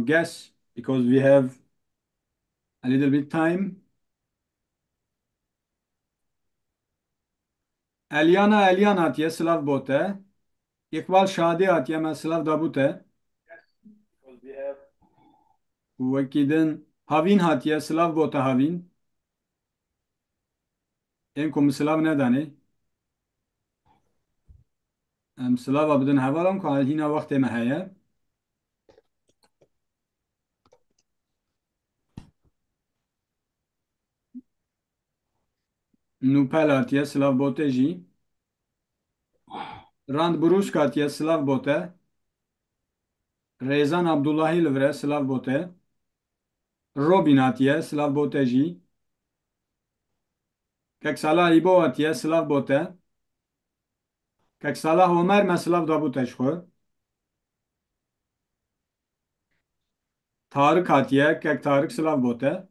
guess because we have a little bit time. Eliana hatiye Slav bote. İkbal Şadi hatiye me Slav dabute. Vekidin Havin hatiye Slav bote Havin. Enkom Slav nedani. Slav abdin havalam ko hina vakti me heye. Nupel hatiye Slav bote jî. Rand Burusk hatiye Slav bote. Rezan Abdullahi livre Slav bote. Robin hatiye Slav bote jî. Kek Salah İbo hatiye Slav bote. Kek Salah Ömer me Slav dabute jxwe. Tarık hatiye kek Tarık Slav bote.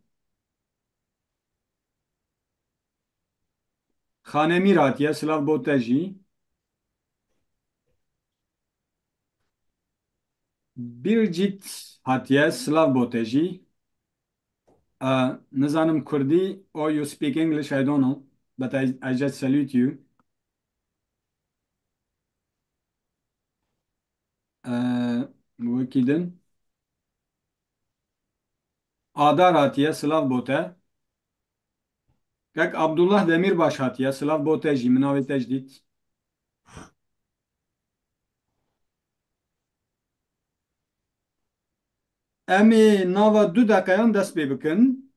Xanemîr hatiye Slav bote jî. Bircit hatiye Slav bote jî. Nizanim Kurdi or you speak English, I don't know, but I just salute you. Wekidin. Adar hatiye Slav bote. Kek Abdullah Demirbaş hatiye Slav bote jî minavê tejdît. Em ê nava 2 deqeyan dest pê bikin.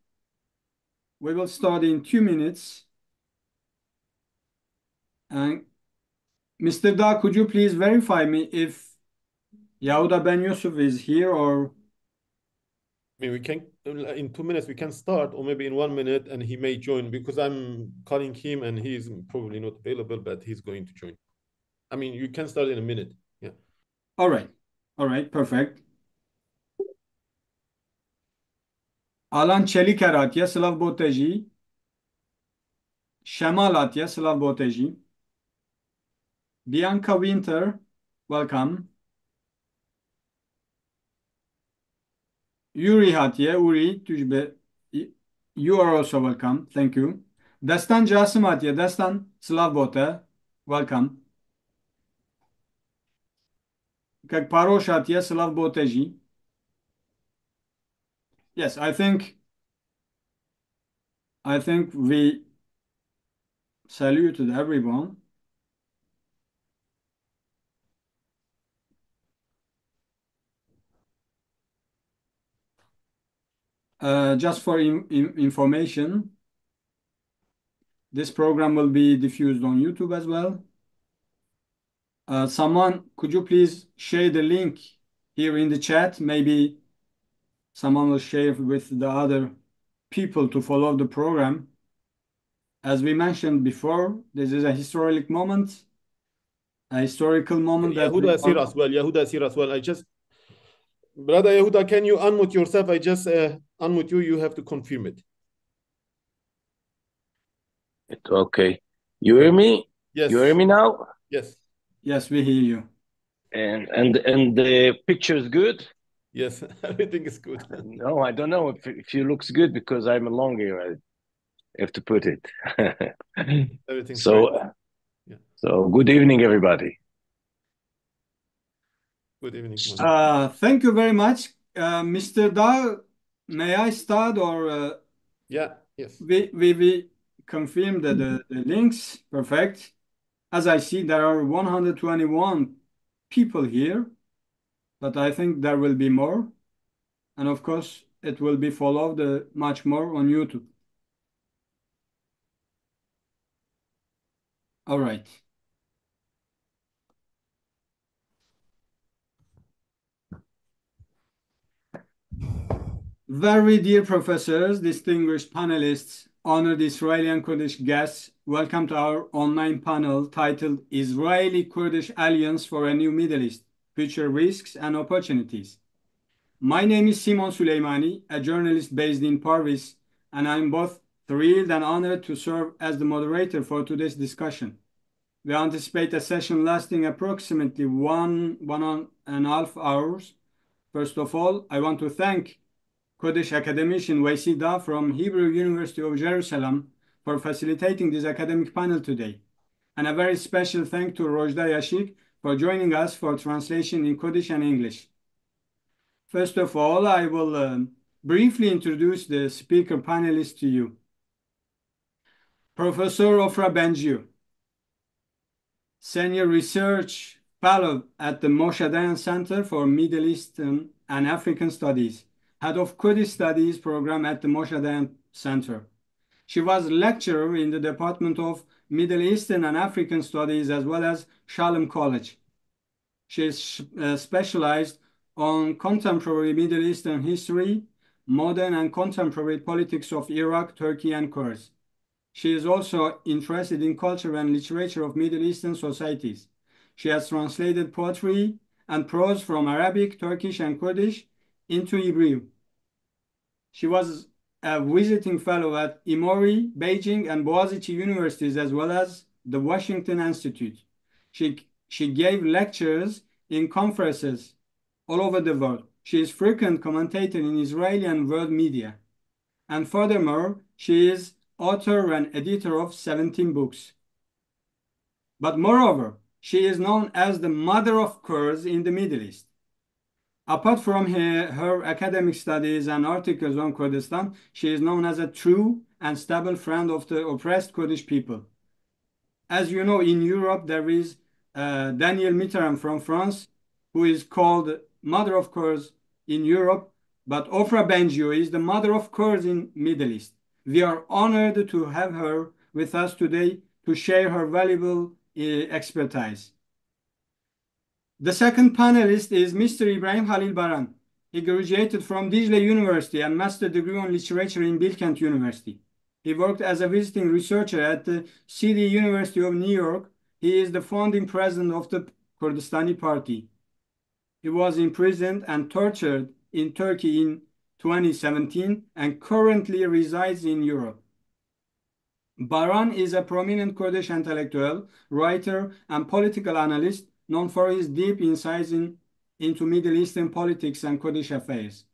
We will start in 2 minutes. And Mr. Da, could you please verify me if Yehuda Ben Yosef is here or... I mean, we can, in 2 minutes, we can start, or maybe in 1 minute, and he may join because I'm calling him and he's probably not available, but he's going to join. I mean, you can start in a minute. Yeah. All right. All right. Perfect. Alan Çeliker hatiye Slav bote jî. Shemal hatiye Slav bote jî. Bianca Winter, welcome. Yuri hatiye, Uri, tujbe. You are also welcome. Thank you. Destan Jasim hatiye, Destan Slav bote, welcome. Kek Parosh hatiye Slav bote jî. Yes, I think we saluted everyone. Just for information, this program will be diffused on YouTube as well. Someone, could you please share the link here in the chat? Maybe someone will share with the other people to follow the program. As we mentioned before, this is a historical moment that Yehuda is here as well. Yehuda is here as well. Brother Yehuda, can you unmute yourself? I just unmute you. You have to confirm it. Okay. You hear me? Yes. You hear me now? Yes. Yes, we hear you. And the picture is good? Yes, everything is good. No, I don't know if it looks good because I'm along here. I have to put it. Everything's so, fine. Yeah. So good evening, everybody. Good evening. Thank you very much. Mr. Da, may I start or... Yeah, yes. We confirmed the links. Perfect. As I see, there are 121 people here, but I think there will be more. And of course, it will be followed much more on YouTube. All right. Very dear professors, distinguished panelists, honored Israeli and Kurdish guests, welcome to our online panel titled Israeli-Kurdish Alliance for a New Middle East, Future Risks and Opportunities. My name is Simon Suleimani, a journalist based in Paris, and I'm both thrilled and honored to serve as the moderator for today's discussion. We anticipate a session lasting approximately one and a half hours, First of all, I want to thank Kurdish academician Waisida from Hebrew University of Jerusalem for facilitating this academic panel today. And a very special thank to Rojda Yashik for joining us for translation in Kurdish and English. First of all, I will briefly introduce the speaker panelists to you. Professor Ofra Bengio, Senior Research Fellow at the Moshe Dayan Center for Middle Eastern and African Studies, Head of Kurdish Studies Program at the Moshe Dayan Center. She was lecturer in the Department of Middle Eastern and African Studies as well as Shalom College. She is specialized on contemporary Middle Eastern history, modern and contemporary politics of Iraq, Turkey, and Kurds. She is also interested in culture and literature of Middle Eastern societies. She has translated poetry and prose from Arabic, Turkish, and Kurdish into Hebrew. She was a visiting fellow at Emory, Beijing, and Boğaziçi universities, as well as the Washington Institute. She gave lectures in conferences all over the world. She is frequent commentator in Israeli and world media. And furthermore, she is author and editor of 17 books. But moreover, she is known as the mother of Kurds in the Middle East. Apart from her academic studies and articles on Kurdistan, she is known as a true and stable friend of the oppressed Kurdish people. As you know, in Europe, there is Daniel Mitterrand from France, who is called Mother of Kurds in Europe, but Ofra Bengio is the Mother of Kurds in Middle East. We are honored to have her with us today to share her valuable expertise. The second panelist is Mr. Ibrahim Halil Baran. He graduated from Dicle University and master degree on literature in Bilkent University. He worked as a visiting researcher at the City University of New York. He is the founding president of the Kurdistani Party. He was imprisoned and tortured in Turkey in 2017 and currently resides in Europe. Baran is a prominent Kurdish intellectual, writer, and political analyst known for his deep insights into Middle Eastern politics and Kurdish affairs.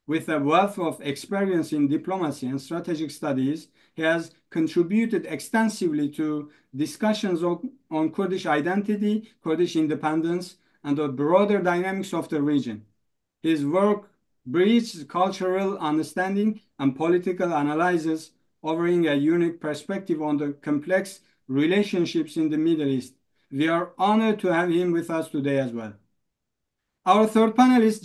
With a wealth of experience in diplomacy and strategic studies, he has contributed extensively to discussions on Kurdish identity, Kurdish independence, and the broader dynamics of the region. His work breeds cultural understanding and political analysis, offering a unique perspective on the complex relationships in the Middle East. We are honored to have him with us today as well. Our third panelist,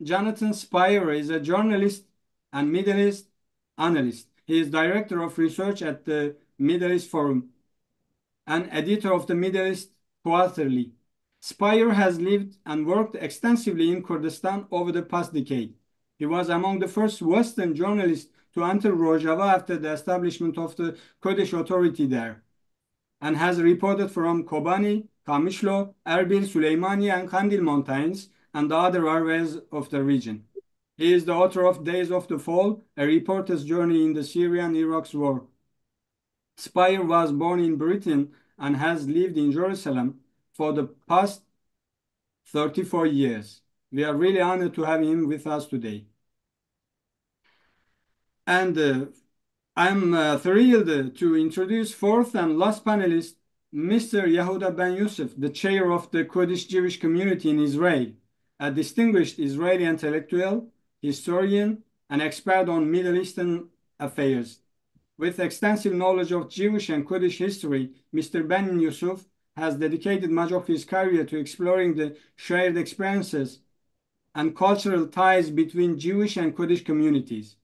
Jonathan Spire, is a journalist and Middle East analyst. He is director of research at the Middle East Forum and editor of the Middle East Quarterly. Spire has lived and worked extensively in Kurdistan over the past decade. He was among the first Western journalists to enter Rojava after the establishment of the Kurdish Authority there, and has reported from Kobani, Kamishlo, Erbil, Süleymaniye, and Kandil mountains, and the other areas of the region. He is the author of Days of the Fall, a reporter's journey in the Syrian-Iraq war. Spire was born in Britain and has lived in Jerusalem for the past 34 years. We are really honored to have him with us today. And I'm thrilled to introduce fourth and last panelist, Mr. Yehuda Ben Yosef, the chair of the Kurdish Jewish community in Israel, a distinguished Israeli intellectual, historian, and expert on Middle Eastern affairs. With extensive knowledge of Jewish and Kurdish history, Mr. Ben Yosef has dedicated much of his career to exploring the shared experiences and cultural ties between Jewish and Kurdish communities.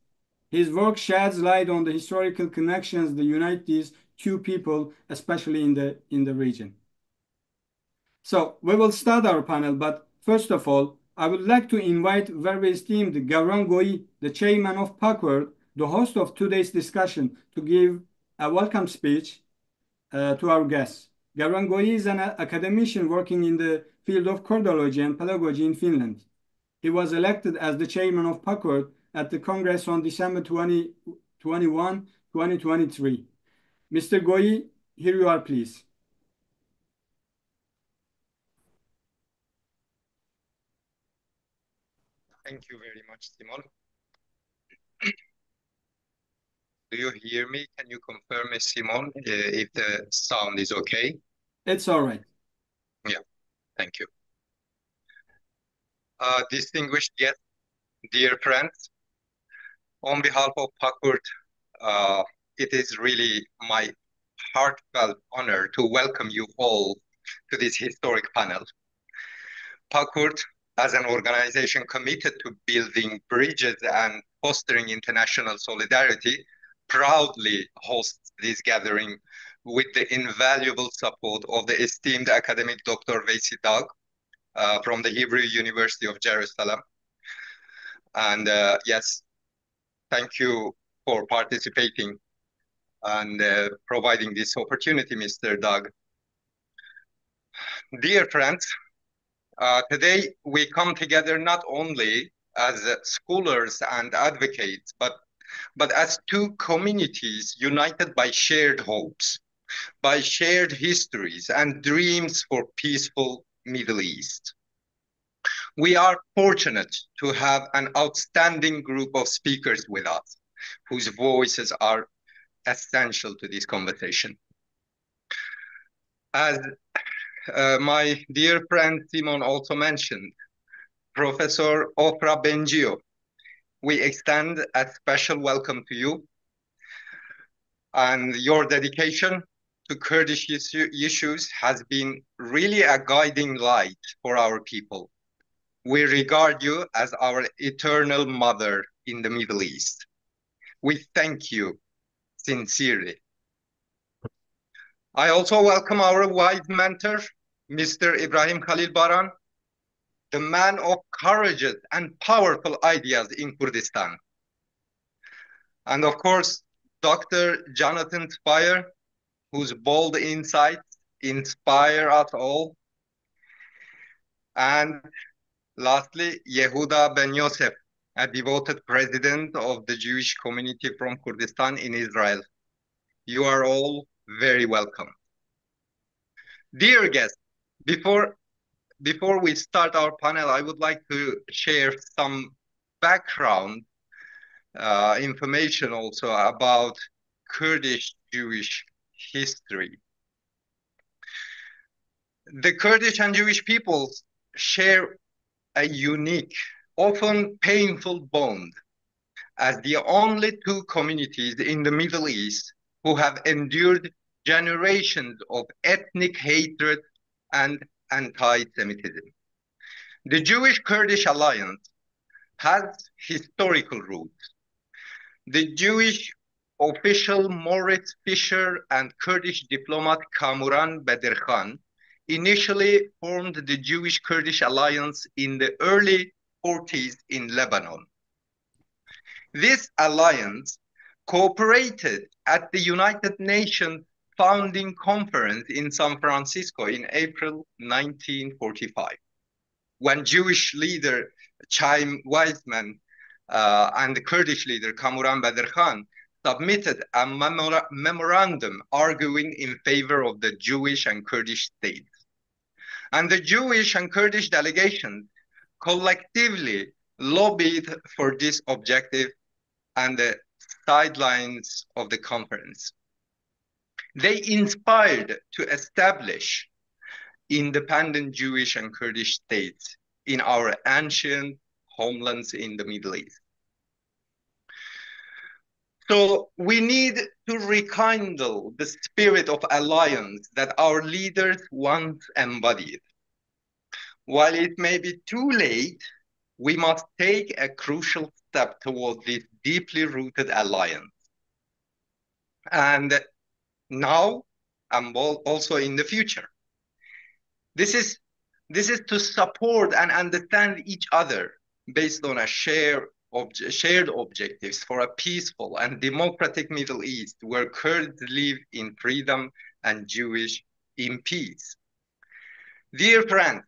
His work sheds light on the historical connections that unite these two people, especially in the region. So we will start our panel, but first of all, I would like to invite very esteemed Gewran Goyi, the chairman of PACWORD, the host of today's discussion, to give a welcome speech to our guests. Gewran Goyi is an academician working in the field of Kurdology and pedagogy in Finland. He was elected as the chairman of PACWORD at the Congress on December 21, 2023. Mr. Goyi, here you are, please. Thank you very much, Simon. Do you hear me? Can you confirm, Simon, if the sound is okay? It's all right. Yeah, thank you. Distinguished guests, dear friends, on behalf of PAKURD, it is really my heartfelt honor to welcome you all to this historic panel. PAKURD, as an organization committed to building bridges and fostering international solidarity, proudly hosts this gathering with the invaluable support of the esteemed academic Dr. Veysi Dag from the Hebrew University of Jerusalem. And yes, thank you for participating and providing this opportunity, Mr. Dag. Dear friends, today we come together not only as scholars and advocates, but as two communities united by shared hopes, by shared histories and dreams for peaceful Middle East. We are fortunate to have an outstanding group of speakers with us, whose voices are essential to this conversation. As my dear friend Simon also mentioned, Professor Ofra Bengio, we extend a special welcome to you, and your dedication to Kurdish issues has been really a guiding light for our people. We regard you as our eternal mother in the Middle East. We thank you sincerely. I also welcome our wise mentor, Mr. Ibrahim Halil Baran, the man of courageous and powerful ideas in Kurdistan. And of course, Dr. Jonathan Spire, whose bold insights inspire us all. And lastly, Yehuda Ben Yosef, a devoted president of the Jewish community from Kurdistan in Israel. You are all very welcome. Dear guests, before we start our panel, I would like to share some background information also about Kurdish Jewish history. The Kurdish and Jewish peoples share a unique, often painful bond as the only two communities in the Middle East who have endured generations of ethnic hatred and anti-Semitism. The Jewish-Kurdish alliance has historical roots. The Jewish official Moritz Fischer and Kurdish diplomat Kamuran Bederkhan initially formed the Jewish-Kurdish alliance in the early 40s in Lebanon. This alliance cooperated at the United Nations founding conference in San Francisco in April 1945, when Jewish leader Chaim Weizmann and the Kurdish leader Kamuran Bederkhan submitted a memorandum arguing in favor of the Jewish and Kurdish states. And the Jewish and Kurdish delegations collectively lobbied for this objective and the sidelines of the conference. They inspired to establish independent Jewish and Kurdish states in our ancient homelands in the Middle East. So we need to rekindle the spirit of alliance that our leaders once embodied. While it may be too late, we must take a crucial step towards this deeply rooted alliance. And now, and also in the future. This is to support and understand each other based on a shared objectives for a peaceful and democratic Middle East where Kurds live in freedom and Jewish in peace. Dear friends,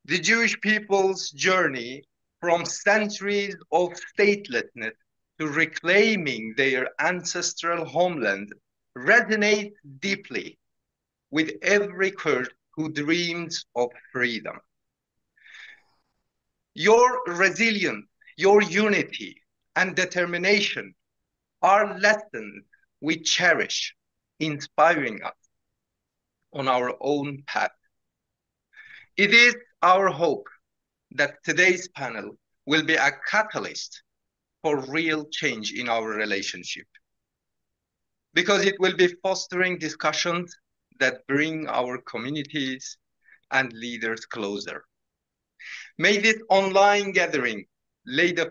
the Jewish people's journey from centuries of statelessness to reclaiming their ancestral homeland resonates deeply with every Kurd who dreams of freedom. Your resilience, your unity, and determination are lessons we cherish, inspiring us on our own path. It is our hope that today's panel will be a catalyst for real change in our relationship, because it will be fostering discussions that bring our communities and leaders closer. May this online gathering lay the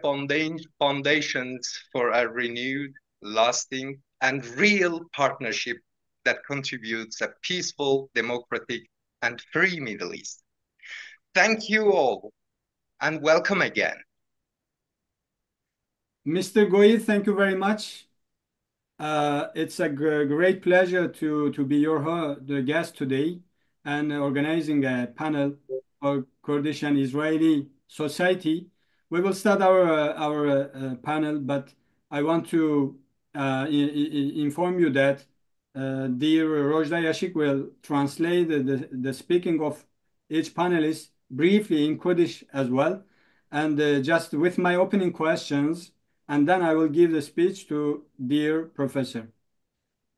foundations for a renewed, lasting, and real partnership that contributes a peaceful, democratic, and free Middle East. Thank you all, and welcome again. Mr. Goyi, thank you very much. It's a great pleasure to be the guest today and organizing a panel for Kurdish and Israeli society. We will start our panel, but I want to inform you that dear Rojda Yashik will translate the speaking of each panelist briefly in Kurdish as well, and just with my opening questions, and then I will give the speech to dear professor.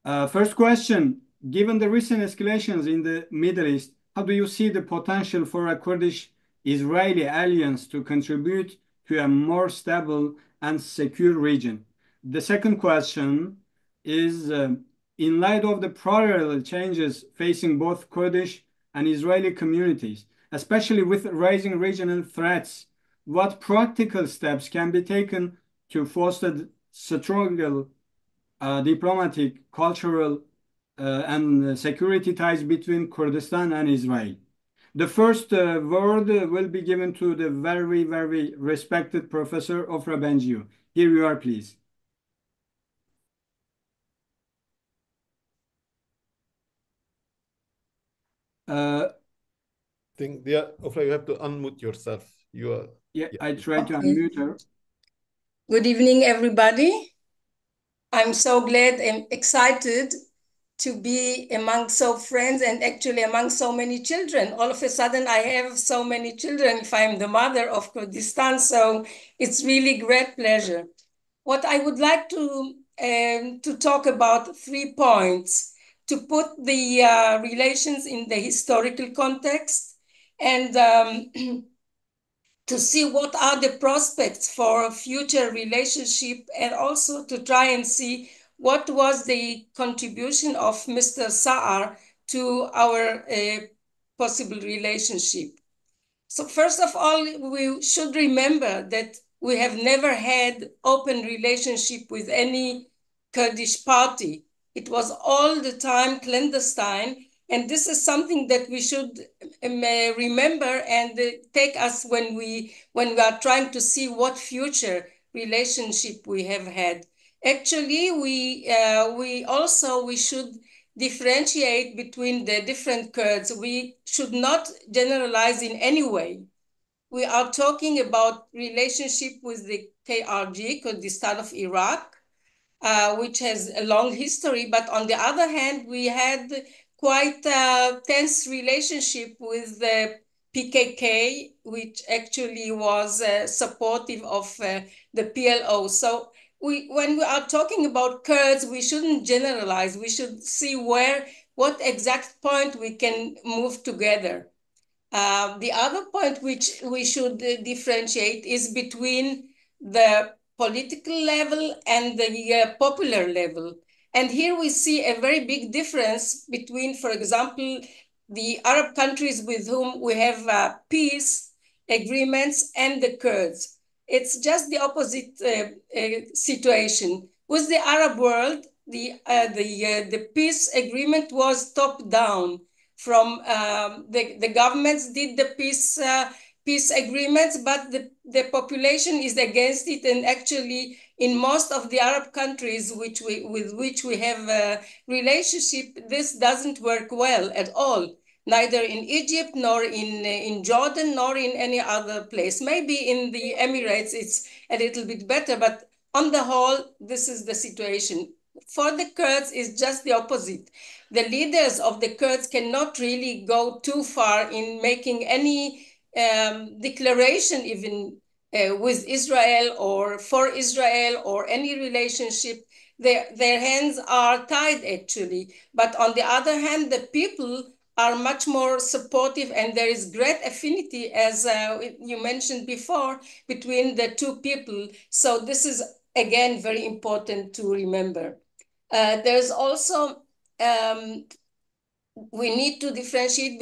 First question, given the recent escalations in the Middle East, how do you see the potential for a Kurdish-Israeli alliance to contribute to a more stable and secure region? The second question is, in light of the parallel changes facing both Kurdish and Israeli communities, especially with rising regional threats, what practical steps can be taken to foster stronger diplomatic, cultural, and security ties between Kurdistan and Israel? The first word will be given to the very, very respected Professor Ofra Bengio. Here you are, please. Ofra, you have to unmute yourself. Yeah, I try to unmute her. Good evening, everybody. I'm so glad and excited to be among so friends and actually among so many children. All of a sudden, I have so many children if I'm the mother of Kurdistan, so it's really great pleasure. What I would like to talk about 3 points, to put the relations in the historical context, and to see what are the prospects for a future relationship, and also to try and see what was the contribution of Mr. Sa'ar to our possible relationship. So first of all, we should remember that we have never had open relationship with any Kurdish party. It was all the time clandestine, and this is something that we should remember and take us when we are trying to see what future relationship we have had. Actually, we should differentiate between the different Kurds. We should not generalize in any way. We are talking about relationship with the KRG, Kurdistan of Iraq, which has a long history. But on the other hand, we had quite a tense relationship with the PKK, which actually was supportive of the PLO. So when we are talking about Kurds, we shouldn't generalize. We should see what exact point we can move together. The other point which we should differentiate is between the political level and the popular level. And here we see a very big difference between, for example, the Arab countries with whom we have peace agreements and the Kurds. It's just the opposite situation. With the Arab world, the peace agreement was top down. From the governments did the peace agreements, but the population is against it. And actually, in most of the Arab countries with which we have a relationship, this doesn't work well at all. Neither in Egypt, nor in Jordan, nor in any other place. Maybe in the Emirates, it's a little bit better, but on the whole, this is the situation. For the Kurds, it's just the opposite. The leaders of the Kurds cannot really go too far in making any declaration even with Israel or for Israel or any relationship. Their hands are tied actually. But on the other hand, the people are much more supportive, and there is great affinity, as you mentioned before, between the two people. So this is, again, very important to remember. There's also, we need to differentiate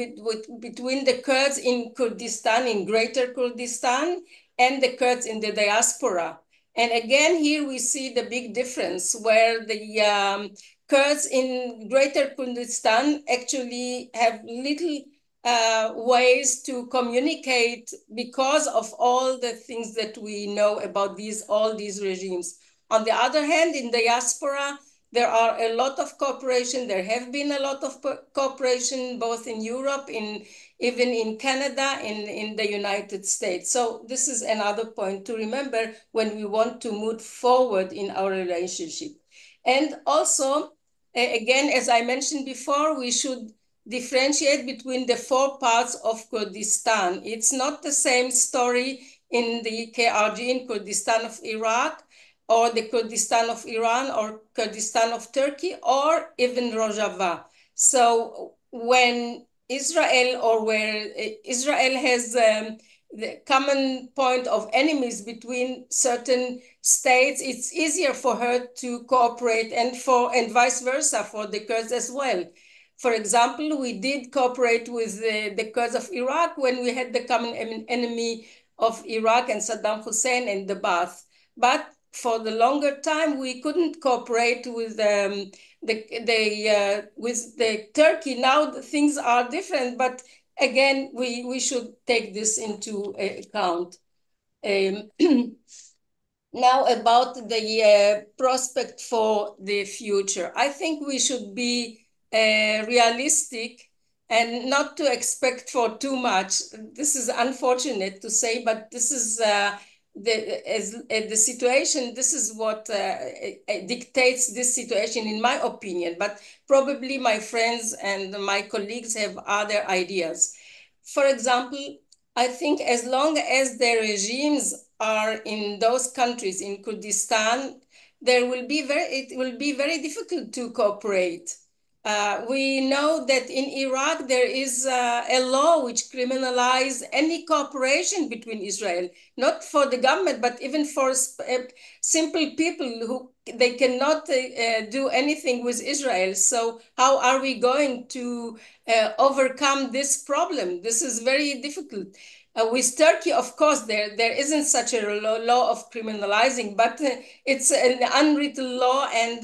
between the Kurds in Kurdistan, in Greater Kurdistan, and the Kurds in the diaspora. And again, here we see the big difference where the Kurds in Greater Kurdistan actually have little ways to communicate because of all the things that we know about all these regimes. On the other hand, in diaspora, there are a lot of cooperation. There have been a lot of cooperation, both in Europe, even in Canada, in the United States. So this is another point to remember when we want to move forward in our relationship. And also, again, as I mentioned before, we should differentiate between the four parts of Kurdistan. It's not the same story in the KRG, in Kurdistan of Iraq, or the Kurdistan of Iran, or Kurdistan of Turkey, or even Rojava. So when Israel, or where Israel has the common point of enemies between certain states, it's easier for her to cooperate, and vice versa for the Kurds as well. For example, we did cooperate with the Kurds of Iraq when we had the common enemy of Iraq and Saddam Hussein and the Ba'ath. But for the longer time, we couldn't cooperate with with the Turkey. Now things are different, but again, we should take this into account. Now about the prospect for the future. I think we should be realistic and not to expect for too much. This is unfortunate to say, but this is the situation. This is what dictates this situation, in my opinion, but probably my friends and my colleagues have other ideas. For example, I think as long as the regimes are in those countries, in Kurdistan, it will be very difficult to cooperate. We know that in Iraq, there is a law which criminalizes any cooperation between Israel, not for the government, but even for simple people who they cannot do anything with Israel. So how are we going to overcome this problem? This is very difficult. With Turkey, of course, there isn't such a law of criminalizing, but it's an unwritten law, and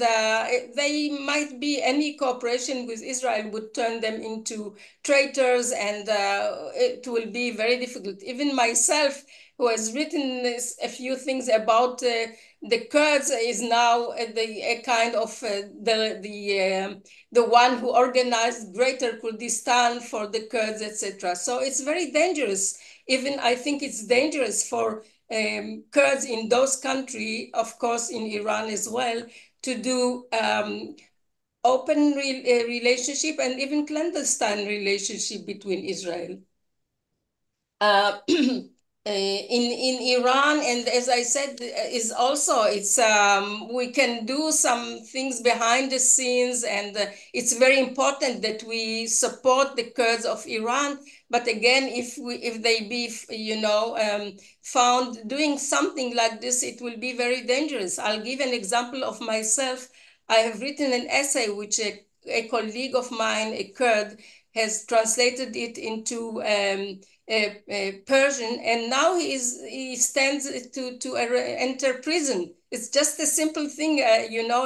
they might be, any cooperation with Israel would turn them into traitors, and it will be very difficult. Even myself, who has written a few things about the Kurds, is now a kind of the one who organized Greater Kurdistan for the Kurds, etc. So it's very dangerous. Even I think it's dangerous for Kurds in those countries, of course, in Iran as well, to do open relationship and even clandestine relationship between Israel. In Iran, and as I said, is also, we can do some things behind the scenes, and it's very important that we support the Kurds of Iran. But again, if they be, found doing something like this, it will be very dangerous. I'll give an example of myself. I have written an essay which a colleague of mine, a Kurd, has translated it into Persian, and now he stands to enter prison. It's just a simple thing,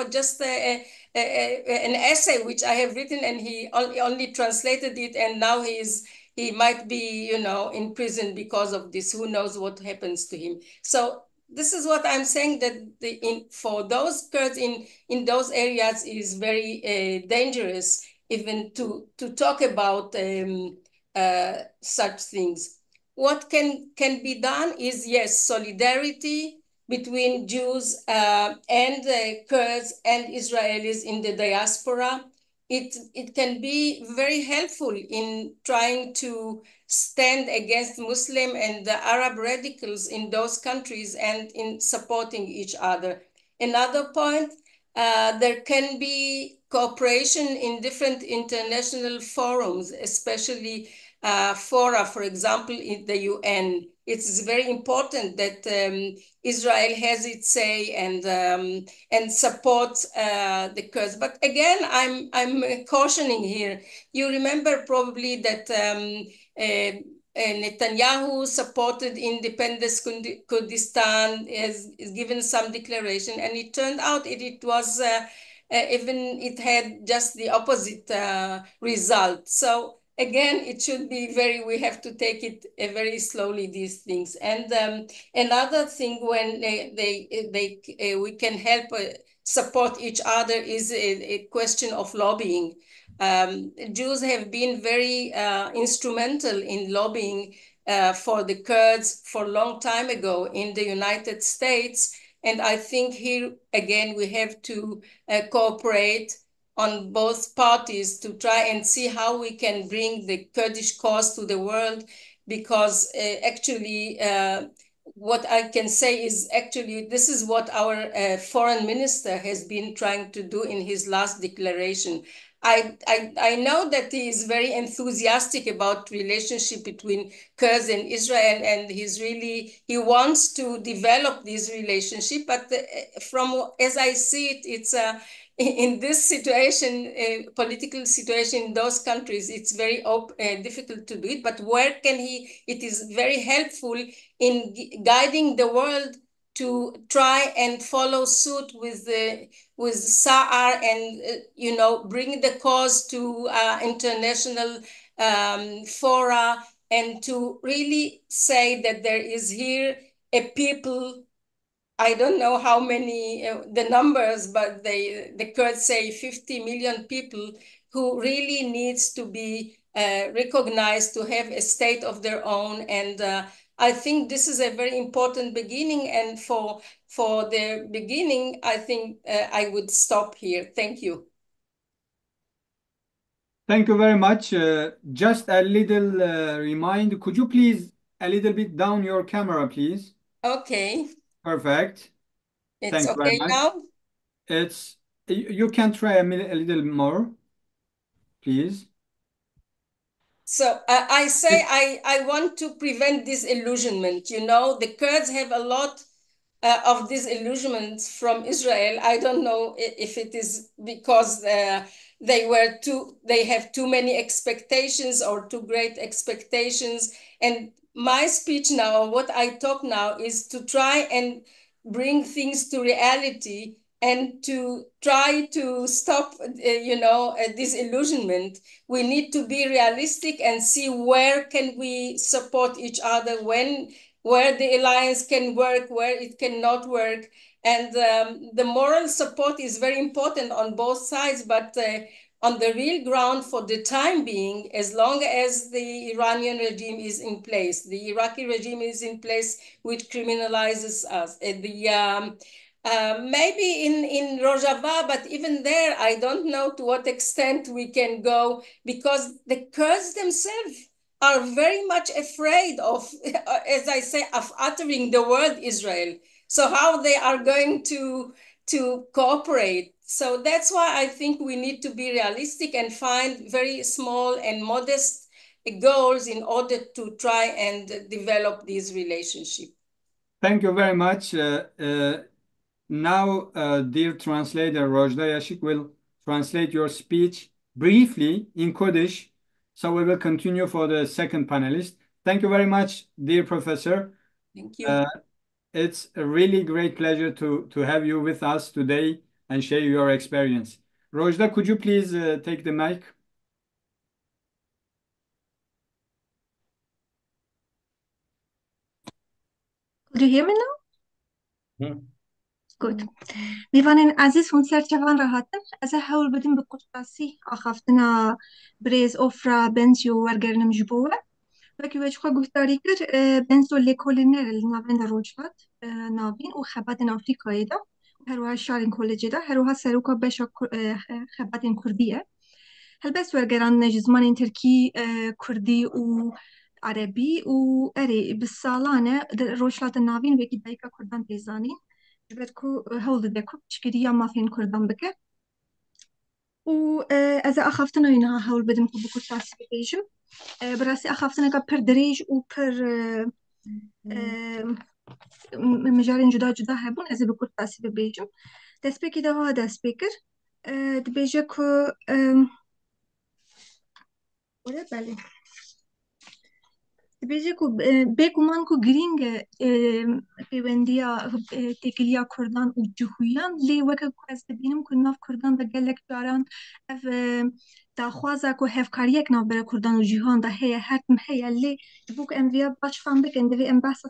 just an essay which I have written, and he only translated it, and now he might be, in prison because of this. Who knows what happens to him? So this is what I'm saying, that for those Kurds in those areas is very dangerous, even to talk about such things. What can be done is, yes, solidarity between Jews and Kurds and Israelis in the diaspora. it can be very helpful in trying to stand against Muslim and the Arab radicals in those countries and in supporting each other. Another point, there can be cooperation in different international forums, especially fora, for example, in the UN. It's very important that Israel has its say and supports the Kurds. But again, I'm cautioning here. You remember probably that Netanyahu supported independence Kurdistan, has given some declaration, and it turned out it was even it had just the opposite result. So again, it should be we have to take it very slowly, these things. And another thing when we can help support each other is a question of lobbying. Jews have been very instrumental in lobbying for the Kurds for a long time ago in the United States. And I think here, again, we have to cooperate on both parties to try and see how we can bring the Kurdish cause to the world, because actually what I can say is actually this is what our foreign minister has been trying to do in his last declaration. I know that he is very enthusiastic about relationship between Kurds and Israel, and he wants to develop this relationship. But from as I see it, it's in this situation, political situation in those countries, it's very difficult to do it. But where can it is very helpful in guiding the world to try and follow suit with Sa'ar and bring the cause to international fora, and to really say that there is here a people. I don't know how many the numbers, but the Kurds say 50 million people who really needs to be recognized to have a state of their own. And I think this is a very important beginning. And for the beginning, I think I would stop here. Thank you. Thank you very much. Just a little reminder, could you please a little bit down your camera, please? Okay. Perfect. It's Thank you very okay much. now? You can try a little more, please. So I say I want to prevent disillusionment. The Kurds have a lot of disillusionment from Israel. I don't know if it is because they have too many expectations or too great expectations. And my speech now, what I talk now, is to try and bring things to reality and to try to stop, disillusionment. We need to be realistic and see where can we support each other, where the alliance can work, where it cannot work. And the moral support is very important on both sides, but on the real ground for the time being, as long as the Iranian regime is in place, the Iraqi regime is in place, which criminalizes us. Maybe in Rojava, but even there, I don't know to what extent we can go, because the Kurds themselves are very much afraid of, as I say, of uttering the word Israel. So how they are going to cooperate. So that's why I think we need to be realistic and find very small and modest goals in order to try and develop this relationship. Thank you very much. Now, dear translator Rojda Yashik will translate your speech briefly in Kurdish. So we will continue for the second panelist. Thank you very much, dear professor. Thank you. It's a really great pleasure to have you with us today and share your experience. Rojda, could you please take the mic? Could you hear me now? Good. میوانین عزیز هون سرچوان راحتن از هول بدیم بقطعاسی آخافتنا بريز أوفرا بنجيو ورقرنا مجبوة لكن وجهه قفتاري كر بنزو اللي كولينر اللي نابين روجفات نابين وخباتن أفريقيا دا هروها شارين كوليجي دا هروها سروكا بشا خباتن كردية هەلبەت وەرگێران نەژ زمانی ترکی کوردی و عربی و ئەرێ بساڵانە ڕۆژهاتە ناوین وێکی دایکە کوردان پێزانین ژبەر کو هەوڵ دەدە کو پچکردی یا مافین کوردان بکە و ئەزە ئاخافتنەوەینەها هەوڵ بدم کو بکو تاسی ببێژم بەڕاستی ئاخافتنەکە پر درێژ و پر مژارên cuda cuda hebûn ez ê bi kurtasî bibêjim destpêkê de ha dest pê kir dibêje ku belê dibêje ku bêguman ku girîng e pêwendiya têkiliya Kurdan û cihûyan lê weke ku ez dibînim ku nav Kurdan de gelek caran ev daxwaza ku hevkariyek navbera Kurdan û cîhan de heye her tim heye lê ji bo ku em vêya baş fan bikin divê em behsa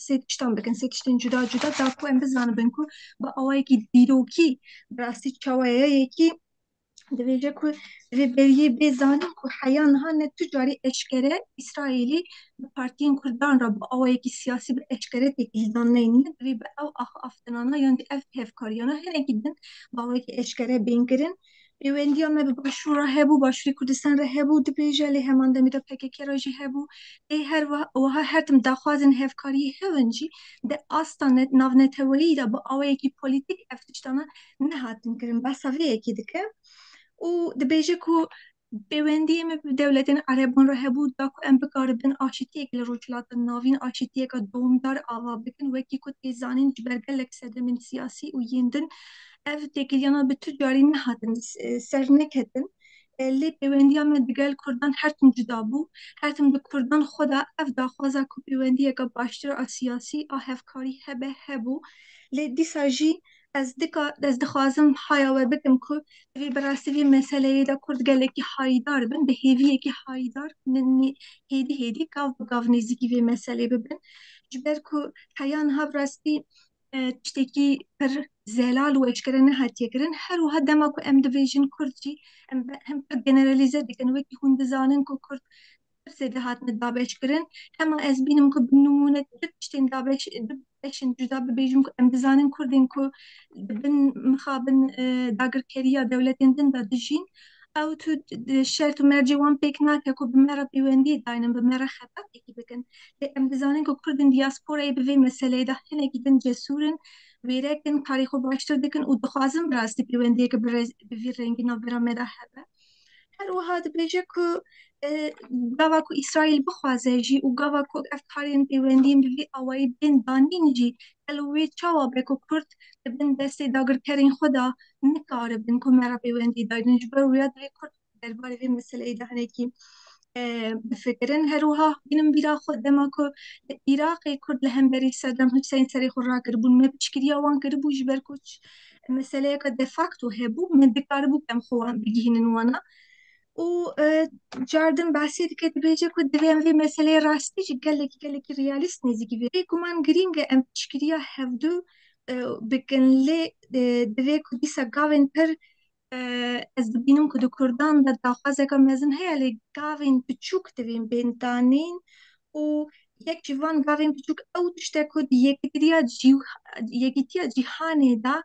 sê tiştan bikin sê tiştên cuda cuda da ku em bizanibin ku bi awayekî dîrokî bi rastî çawayeyekî dibêje ku divê beriyê bêzanin ku heya niha ne tu carî eşkere İsraîlî bi partiyên Kurdan re bi awayekî siyasî bi eşkere têkilîdaneyî divê bi ew aftinana yan ev hevkariyana hinekî din bi awayekî eşkere bên kirin pêwendiya me bi başûr re hebû başûrê Kurdistan re hebû dibêje lê heman demê de PKK re jî hebû lê her wiha her tim daxwazên hevkariyê hevin jî de asta navneteweyî de bi awayekî polîtîk ev tiştana nehatin kirin behsa vê yekê dike û dibêje ku pêwendiyê me bi dewletên Ereban re hebû da ku em bikaribin aşîtiyek li rojhilatên navîn aşîtiyeka dowmdar ava bikin wekî ku tê zanîn ji ber gelek sedemên siyasî û yên din ev têkiliyana bi tu carî nehatin ser neketin lê pêwendiya me digel Kurdan her tim cuda bû her tim di Kurdan xwe de ev daxwaza ku pêwendiyeka baştir a siyasî a hevkarî hebe hebû lê dîsa jî ez dixwazim haya we bikim ku divê bi rastî vê meseleyê de Kurd gelekî hayîdar bin bi hêviyekî hayîdar hêdî hêdî gav bi gav nêzîkî vê meselê bibin ji ber ku heya niha bi rastî tiştekî pir zelal û eşkere nehatiye kirin her wiha dema ku em dibêjin Kurd jî em hem pir generalîze dikin wekî hûn dizanin ku Kurd pir zêde hatine dabeş kirin hema ez bînim ku bi nimûne du tiştên dabeşên cuda bibêjim ku em dizanin Kurdên ku dibin mixabin dagirkeriya dewletên din de dijîn ew tu şert û mercê wan pêk nake ku bi me re pêwendiyê dayînin bi me re xebetekî bikin lê em dizanin ku Kurdên dîasporayê bi vê meseleyê de hinekî din cesûr in wêrekin karê xwe baştir dikin û dixwazin bi rastî pêwendiyeke bi vî rengî navbera me de hebe her wiha dibêje ku gava ku İsraîl bixwaze jî û gava ku ev karên pêwendiyên bi vê awayî bên danîn jî gelo wê çawa be ku Kurd dibin destê dagirkerên xwe de nikaribin ku me re pêwendî dayînin ji ber wêya divê Kurd derbarê vê meseleyê de hinekî bifikirin her wiha bînim bîra xwe dema ku li Iraqê Kurd li hemberî Saddam Hüseyin serê xwe rakiribûn me piştgiriya wan kiribû ji ber ku meseleyeka de facto hebû me dikaribû em xwe wan bigihînin wana û cardin behsê dike dibêje ku divê em vê meseleyê rastî jî gelekî realîst nêzîkî vê bêguman girîng e em piştgiriya hevdû bikin lê divê ku dîsa gavên pir ez dibînim ku di Kurdan de daxwazeka mezin heye lê gavên biçûk divên bên danîn û yek ji van gavên biçûk ew tiştek ku di yekîtiya cîhanê de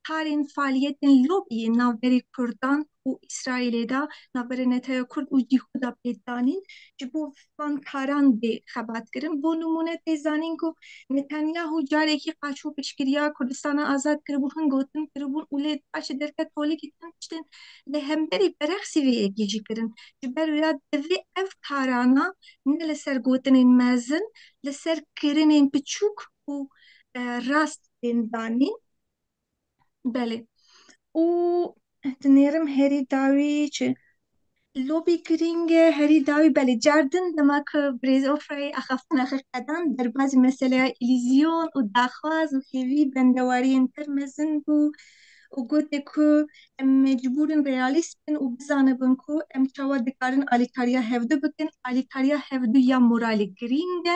karên faaliyetên lobiyên navberê Kurdan û İsraîlê de navberê Netanyahu Kurd û cîhû de pêdanîn ji bo van karan bê xebat kirin bo nimûne tê zanîn ku Netanyahu carekî qaçû piştgiriya Kurdistana azad kiribû hin gotin kiribûn û lê paşê derket tolîkî din tiştên li hemberî berexsî vê yekê jî kirin ji ber wêya divê ev karana ne li ser gotinên mezin li ser kirinên biçûk û rast bên danîn belê û dinêrim herî dawî çi lobî girîng e herî dawî belê cardin dema ku birêz Ofrayê axaftina xirqedan derbasî meseleya îlîzyon û daxwaz û hêvî bendewariyên pir mezin bû û gote ku em mecbûrin realîst bin û bizanibin ku em çawa dikarin alîkariya hevdû bikin alîkariya hevdû ya moralî girîng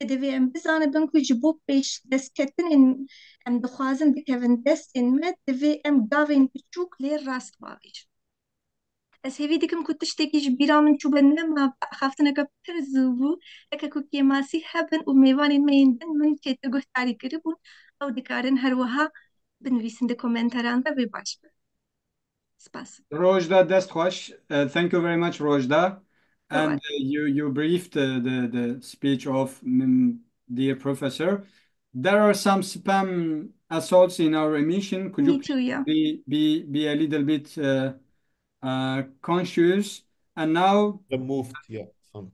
e divê em bizanibin ku ji bo pêş destketinên em dixwazin bikevin destên me divê em gavên biçûk lê rast bavêjin ez hêvî dikim ku tiştekî ji bîra min çûbe nema axaftineka pir zû bû yeke ku kêmasî hebin û mêvanên me yên din min çêtir guhdarî kiribûn ew dikarin her wiha binivîsin di komenteran de vê baş bin سپاس. Rojda Destkhwash, thank you very much, Rojda. And you briefed the speech of dear professor. There are some spam assaults in our emission. Could Me you too, yeah. be a little bit conscious? And now Removed, yeah, some.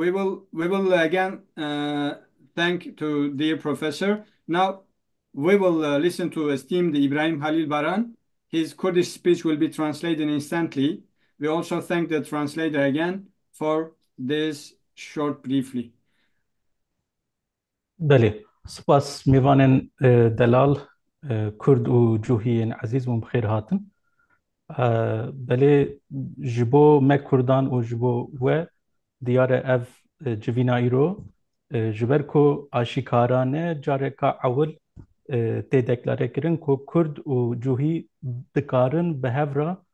we will again thank to dear professor. Now we will listen to esteemed Ibrahim Halil Baran. His Kurdish speech will be translated instantly. We also thank the translator again for this short briefly. بله سپاس میوانن دلال کرد و جوهین عزیز و بخیر هاتن بله جبو ما کردان و جبو و دیار اف جوینا ایرو جبر کو آشکارانه جاره کا اول تی دکلاره کرن کو کرد و جوهی دکارن به هفرا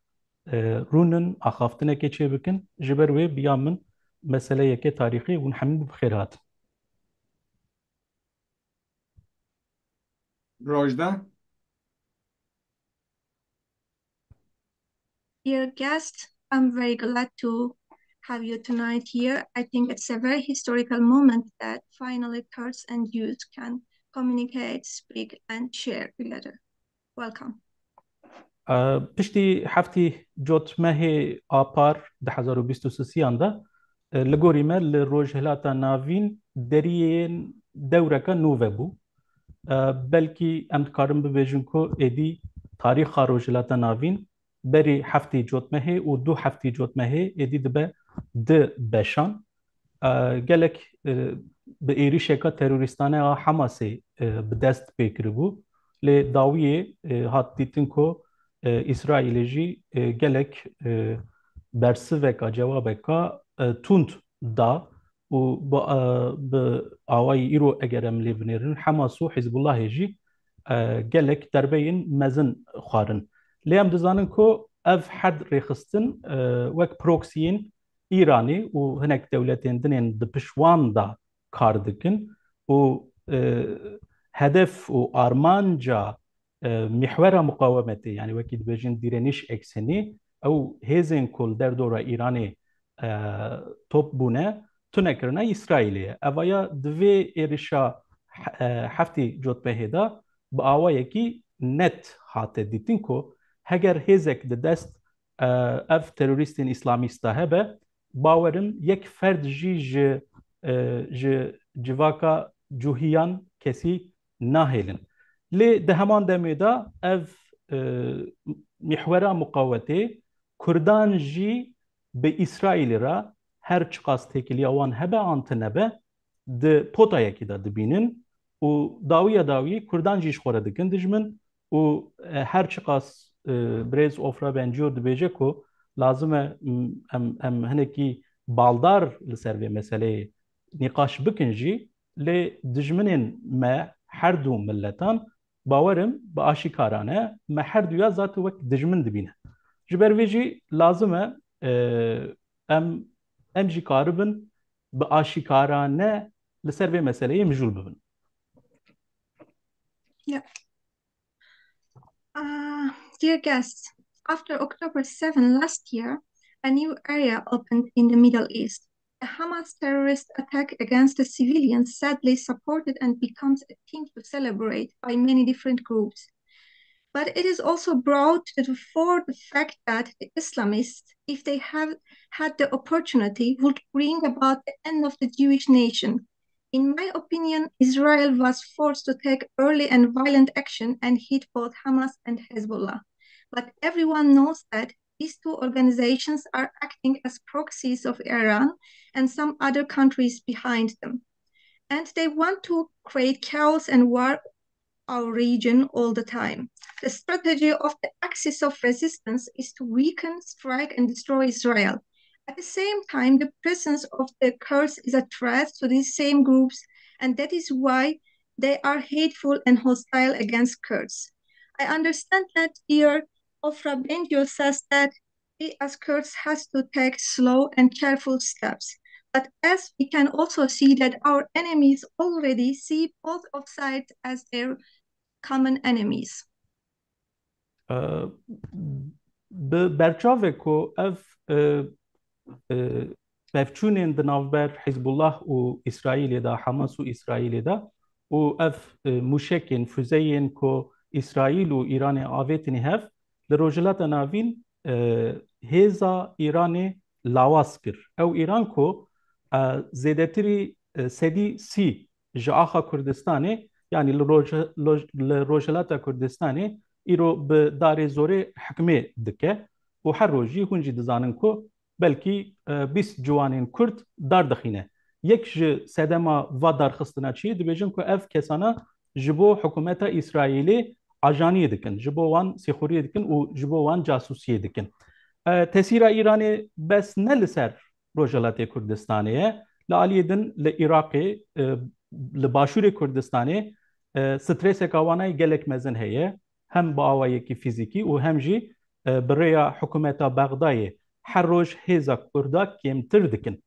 رونن آخافتنه که چه بکن جبر و بیامن مسئله یکی تاریخی و همین بخیر هاتن Rojda. Dear guests, I'm very glad to have you tonight here. I think it's a very historical moment that finally Kurds and Jews can communicate, speak, and share together. Welcome. پشتی هفتی جوت ماه آپار 2023 ده لگوری ما لروج هلاتا ناوین درین دورکا نوه بو بلکی ام کارم ببیجن کو ادی تاریخ روج هلاتا ناوین بری هفتی جوت ماه و دو هفتی جوت ماه ادی دبه د بشان گلک به ایریشکا تروریستانه حماسی به دست بکر بو لی داویه هات دیتن کو İsrail'e gelek bersi ve cevabeka tund da u bu avay iro egerem levnerin Hamasu Hizbullah ji gelek derbeyin mezin xarin lem dizanin ko ev had rexistin vek proxyin İrani u hinek devletin dinin de pişwan da kardikin u hedef u armanca محور مقاومتی یعنی وقتی بجین دیرنش اکسنی او هزین کل در دوره ایرانی توپ بونه تو نکرنه اسرائیلیه اویا دوی ایرشا هفتی جوت بهدا با آوایی کی نت هاته دیتین کو هگر هزک دست اف تروریستین اسلامیستا هبه باورم یک فرد جواکا جوهیان کسی ناهلن لی ده همان دمیدا اف محور مقاومتی کردان جی به اسرائیل را هر چقاس تکیلی آوان هبه آنتنبه ده پوتا یکی دا دبینن و داوی کردان جیش خوره دکن دجمن و هر چقاس بریز افرا بنجیو دبیجه کو لازمه ام هنکی بالدار لسر به مسئله نقاش بکن جی لی دجمنین ما هر دو ملتان باورم با آشکارانه ما هر دویا ذات وقت دجمن دبینه جبر ویجی لازمه ام جی کاربن با آشکارانه لسر به مسئله مجول ببن. Yeah. Dear guests, after October 7 last year, a new area opened in the Middle East. A Hamas terrorist attack against the civilians sadly supported and becomes a thing to celebrate by many different groups. But it is also brought to the fore the fact that the Islamists, if they have had the opportunity, would bring about the end of the Jewish nation. In my opinion, Israel was forced to take early and violent action and hit both Hamas and Hezbollah. But everyone knows that these two organizations are acting as proxies of Iran and some other countries behind them. And they want to create chaos and war our region all the time. The strategy of the axis of resistance is to weaken, strike, and destroy Israel. At the same time, the presence of the Kurds is a threat to these same groups, and that is why they are hateful and hostile against Kurds. I understand that dear Ofra Bengio says that we as Kurds has to take slow and careful steps. But as we can also see that our enemies already see both of sides as their common enemies. برچاوه کو اف بفچونین دناوبر حزب الله و اسرائیل دا حماس و اسرائیل دا و اف مشکین فوزین کو اسرائیل و ایران آویتنی هف لروجلات ناوین هزا ایران لاواس کر او ایران کو زیدتری سدی سی جاخا کردستانه یعنی لروجلات کردستانه ایرو به دار زوره حکمه دکه و هر روزی هنجی دزانن کو بلکی 20 جوانین کرد دار دخینه یک سدما و درخستنا چی دبیجن کو اف کسانا جبو حکومت اسرائیلی اجانی دکن جبو وان سیخوری دکن و جبو وان جاسوسی دکن تسیرا ایرانی بس نلسر روجلات کردستانیه لالیدن لعراقی لباشور کردستانی سترس کاوانای گلک مزن هیه هم با آوایی کی فیزیکی و هم جی برای حکومت بغدای هر روز هزا کردا کمتر دکن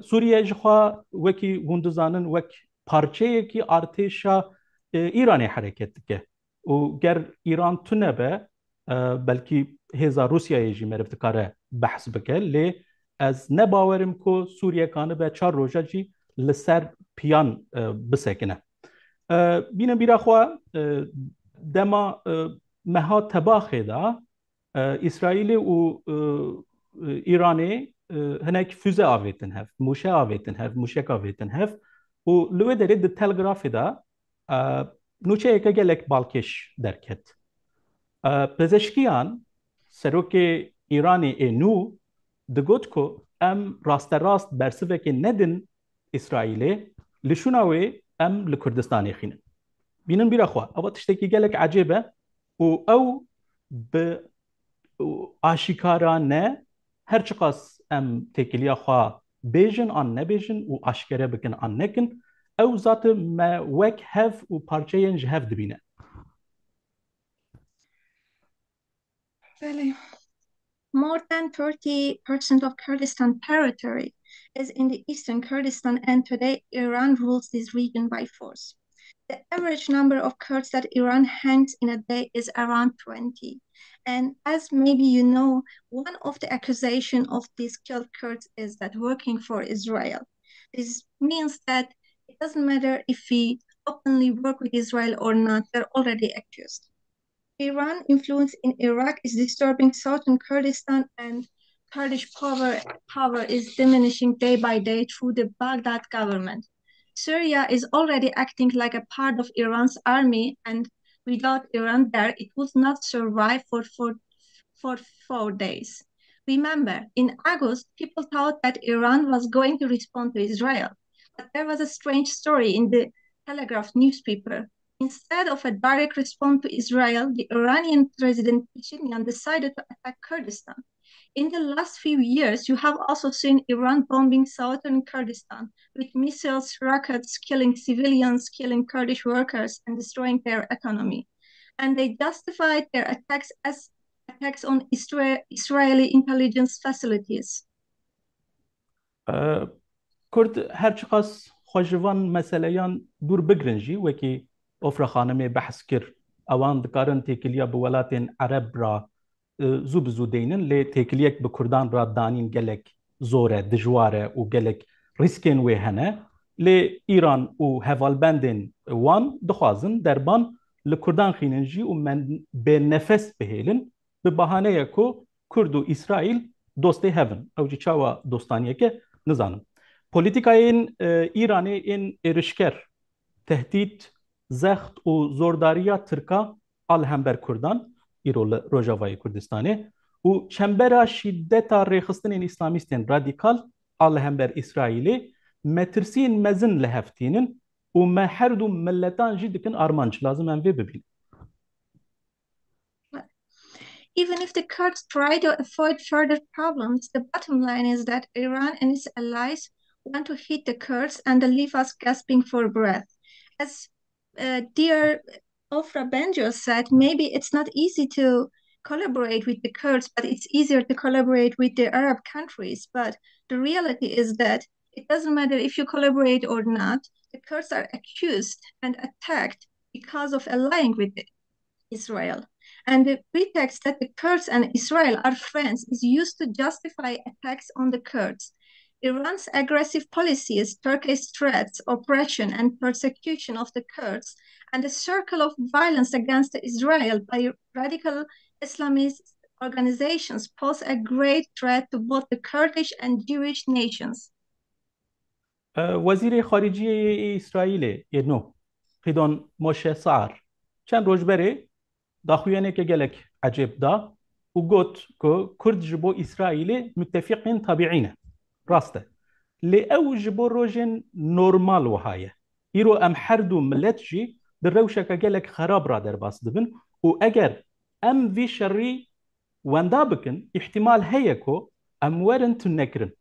سوریه جخوا وکی گندزانن وک پارچه کی ارتشا ایرانی حرکت که و گر ایران تنبه بلکی هزا روسیه جی مرفتکاره بحث بکه لی از نباورم کو سوریه کانه به 4 روزا جی لسر پیان بسکنه بینم بیرا خوا دما مها تباخه دا اسرائیل و ایرانی هناك füze آویتن هف موشه آویتن هف موشک آویتن هف و لوه دارید تلگراف دا نوچه ایکا گلک بالکش درکت پزشکیان سروک ایرانی نو دگوت کو ام راست راست برسوه که ندن اسرائیلی لشوناوی ام لکردستانی خینن بینن بیرا خواه او تشتکی گلک عجیبه و او به آشکارا نه هر چقاس ام تکلیا خواه بیجن آن نبیجن و آشکاره بکن آن نکن او ذات ما وک هف و پارچه ینج هف دبینه Really. More than 30% of Kurdistan territory is in the eastern Kurdistan, and today Iran rules this region by force. The average number of Kurds that Iran hangs in a day is around 20. And as maybe you know, one of the accusations of these killed Kurds is that working for Israel. This means that it doesn't matter if we openly work with Israel or not, they're already accused. Iran influence in Iraq is disturbing southern Kurdistan, and Kurdish power is diminishing day by day through the Baghdad government. Syria is already acting like a part of Iran's army, and without Iran there, it would not survive for 4 days. Remember, in August, people thought that Iran was going to respond to Israel, but there was a strange story in the Telegraph newspaper. Instead of a direct response to Israel, the Iranian President Pezeshkian decided to attack Kurdistan. In the last few years, you have also seen Iran bombing southern Kurdistan with missiles, rockets, killing civilians, killing Kurdish workers, and destroying their economy. And they justified their attacks as attacks on Israeli intelligence facilities. کرد هر چقاس خوشوان مسئلهان دور بگرنجی وکی افرا خانمه بحث کر اوان دکارن تکلیا بولاتین عرب را زوب زودینن لی تکلیک به کردان را دانین گلک زوره دجواره و گلک ریسکین وی هنه لی ایران و هوالبندین وان دخوازن دربان لکردان خیننجی و من به نفس بهیلن به بهانه یکو کرد و اسرائیل دوستی هفن او جی چاوا دوستانیه که نزانم پولیتیکای ایرانی این ارشکر تهدید زخت و زورداریا ترکا الهمبر کردان ایرول روجاوای کردستانه و چنبرا شدت ریخستن اسلامیستین رادیکال الهمبر اسرائیلی مترسین مزن لهفتینن و ما هر دو ملتان جدکن آرمانچ لازم هم ببین. Even if the Kurds try to avoid further problems, the bottom line is that Iran and its allies want to hit the Kurds and leave us gasping for breath. As dear Ofra Bengio said, maybe it's not easy to collaborate with the Kurds, but it's easier to collaborate with the Arab countries. But the reality is that it doesn't matter if you collaborate or not. The Kurds are accused and attacked because of allying with Israel. And the pretext that the Kurds and Israel are friends is used to justify attacks on the Kurds. Iran's aggressive policies, Turkish threats, oppression, and persecution of the Kurds, and the circle of violence against Israel by radical Islamist organizations pose a great threat to both the Kurdish and Jewish nations. وزیر خارجی اسرائیل نو خیدون موشه سعر چند روز بره داخویانه که گلک عجب دا و گوت که کرد جبو اسرائیل متفقین طبیعینه راسته لی او جبو روژن نورمال وهایه ایرو ام حردو ملت جی در روشه که گلک خراب را در باس دبن و اگر ام وی شری وندا بکن احتمال هیه که ام ورن تو نکرن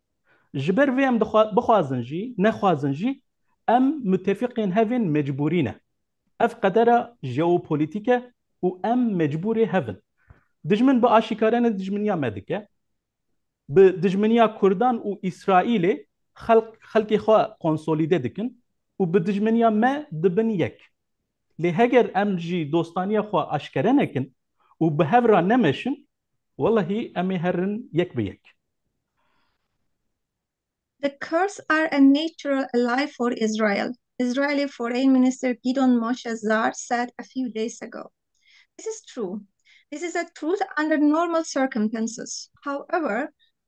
جبر في ام بخوازنجي نخوازنجي ام متفقين هفن مجبورين اف قدره جيوبوليتيكا و ام مجبوري هفن دجمن باشكاران دجمنيا مدكه بدجمنيا كردان و اسرائيل خلق خوا كونسوليدي دكن و بدجمنيا ما دبن يك لهجر ام جي دوستانيا خوا اشكرانكن و بهفرا نمشن والله امي هرن يك بيك. The Kurds are a natural ally for Israel, Israeli Foreign Minister Gideon Moshe Zar said a few days ago. This is true. This is a truth under normal circumstances. However,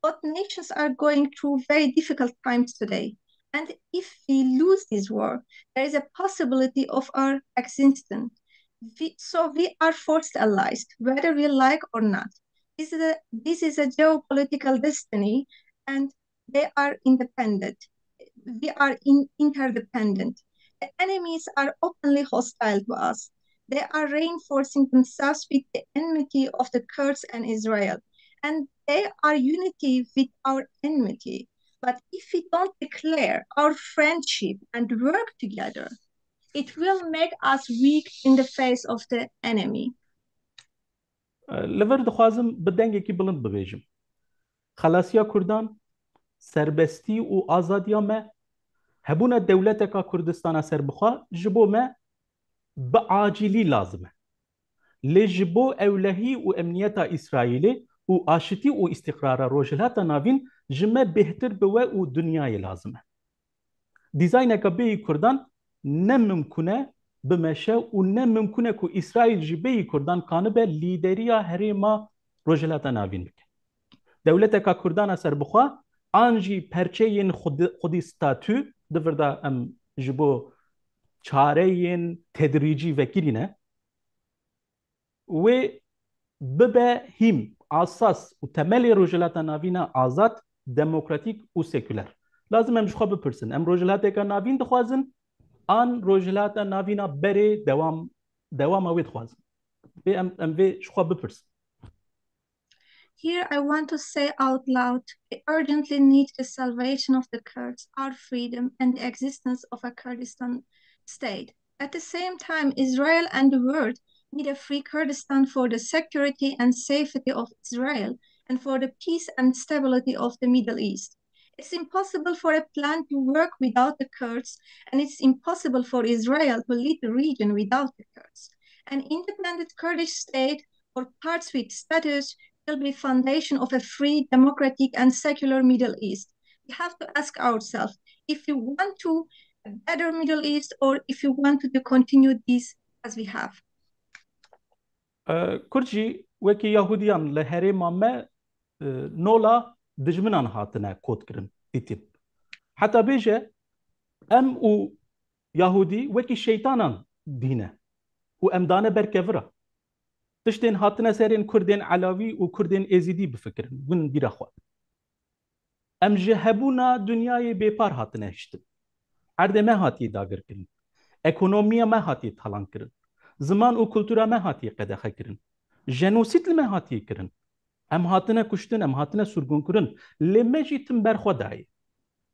both nations are going through very difficult times today. And if we lose this war, there is a possibility of our existence. So we are forced allies, whether we like or not. This is a geopolitical destiny, and they are independent. We are interdependent. The enemies are openly hostile to us. They are reinforcing themselves with the enmity of the Kurds and Israel. And they are unity with our enmity. But if we don't declare our friendship and work together, it will make us weak in the face of the enemy. لور دخوازم بدنگی کی بلند ببیجم. خلاصیا کردان سربستی و آزادیا ما هبونا دولتك كردستان سربخوا جبو ما بعاجلي لازمه لجبو أولهي وأمنيتا إسرائيلي وآشتي واستقرار روجلات نافين جمع بهتر بواء دنياي لازمه ديزاينك بي كردان نممكنه بمشا ونممكنه كو إسرائيل جبي كردان كانبه ليدريا هريما روجلات نافين بك دولتك كردان سربخوا آنجی پرچه خودی ستاتو دورده ام جبو چاره تدریجی وکرینه و ببه هم اساس و تملی روجلات ناوینا آزاد دموکراتیک و سکولر لازم ام جخوا بپرسن ام روجلات که ناوین دخوازن آن روجلات ناوینا بره دوام اوی دخوازن به ام وی جخوا بپرسن. Here I want to say out loud, we urgently need the salvation of the Kurds, our freedom, and the existence of a Kurdistan state. At the same time, Israel and the world need a free Kurdistan for the security and safety of Israel and for the peace and stability of the Middle East. It's impossible for a plan to work without the Kurds, and it's impossible for Israel to lead the region without the Kurds. An independent Kurdish state or parts with status will be foundation of a free, democratic, and secular Middle East. We have to ask ourselves if we want to a better Middle East or if we want to continue this as we have. كرجي وكي يهوديان لهري ماما نولا دجمنان هاتنا كود كرن تيتيب حتى بيجا ام و يهودي وكي شيطانان دينا وام دانا بركفرا تشتين هاتنا سيرين كردين علاوي وكردين ازيدي بفكرن ون بيرخوا ام جهبونا دنياي بيبار هاتنا هشتن عرض ما هاتي داگر كرن اكونوميا ما هاتي تالان كرن زمان و كولتورا ما هاتي قدخه كرن جنوسيد ما هاتي كرن ام هاتنا كشتن ام هاتنا سرگون كرن لما جيتم برخوا داي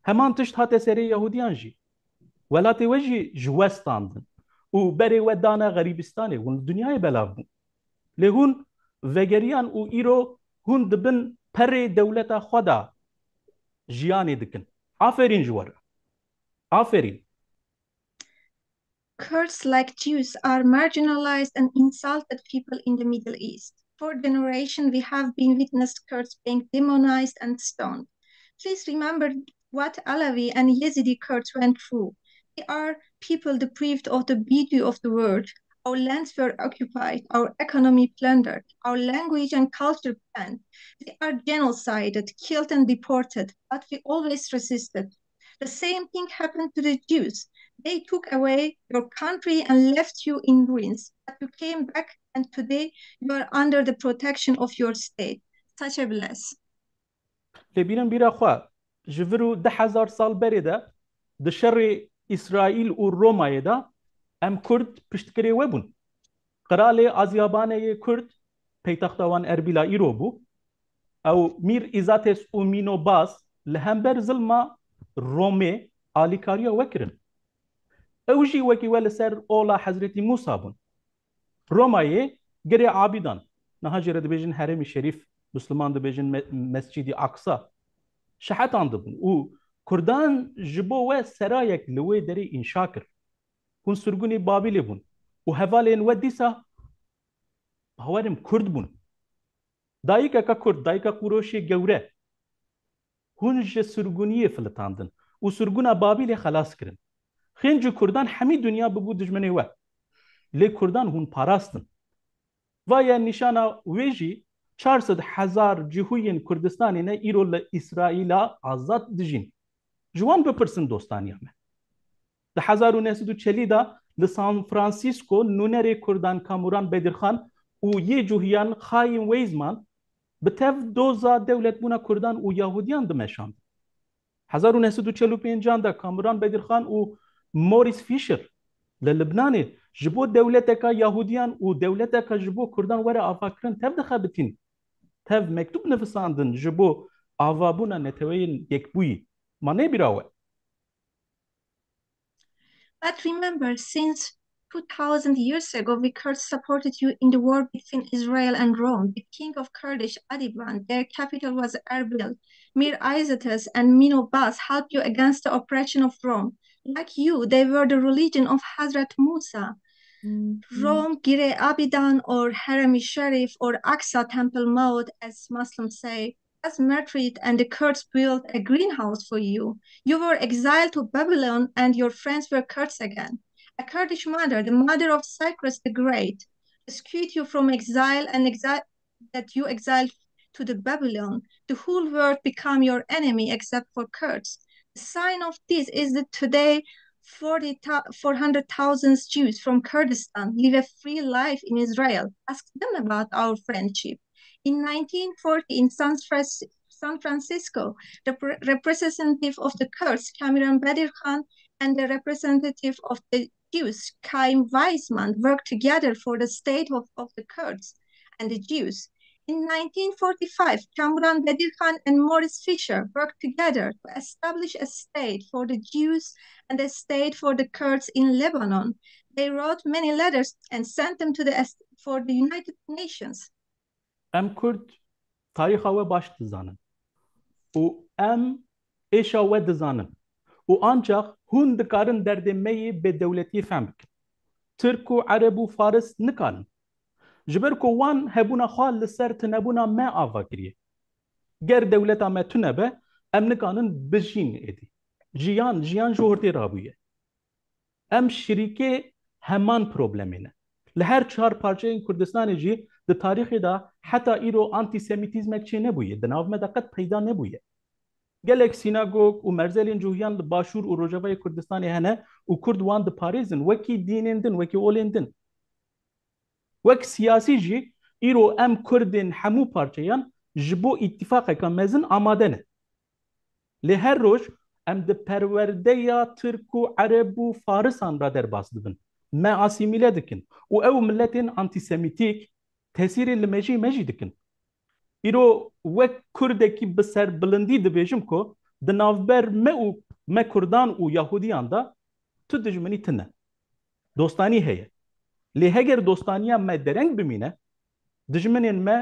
همان تشت هات سيري يهوديان جي ولا توجي جوستاندن و بري ودانا غريبستاني والدنيا بلافون لهون وگریان و ایرو هون دبن پر دولت خدا جیانی دکن آفرین جوار آفرین. Kurds, like Jews, are marginalized and insulted people in the Middle East. For generations, we have been witnessed Kurds being demonized and stoned. Please remember what Alawi and Yazidi Kurds went through. They are people deprived of the beauty of the world. Our lands were occupied, our economy plundered, our language and culture banned. They are genocided, killed and deported, but we always resisted. The same thing happened to the Jews. They took away your country and left you in ruins, but you came back and today you are under the protection of your state. Such a bless. لبینم بیرا خوا جورو 10,000 سال بريدا د شر اسرائيل و روما يدا ام كرد پشتكري وبون قرالي ازيابانه كرد پيتختوان اربيلا ايروبو او مير ازاتس و مينو باس لهمبر ظلما رومي آليكاريا وكرن اوجي وكي ولسر اولا حضرتي موسى بون روماي گري عابدان نهاجر دبيجن حرم شريف مسلمان دبيجن مسجد اقصى شحات عندهم و كردان جبو و سرايك لوي دري انشاكر كون سرغوني بابيل بون و هفالين وديسا هوارم كرد بون دايكا كرد دايكا قروشي جوره هونج سرغونيه فلتاندن و سرغونا بابيل خلاص كرن خنج كردان حمي دنيا ببو دجمني و لي كردان هون باراستن ويا نشانا ويجي 400,000 جهوين كردستاني نه ايرو لإسرائيل آزاد دجين جوان بپرسن دوستاني همه ده 1940 دا لسان فرانسيسكو نونري كردان كاموران بدرخان و يه جهوين خاين ويزمان بتف دوزا دولت بونا كردان و يهوديان دمشان 1945 دا كاموران بدرخان و موريس فيشر للبناني جبو دولتك يهوديان و دولتك جبو كردان ورا افاكرن تف دخابتين تف مكتوب نفساندن جبو آوابونا نتوين يكبوي ما نبراوه. But remember, since 2,000 years ago, we Kurds supported you in the war between Israel and Rome. The king of Kurdish, Adiban, their capital was Erbil. Mir Izates and Mino Bas helped you against the oppression of Rome. Like you, they were the religion of Hazrat Musa. Rome, Gire Abidan, or Harem Sharif, or Aqsa Temple Mount, as Muslims say, was martyred, and the Kurds built a greenhouse for you. You were exiled to Babylon, and your friends were Kurds again. A Kurdish mother, the mother of Cyrus the Great, rescued you from exile and that you exiled to the Babylon. The whole world became your enemy except for Kurds. The sign of this is that today 400,000 Jews from Kurdistan live a free life in Israel. Ask them about our friendship. In 1940, in San Francisco, the representative of the Kurds, Kamiran Badir Khan, and the representative of the Jews, Chaim Weizmann, worked together for the state of the Kurds and the Jews. In 1945, Kamran Badir Khan and Morris Fisher worked together to establish a state for the Jews and a state for the Kurds in Lebanon. They wrote many letters and sent them for the United Nations. ام كرد تاريخ و باش دزانن و ام ايش و دزانن و ancak هون دكارن دردمي بدولتي فهمك ترك و عرب و فارس نكارن جبركو وان هبونا خال لسر تنبونا ما آفاكريه گر دولتا ما تنبه ام نكانن بجين ايدي جيان جوهرتي رابويه ام شريكي همان پروبلمينه لهر 4 پارچه كردستان جي د تاریخ دا حتی ایرو آنتی سمیتیزم چه نبویه دناو مدقت پیدا نبویه گلک سیناگوگ و مرزلین جوهیان باشور و روجاوای کردستانی هنه و کرد وان د پاریزن وکی دینندن وکی اولندن وک سیاسی جی ایرو ام کردن همو پارچیان جبو اتفاق که مزن آماده نه لهر روش ام د پرورده یا ترک و عرب و فارسان را در باز دبن ما آسیمیله دکن و او ملتین آنتی سمیتیک تأثیر المجی مجی دکن ایرو وک کردکی بسر بلندی دبیجم کو دنافبر ما کردان و یهودیان دا تو دجمنی تنه دوستانی هیه لهگر دوستانیا ما درنگ بمینه دجمنین ما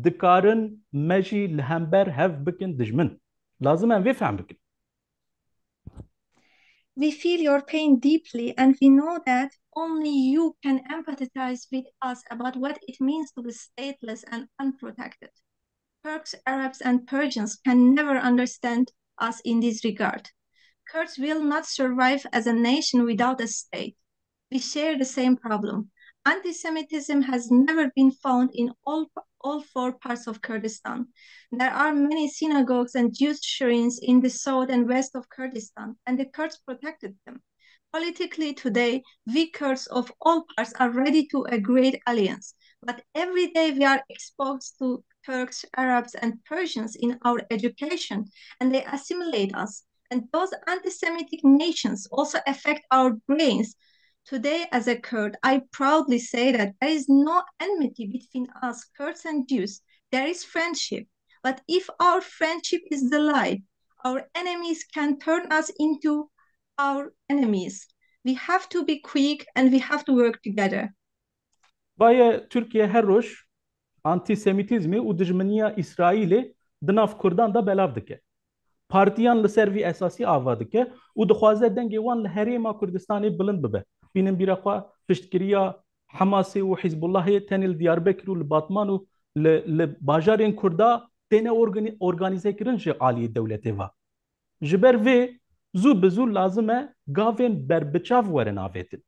دکارن مجی لهمبر هف بکن دجمن لازم ان وفهم بکن. We feel your pain deeply, and we know that only you can empathize with us about what it means to be stateless and unprotected. Turks, Arabs, and Persians can never understand us in this regard. Kurds will not survive as a nation without a state. We share the same problem. Anti-Semitism has never been found in all four parts of Kurdistan. There are many synagogues and Jewish shrines in the south and west of Kurdistan, and the Kurds protected them. Politically today, we Kurds of all parts are ready to a great alliance, but every day we are exposed to Turks, Arabs, and Persians in our education, and they assimilate us. And those anti-Semitic nations also affect our brains. Today, as a Kurd, I proudly say that there is no enmity between us, Kurds and Jews. There is friendship. But if our friendship is the lie, our enemies can turn us into our enemies. We have to be quick and we have to work together. باید ترکیه هر روش antisemitizmi و دجمنیا İsrail'i دناف کردان دا بلاف دکه. پارتیان لسر وی اساسی آوا دکه و دخوازه دنگی وان لحریما کردستانی بلند ببه. بینن بیرقوا پشتگیریا حماسی و حزب الله تنیل دیاربکر و لباطمان و لباجارین کردا تنه ارگانیزه کرن جه عالی دولتی و. جبر وی زو بزو لازمه گاوین بربچاو ورن آویتن.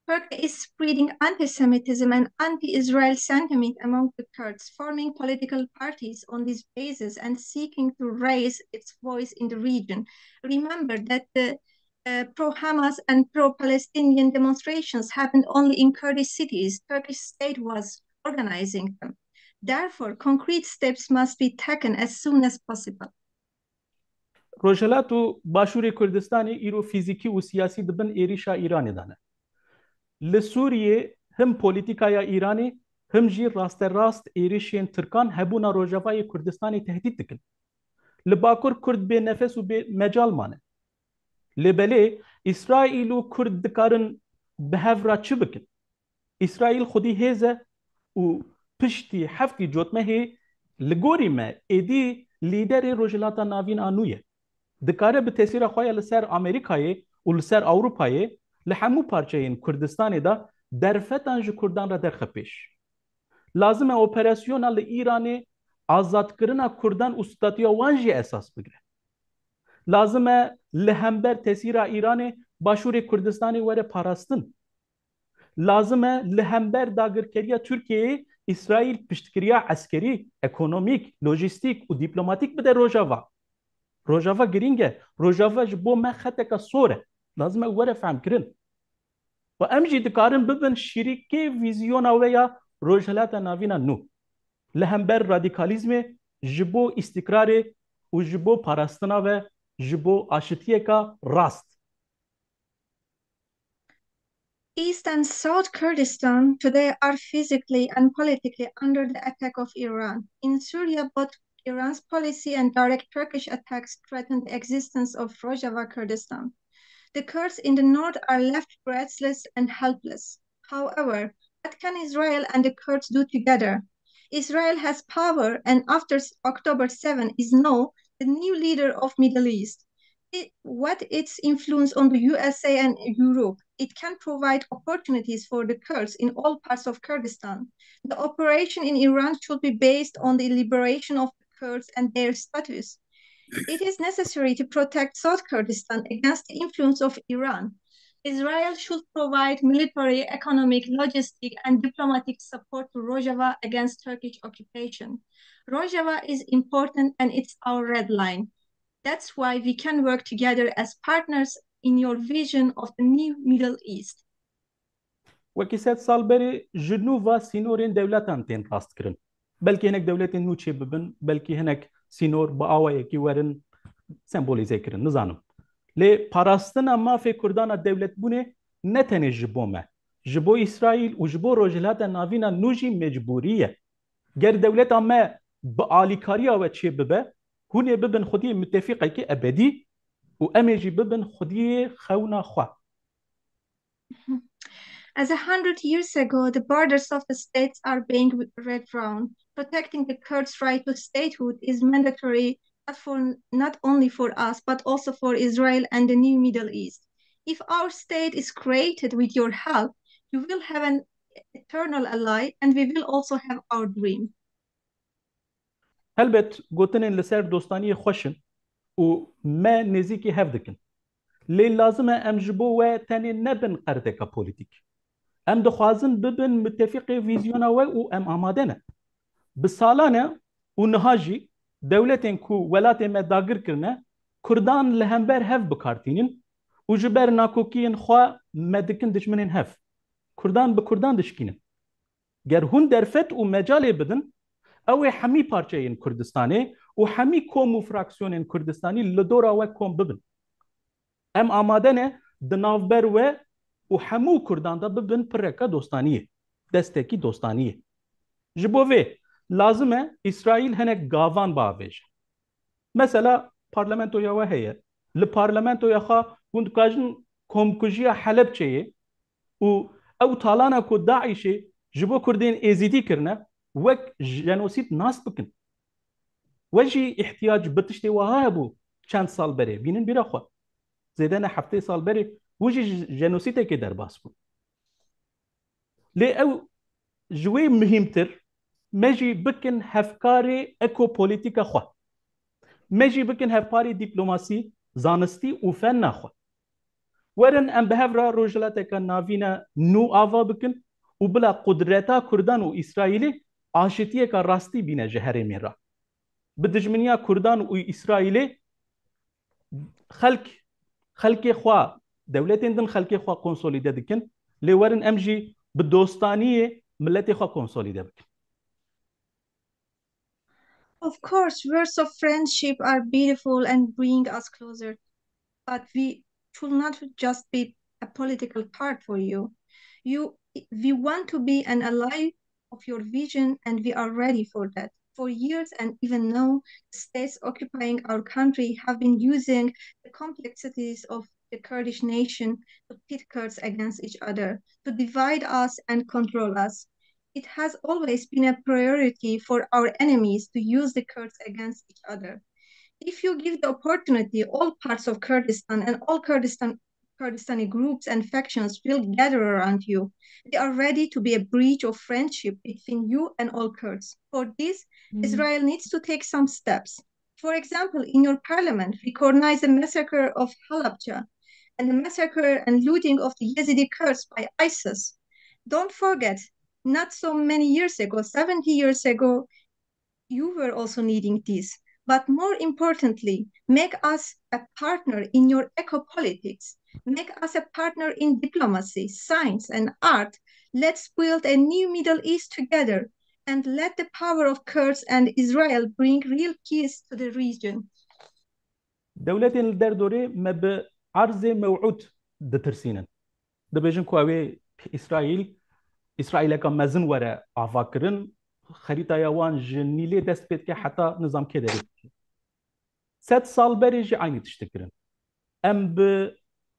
Turkey is spreading anti-Semitism and anti-Israel sentiment among the Kurds, forming political parties on this basis and seeking to raise its voice in the region. Remember that the pro-Hamas and pro-Palestinian demonstrations happened only in Kurdish cities. Turkish state was organizing them. Therefore, concrete steps must be taken as soon as possible. روجلات و باشور کردستانی ایرو فیزیکی و سیاسی دبن ایریشا ایرانی دانه. لسوریه هم پولیتیکایا ایرانی هم جی راست راست ایریشین ترکان هبونا روجاوای کردستانی تهدید دکن. لباکر کرد به نفس و به مجال مانه. لبله اسرائیل و کرد دکارن به هفرا چه بکن. اسرائیل خودی هزه و پشتی هفتی جوتمه لگوری ما ایدی لیدر روجلاتا ناوین آنویه. دکاره به تاثیر خواهی لسر آمریکای و لسر اوروپای لحمو پارچهین کردستانی دا درفتان جو کردان را درخپیش. لازم اپراسیون ایرانی آزاد کرنا کردان و ستاتیا وانجی اساس بگیره. لازم لهمبر تاثیر ایرانی باشور کردستانی وره پاراستن. لازم لهمبر داگرکریا ترکیه اسرائیل پشتکریا عسکری، اکونومیک، لوجستیک و دیپلوماتیک بده روجاوا. روجاوا گرینگه. روجاوا جبو ما خطه صوره. لازم وره فهم کرن. و امجی دکارن ببن شریکی ویزیونا ویا روجهلاتا ناوینا نو. لهمبر رادیکالیزم جبو استقرار و جبو پاراستنا و جبو آشتیه کا راست. East and South Kurdistan today are physically and politically under the attack of Iran. In Syria, both Iran's policy and direct Turkish attacks threaten the existence of Rojava Kurdistan. The Kurds in the north are left breathless and helpless. However, what can Israel and the Kurds do together? Israel has power, and after October 7 is now the new leader of Middle East. What its influence on the USA and Europe? It can provide opportunities for the Kurds in all parts of Kurdistan. The operation in Iran should be based on the liberation of the Kurds and their status. It is necessary to protect South Kurdistan against the influence of Iran. Israel should provide military, economic, logistic, and diplomatic support to Rojava against Turkish occupation. Rojava is important and it's our red line. That's why we can work together as partners in your vision of the new Middle East. وكيسات سالبري جنوبا سينورين دولتان تين راست كرن. بلكي هناك دولتين نوتشي ببن بلكي هناك سينور بآوائي كي ورن سمبوليزي كرن نزانم. لي باراستنا ما في كردان الدولة بونه نتني جبوما. جبو إسرائيل وجبو روجلات نافينا نوجي مجبورية. غير دولة ما بآليكاريا وتشي ببا هوني ببن خدي متفقة كي أبدي وأميجي ببن خدي خونا خوا. As 100 years ago, the borders of the states are being redrawn. Protecting the Kurds' right to statehood is mandatory not only for us, but also for Israel and the new Middle East. If our state is created with your help, you will have an eternal ally, and we will also have our dream. هلبت گوتنین لسر دوستانی خوشن و ما نزیکی هفدکن لی لازمه ام جبو و تانی نبن قردکا پولیتیک ام دخوازن ببن متفق ویزیونا و ام آمادنه بسالانه و نهاجی دولتین کو ولات ما داگر کرنه کردان لهمبر هف بکارتینین و جبر ناکوکین خوا مدکن دشمنین هف کردان بکردان دشکینن گر هون درفت و مجال بدن او حمی پارچه کردستانی و حمی کوم و فراکسیون کردستانی لدورا و کوم ببن ام آمادنه دنافبر و حمو کردان دا ببن پرکا دوستانیه دستکی دوستانیه جبوه لازمه اسرائیل هنه گاوان باویج مثلا پارلمنتو یا وهیه لپارلمنتو یا خوا گوند کاجن کومکوژیا حلب چیه و او طالانا کو داعشه جبو کردین ازیدی کرنه وك جنوسيد ناس بكن وجي احتياج بتشتي وهابو كان سال بري بينن بيرخوا زيدنا حفتي سال بري وجي جنوسيد كي درباس بو لي او جوي مهمتر ماجي بكن هفكاري اكو بوليتيكا خوا ماجي بكن هفكاري دبلوماسي زانستي وفن خوا ورن ام بهفرا روجلاتك نافينا نو آوا بكن وبلا قدرتا كردان وإسرائيلي آشتیه کا راستی بینه جهره میرا بدجمنیا کردان و اسرائیل خلق خوا دولتین دن خلق خوا کنسولیده دکن لیورن امجی بدوستانی ملت خوا کنسولیده بکن. Of course, words of friendship are beautiful and bring us closer, but we should not just be a political part for you. We want to be an ally of your vision, and we are ready for that. For years, and even now, states occupying our country have been using the complexities of the Kurdish nation to pit Kurds against each other, to divide us and control us. It has always been a priority for our enemies to use the Kurds against each other. If you give the opportunity, all parts of Kurdistan and all Kurdistani groups and factions will gather around you. They are ready to be a breach of friendship between you and all Kurds. For this, Israel needs to take some steps. For example, in your parliament, recognize the massacre of Halabja and the massacre and looting of the Yazidi Kurds by ISIS. Don't forget, not so many years ago, 70 years ago, you were also needing this. But more importantly, make us a partner in your eco-politics. Make us a partner in diplomacy, science, and art. Let's build a new Middle East together and let the power of Kurds and Israel bring real peace to the region. دولتين الدردوري ما بعرض موعود دترسينا دبيجن كواوي إسرائيل كم مزن وراء عفاكرن خريطة يوان جنيلي دست بيت كي حتى نظام كده 7 سال بريجي عيني تشتكرن ام ب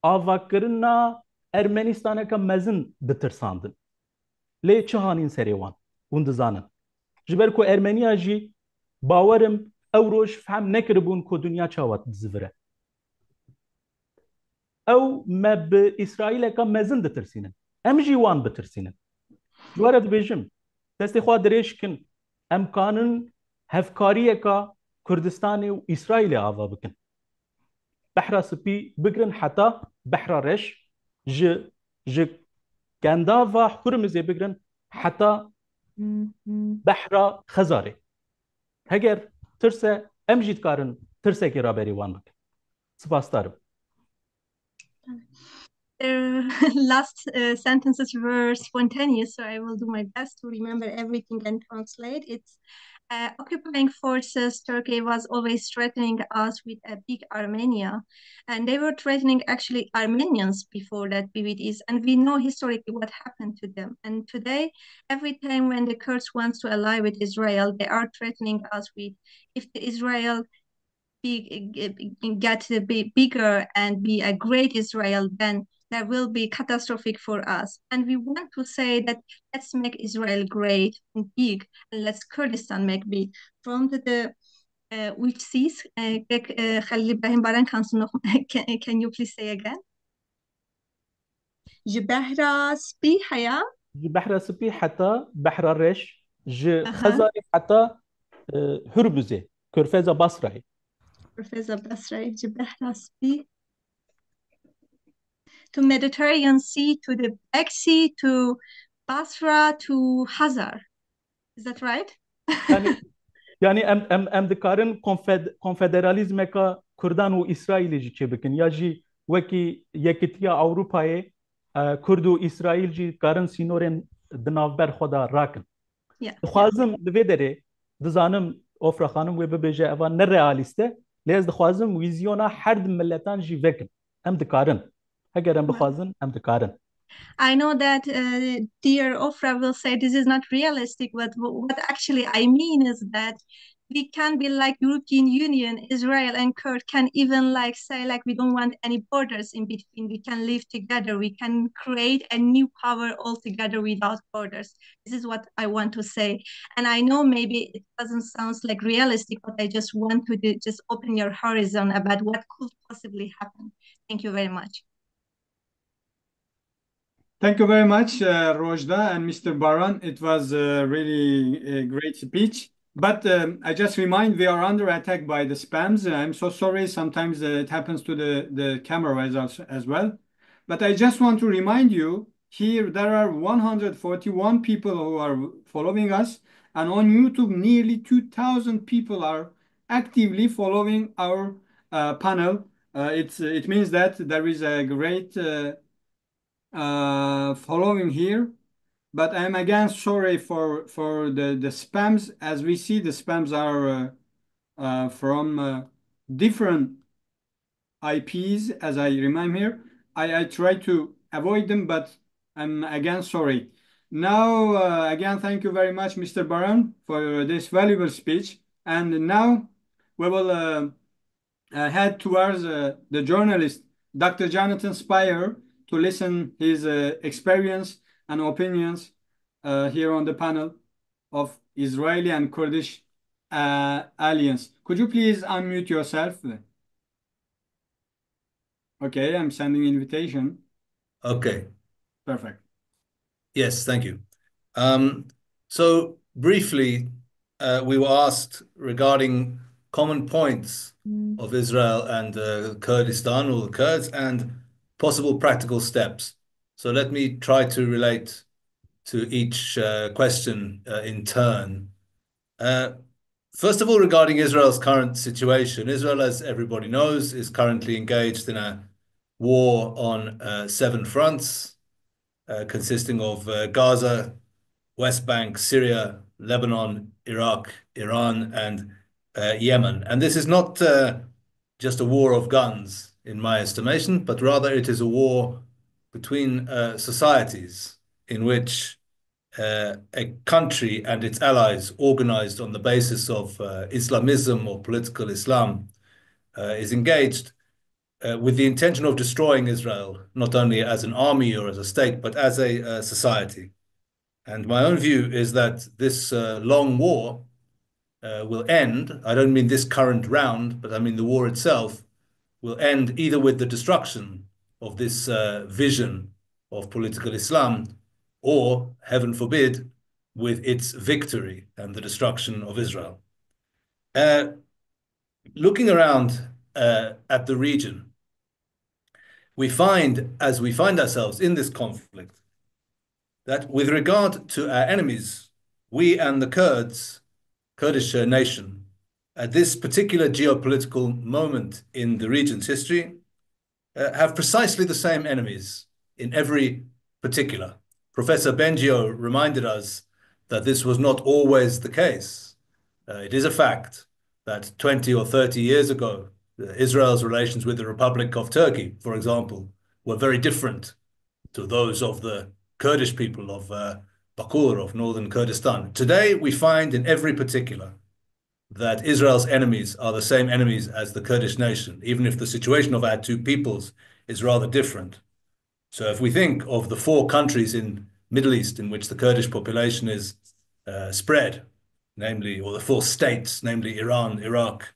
آواكرنا أرمنستان كم مزن دترساندن ليه چهانين سريوان وندزانن جبركو أرمنيا جي باورم أوروش فهم نكربون كو دنيا چاوات دزفره أو ما بإسرائيل كم مزن دترسينن ام جي وان بترسينن جوارد بيجم دستي خوا دريشكن امكانن هفكاريه كا كردستاني واسرائيل آوا بكن بحرا سبي بقرن حتى بحرا رش ج كاندافا حرمزي بقرن حتى بحرا خزاري هجر ترسه امجيد كارن ترسه كي رابري وان بكن سباستارب Their last sentences were spontaneous, so I will do my best to remember everything and translate. It's occupying forces. Turkey was always threatening us with a big Armenia, and they were threatening actually Armenians before that BBDs, and we know historically what happened to them. And today, every time when the Kurds want to ally with Israel, they are threatening us with if the Israel get to be bigger and be a great Israel, then that will be catastrophic for us. And we want to say that let's make Israel great and big, and let's Kurdistan make big. From the which says, Halil Ibrahim Baran, can you please say again? جبهرة سبي حياة بحر سبي حتى بحر الرش خزاري حتى هربزة كرفازة بصرة Professor Basra جبهرة سبي to Mediterranean Sea, to the Black Sea, to Basra, to Hazar. Is that right? يعني ام دكارن کنفدرالیزم کا کردان و اسرائیل جی چه بکن یا جی وکی یکتیا اوروپای کرد و اسرائیل جی کارن سینورن دناوبر خدا راکن خوازم دوی دره دزانم اوفرا خانم و ببجه اوان نرئالیسته لیز دخوازم ویزیونا هر ملتان جی وکن ام دکارن اگر ام بخوازن ام دکارن I know that dear Ofra will say this is not realistic, but what actually I mean is that we can be like European Union, Israel and Kurd can even like say like we don't want any borders in between. We can live together. We can create a new power altogether without borders. This is what I want to say. And I know maybe it doesn't sound like realistic, but I just want to just open your horizon about what could possibly happen. Thank you very much. Thank you very much, Rojda and Mr. Baran. It was really a great speech. But I just remind we are under attack by the spams. I'm so sorry. Sometimes it happens to the camera as well. But I just want to remind you, here there are 141 people who are following us. And on YouTube, nearly 2,000 people are actively following our panel. It means that there is a great following here, but I'm again sorry for the spams. As we see, the spams are from different IPs, as I remind here. I try to avoid them, but I'm again sorry. Now, again, thank you very much, Mr. Baran, for this valuable speech. And now we will head towards the journalist, Dr. Jonathan Spire, to listen his experience and opinions here on the panel of Israeli and Kurdish alliance. Could you please unmute yourself? Okay, I'm sending invitation. Okay. Perfect. Yes, thank you. So briefly, we were asked regarding common points of Israel and Kurdistan, or the Kurds, and possible practical steps. So let me try to relate to each question in turn. First of all, regarding Israel's current situation, Israel, as everybody knows, is currently engaged in a war on 7 fronts, consisting of Gaza, West Bank, Syria, Lebanon, Iraq, Iran, and Yemen. And this is not just a war of guns, in my estimation, but rather it is a war between societies in which a country and its allies, organized on the basis of Islamism or political Islam, is engaged with the intention of destroying Israel, not only as an army or as a state, but as a society. And my own view is that this long war will end. I don't mean this current round, but I mean the war itself will end either with the destruction of this vision of political Islam, or, heaven forbid, with its victory and the destruction of Israel. Looking around at the region, we find, as we find ourselves in this conflict, that with regard to our enemies, we and the Kurdish nation, at this particular geopolitical moment in the region's history, have precisely the same enemies in every particular. Professor Bengio reminded us that this was not always the case. It is a fact that 20 or 30 years ago, Israel's relations with the Republic of Turkey, for example, were very different to those of the Kurdish people of Bakur, of northern Kurdistan. Today, we find in every particular that Israel's enemies are the same enemies as the Kurdish nation, even if the situation of our two peoples is rather different. So if we think of the 4 countries in Middle East in which the Kurdish population is spread, namely, or the four states, namely Iran, Iraq,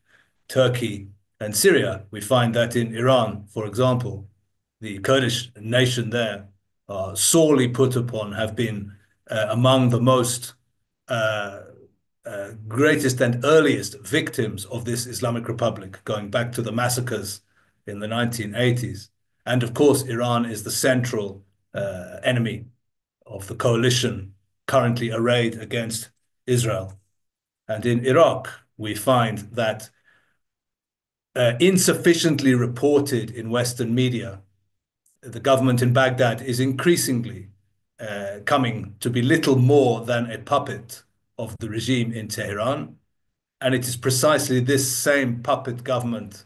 Turkey, and Syria. We find that in Iran, for example, the Kurdish nation there are sorely put upon, have been among the most greatest and earliest victims of this Islamic Republic, going back to the massacres in the 1980s. And of course, Iran is the central enemy of the coalition currently arrayed against Israel. And in Iraq, we find that insufficiently reported in Western media, the government in Baghdad is increasingly coming to be little more than a puppet of the regime in Tehran. And it is precisely this same puppet government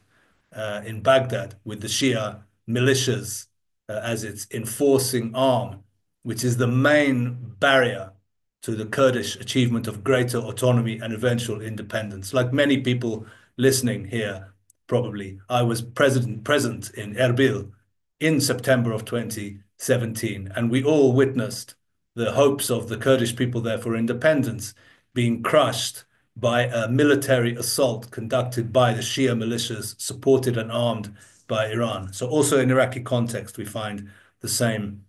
in Baghdad with the Shia militias as its enforcing arm, which is the main barrier to the Kurdish achievement of greater autonomy and eventual independence. Like many people listening here, probably, I was present in Erbil in September of 2017, and we all witnessed the hopes of the Kurdish people there for independence being crushed by a military assault conducted by the Shia militias, supported and armed by Iran. So also in Iraqi context, we find the same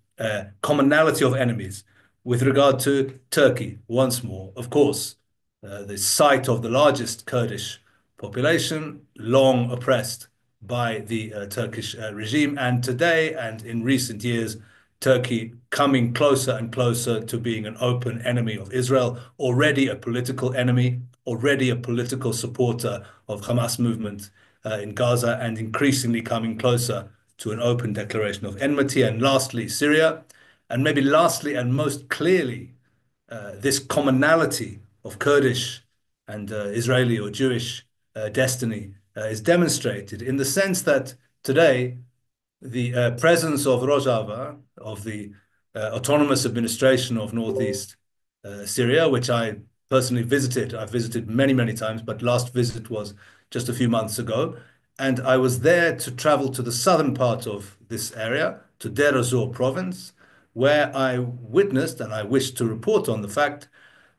commonality of enemies. With regard to Turkey, once more, of course, the site of the largest Kurdish population, long oppressed by the Turkish regime, and today and in recent years, Turkey coming closer and closer to being an open enemy of Israel, already a political enemy, already a political supporter of Hamas movement in Gaza, and increasingly coming closer to an open declaration of enmity. And lastly, Syria, and maybe lastly and most clearly, this commonality of Kurdish and Israeli or Jewish destiny is demonstrated in the sense that today the presence of Rojava, of the autonomous administration of northeast Syria, which I personally visited. I've visited many, many times, but last visit was just a few months ago. And I was there to travel to the southern part of this area, to Deir ez-Zor province, where I witnessed, and I wish to report on the fact,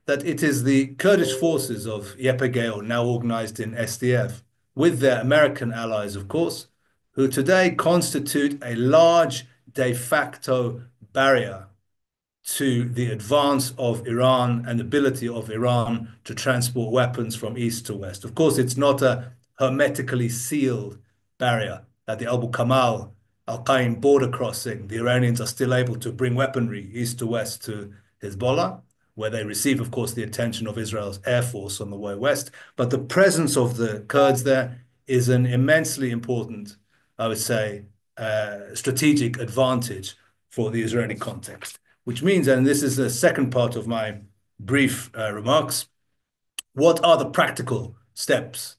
that it is the Kurdish forces of YPG, now organized in SDF, with their American allies, of course, who today constitute a large de facto barrier to the advance of Iran and the ability of Iran to transport weapons from east to west. Of course, it's not a hermetically sealed barrier. At the Abu Kamal Al-Qaim border crossing, the Iranians are still able to bring weaponry east to west to Hezbollah, where they receive, of course, the attention of Israel's air force on the way west. But the presence of the Kurds there is an immensely important, I would say, strategic advantage for the Israeli context, which means, and this is the second part of my brief remarks, what are the practical steps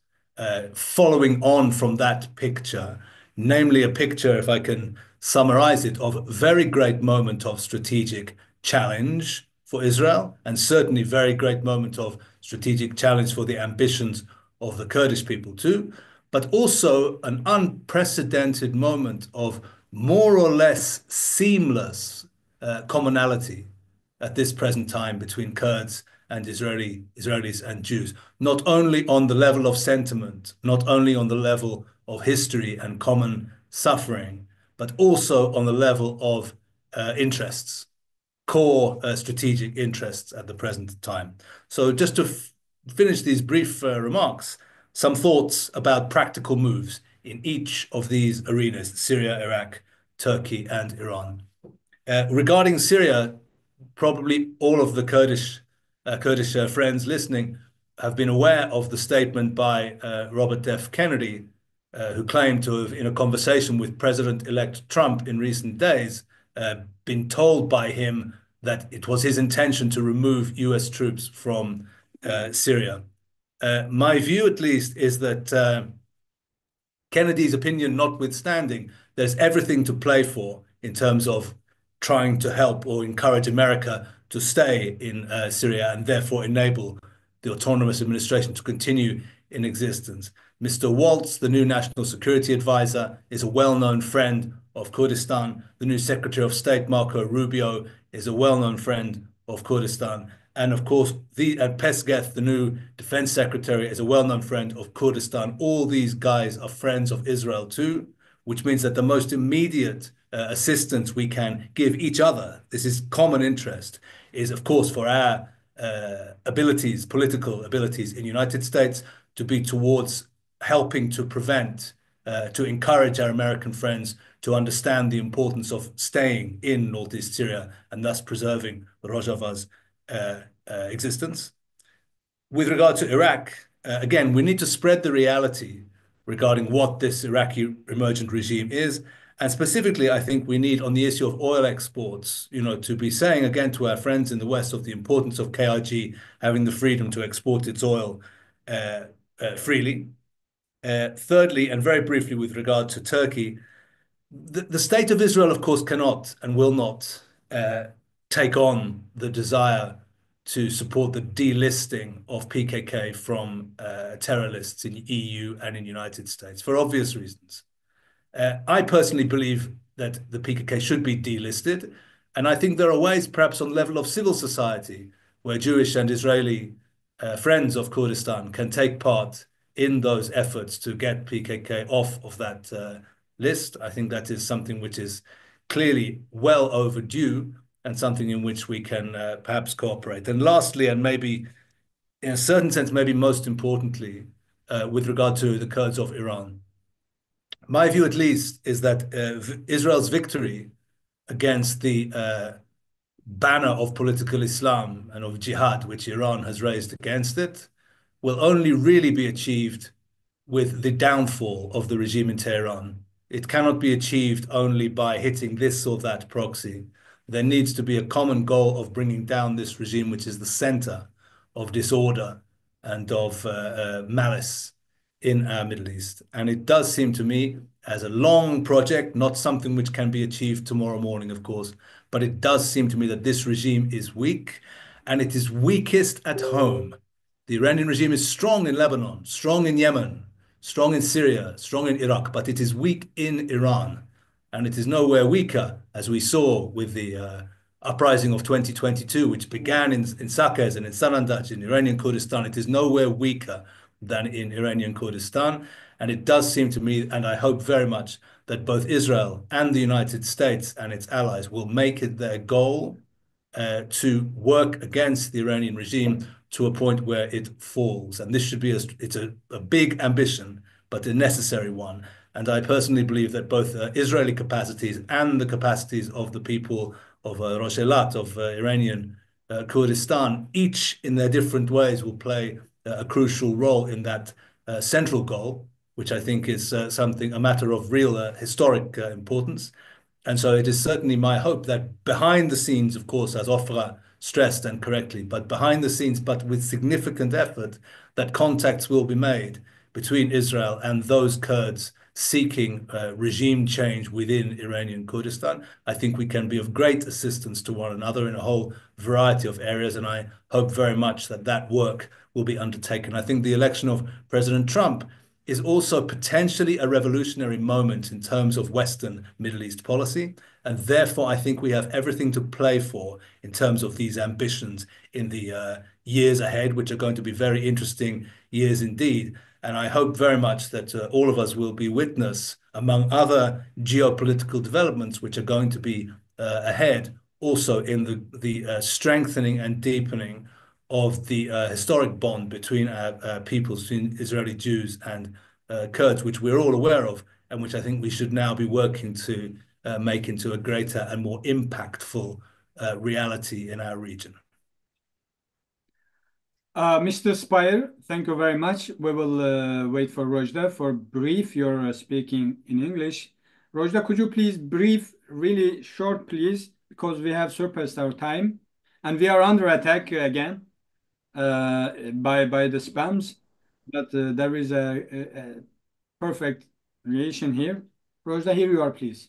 following on from that picture, namely a picture, if I can summarize it, of a very great moment of strategic challenge for Israel, and certainly very great moment of strategic challenge for the ambitions of the Kurdish people too, but also an unprecedented moment of more or less seamless commonality at this present time between Kurds and Israelis and Jews, not only on the level of sentiment, not only on the level of history and common suffering, but also on the level of interests, core strategic interests at the present time. So just to finish these brief remarks, some thoughts about practical moves in each of these arenas: Syria, Iraq, Turkey, and Iran. Regarding Syria, probably all of the Kurdish friends listening have been aware of the statement by Robert F. Kennedy, who claimed to have, in a conversation with President-elect Trump in recent days, been told by him that it was his intention to remove US troops from Syria. My view, at least, is that Kennedy's opinion notwithstanding, there's everything to play for in terms of trying to help or encourage America to stay in Syria and therefore enable the autonomous administration to continue in existence. Mr. Waltz, the new National Security Advisor, is a well-known friend of Kurdistan. The new Secretary of State, Marco Rubio, is a well-known friend of Kurdistan. And of course, Pesketh, the new defense secretary, is a well-known friend of Kurdistan. All these guys are friends of Israel too, which means that the most immediate assistance we can give each other, this is common interest, is of course for our abilities, political abilities in the United States to be towards helping to prevent, to encourage our American friends to understand the importance of staying in northeast Syria and thus preserving Rojava's existence. With regard to Iraq, again, we need to spread the reality regarding what this Iraqi emergent regime is. And specifically, I think we need, on the issue of oil exports, to be saying again to our friends in the West of the importance of KRG having the freedom to export its oil freely. Thirdly, and very briefly with regard to Turkey, the state of Israel, of course, cannot and will not take on the desire to support the delisting of PKK from terror lists in the EU and in the United States for obvious reasons. I personally believe that the PKK should be delisted, and I think there are ways, perhaps on the level of civil society, where Jewish and Israeli friends of Kurdistan can take part in those efforts to get PKK off of that list. I think that is something which is clearly well overdue and something in which we can perhaps cooperate. And lastly, and maybe in a certain sense, maybe most importantly, with regard to the Kurds of Iran, my view at least is that Israel's victory against the banner of political Islam and of jihad, which Iran has raised against it, will only really be achieved with the downfall of the regime in Tehran. It cannot be achieved only by hitting this or that proxy. There needs to be a common goal of bringing down this regime, which is the center of disorder and of malice in our Middle East. And it does seem to me as a long project, not something which can be achieved tomorrow morning, of course, but it does seem to me that this regime is weak, and it is weakest at home. The Iranian regime is strong in Lebanon, strong in Yemen, strong in Syria, strong in Iraq, but it is weak in Iran. And it is nowhere weaker, as we saw with the uprising of 2022, which began in Saqqez and in Sanandaj in Iranian Kurdistan. It is nowhere weaker than in Iranian Kurdistan. And it does seem to me, and I hope very much, that both Israel and the United States and its allies will make it their goal to work against the Iranian regime to a point where it falls. And this should be it's a big ambition, but a necessary one. And I personally believe that both Israeli capacities and the capacities of the people of Rojava, of Iranian Kurdistan, each in their different ways will play a crucial role in that central goal, which I think is a matter of real historic importance. And so it is certainly my hope that behind the scenes, of course, as Ofra stressed and correctly, but behind the scenes, but with significant effort, that contacts will be made between Israel and those Kurds seeking regime change within Iranian Kurdistan. I think we can be of great assistance to one another in a whole variety of areas, and I hope very much that that work will be undertaken. I think the election of President Trump is also potentially a revolutionary moment in terms of Western Middle East policy. And therefore, I think we have everything to play for in terms of these ambitions in the years ahead, which are going to be very interesting years indeed. And I hope very much that all of us will be witness, among other geopolitical developments, which are going to be ahead, also in the strengthening and deepening of the historic bond between our peoples, between Israeli Jews and Kurds, which we're all aware of, and which I think we should now be working to make into a greater and more impactful reality in our region. Mr. Spire, thank you very much. We will wait for Rojda for brief. You're speaking in English. Rojda, could you please brief, really short, please, because we have surpassed our time and we are under attack again by the spams, but there is a perfect relation here. Rojda, here you are, please.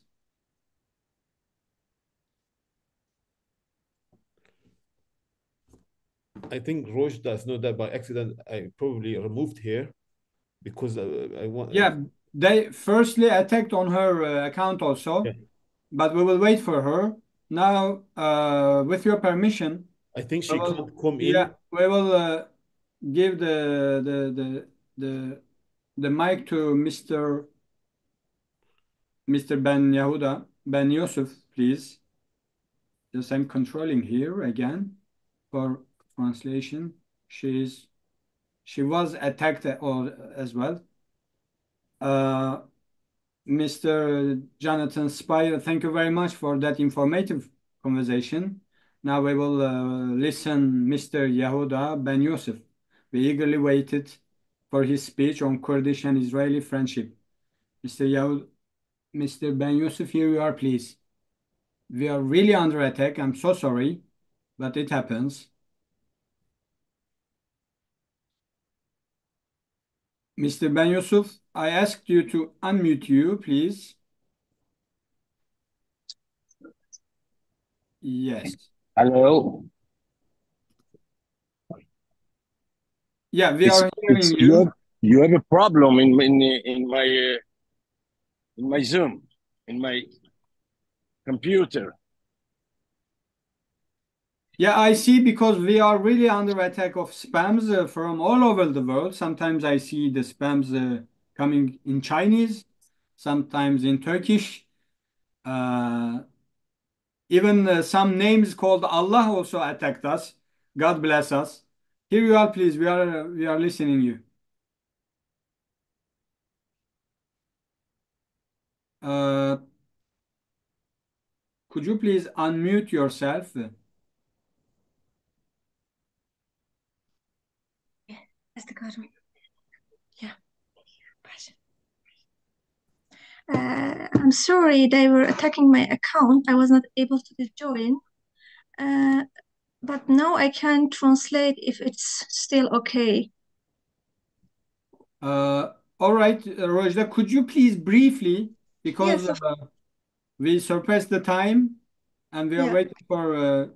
I think Roche does know that by accident I probably removed her because I want. Yeah, they firstly attacked on her account also, but we will wait for her. Now, with your permission, I think she We will, can't come yeah, in. we will give the mic to Mr. Yehuda Ben Yosef, please. Just I'm controlling here again for translation. She was attacked as well. Mr. Jonathan Spire, thank you very much for that informative conversation. Now we will listen Mr. Yehuda Ben Yosef. We eagerly waited for his speech on Kurdish and Israeli friendship. Mr. Ben Yosef, here you are, please. We are really under attack. I'm so sorry, but it happens. Mr. Ben Yosef, I asked you to unmute you, please. Yes. Hello. Yeah, we are hearing you. You have a problem in my Zoom, in my computer. Yeah, I see, because we are really under attack of spams from all over the world. Sometimes I see the spams coming in Chinese, sometimes in Turkish. Even some names called Allah also attacked us. God bless us. Here you are, please. We are listening you. Could you please unmute yourself? Yeah. I'm sorry, they were attacking my account. I was not able to join. But now I can translate if it's still okay. All right, Rojda, could you please briefly, because Yes, we surpassed the time and we are yeah, waiting for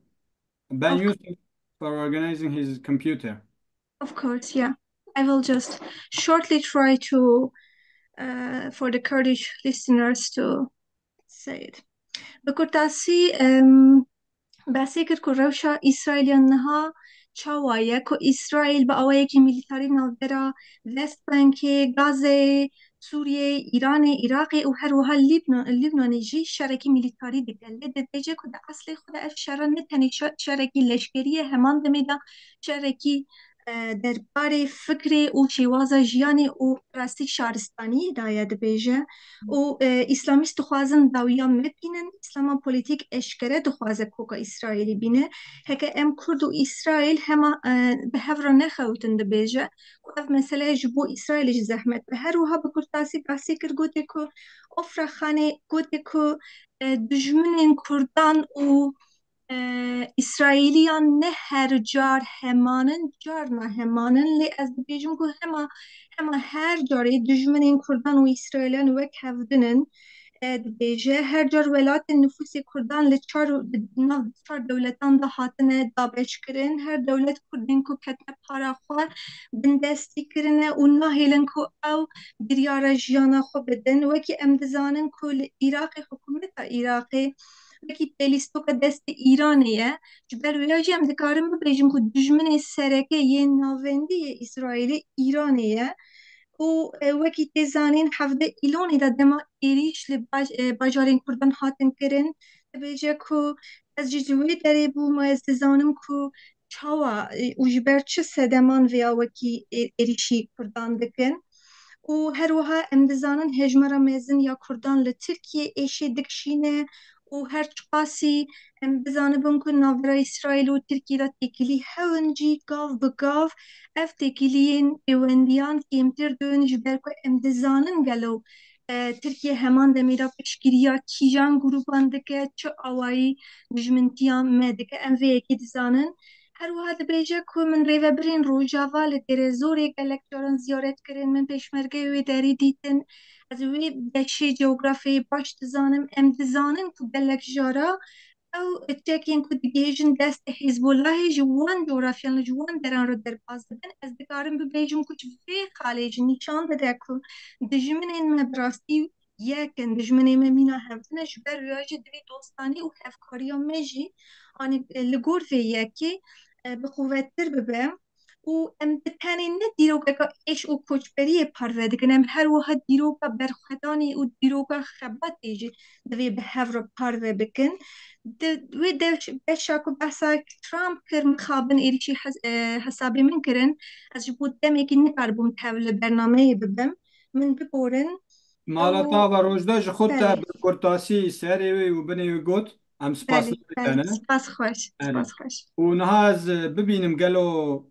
Ben of, Yusuf for organizing his computer. of course, yeah. I will just shortly try to, for the Kurdish listeners to say it. بكرتاسي بحثی کرد که روشا اسرائیلیانها چاوایه که اسرائیل با آوایکی میلیتاری ناودرا وست بانک غازه سوریه ایران عراق و هر وها لبنان جی شرکی میلیتاری دگله دجه که ده اصل خود اف شرن نتنی شرکی لشکری همان دمیده شرکی درباره فکر و شیوازه جیانی و راستی شارستانی دایه دبیجه و اسلامیست خوازن داویا مبینن اسلام پولیتیک اشکره دخوازه کوکا اسرائیلی بینه هکه ام کرد و اسرائیل هما به هفر نخوتن دبیجه و اف مسئله جبو اسرائیل زحمت به هر وها بکرتاسی بحثی کر گوته که افرا خانه گوته که دجمن کردان و İsrailiyan ne her car hemanın carna hemanın li ez dibêjim ku hema her carê dijminên Kurdan û İsraîliyan wek hevdinin dibêje her car welatên nüfusê Kurdan li nav çar dewletan de hatine dabeşkirin her dewlet Kurdên ku ketine para xwe bin destî kirine û nahêlin ku ew biryara jiyana xwe bidin wekî em dizanin ku li Iraqê hikûmeta Iraqê wekî pêlîstoka destê Îranê ye ji ber wê jî em dikarin bibêjin ku dijminê sereke yên navendiyê İsraîlê Îranê ye û wekî tê zanîn hevde îlonê de dema êrîş li bajarên Kurdan hatin kirin dibêje ku ez jî ji wê derê bûma ez dizanim ku çawa û ji ber çi sedeman vêya wekî êrîşî Kurdan dikin û her wiha em dizanin hejmara mezin ya Kurdan li Tirkiye êşê dikişîne û her çi qasî em bizanibin ku navbera İsraîl û Tirkiye de têkilî hewin jî gav bi gav ev têkiliyên pêwendiyan kêmtir dibin ji ber ku em dizanin gelo Tirkiye heman demê de piştgiriya kîjan grûpan dike çi awayî dijmintiyan me dike em vê yekê dizanin her wiha dibêje ku min rêvebirên Rojava li Dêrezorê gelek caran ziyaret kirin min pêşmergeyê wê derî dîtin ez wê beşê coğrafyayê baş dizanim em dizanin ku gelek jara ew çekên ku digihêjin destê Hezbollahê ji wan coğrafyan li ji wan deran re derbas bibin ez dikarim bibêjim ku ji vê xalê jî nîşan dide ku dijminên me bi rastî yekin dijminê me mîna hevdin e ji ber wê jî divê dostanî û hevkariya me jî أنا لغورفية كي بقوة ترببة وأم بتاني نديروكا إيش أو كوتشبرية بارفة دكنام هر واحد ديروكا برخداني وديروكا خبات يجي دوي بهافر بارفة بكن ويدش بشاكو بحثا ترامب كر مخابن إيريشي حسابي من كرن أجبود دمي كي نقربو متحول برنامج ببم من ببورن مالتا و روجدا ji خود بله. te bi kurtasî serê wê û binê wê got em spas بله dikene. سپاس خوش Erê. سپاس خوش û niha ez bibînim gelo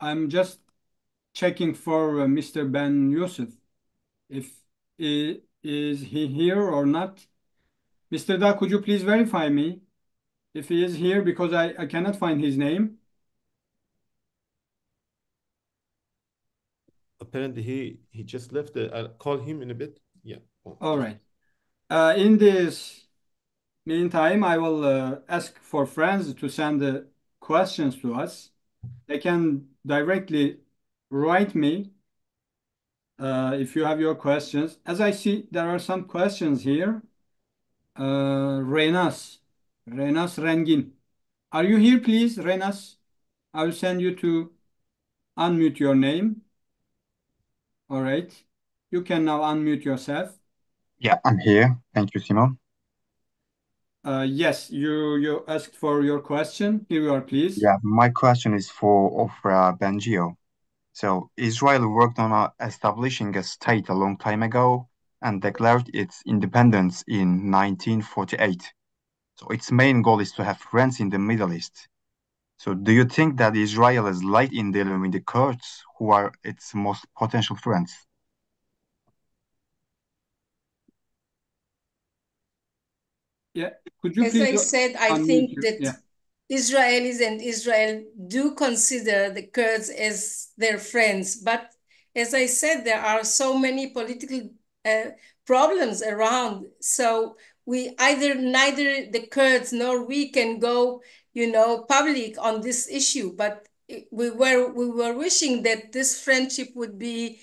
I'm just checking for Mr. Ben Yosef if is he here or not. Mr. Da, could you please verify me if he is here because I cannot find his name. Apparently he just left. I'll call him in a bit. Yeah. Oh. All right. In this meantime, I will ask for friends to send questions to us. They can directly write me if you have your questions. As I see, there are some questions here. Renas Rengin. Are you here, please, Renas? I will send you to unmute your name. All right. You can now unmute yourself. Yeah, I'm here. Thank you, Simon. Yes, you asked for your question. Here you are, please. Yeah, my question is for Ofra Bengio. So Israel worked on establishing a state a long time ago and declared its independence in 1948. So its main goal is to have friends in the Middle East. So do you think that Israel is light in dealing with the Kurds, who are its most potential friends? Yeah, could you As please I said, I unmute think your- that yeah. Israelis and Israel do consider the Kurds as their friends. But as I said, there are so many political problems around. So neither the Kurds nor we can go, public on this issue. But we were wishing that this friendship would be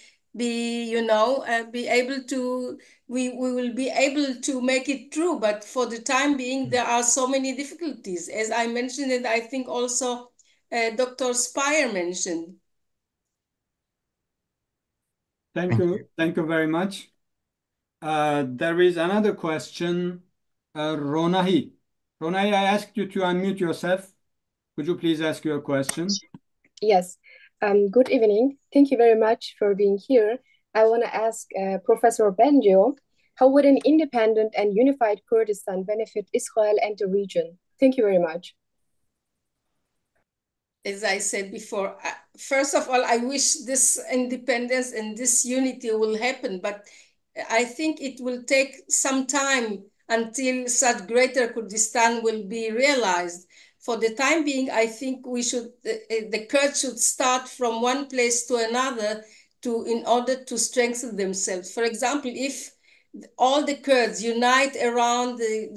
able to, we will be able to make it true. But for the time being, there are so many difficulties, as I mentioned, and I think also Dr. Spire mentioned. Thank you. Thank you very much. There is another question. Ronahi. Ronahi, I asked you to unmute yourself. Could you please ask your question? Yes. Good evening. Thank you very much for being here. I want to ask Professor Bengio, how would an independent and unified Kurdistan benefit Israel and the region? Thank you very much. As I said before, first of all, I wish this independence and this unity will happen, but I think it will take some time until such greater Kurdistan will be realized. For the time being, I think the Kurds should start from one place to another in order to strengthen themselves. For example, if all the Kurds unite around the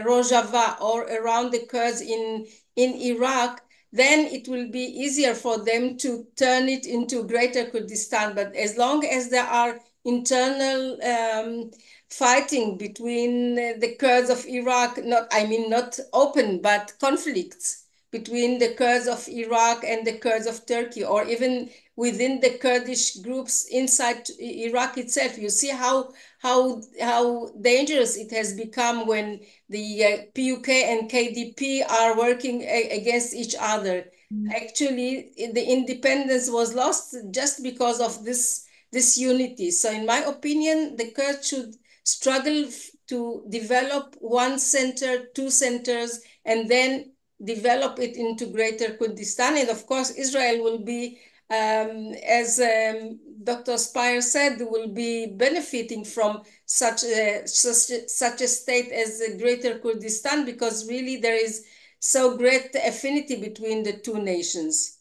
Rojava or around the Kurds in Iraq, then it will be easier for them to turn it into greater Kurdistan. But as long as there are internal fighting between the Kurds of Iraq, not open, but conflicts between the Kurds of Iraq and the Kurds of Turkey, or even within the Kurdish groups inside Iraq itself, you see how dangerous it has become when the PUK and KDP are working against each other. Actually, the independence was lost just because of this unity. So in my opinion, the Kurds should struggle to develop one center, two centers, and then develop it into greater Kurdistan. And of course, Israel will be, as Dr. Spire said, will be benefiting from such a state as the greater Kurdistan, because really there is so great affinity between the two nations.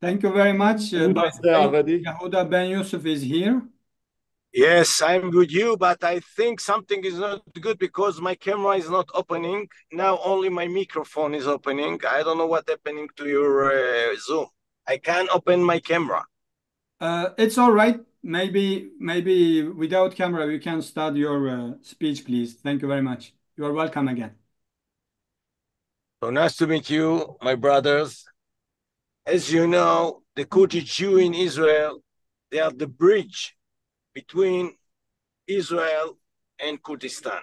Thank you very much. By the way, Yehuda Ben Yosef is here. Yes, I'm with you, but I think something is not good because my camera is not opening. Now only my microphone is opening. I don't know what's happening to your Zoom. I can't open my camera. It's all right. Maybe without camera, we can start your speech, please. Thank you very much. You are welcome again. So nice to meet you, my brothers. As you know, the Kurdish Jew in Israel, they are the bridge between Israel and Kurdistan.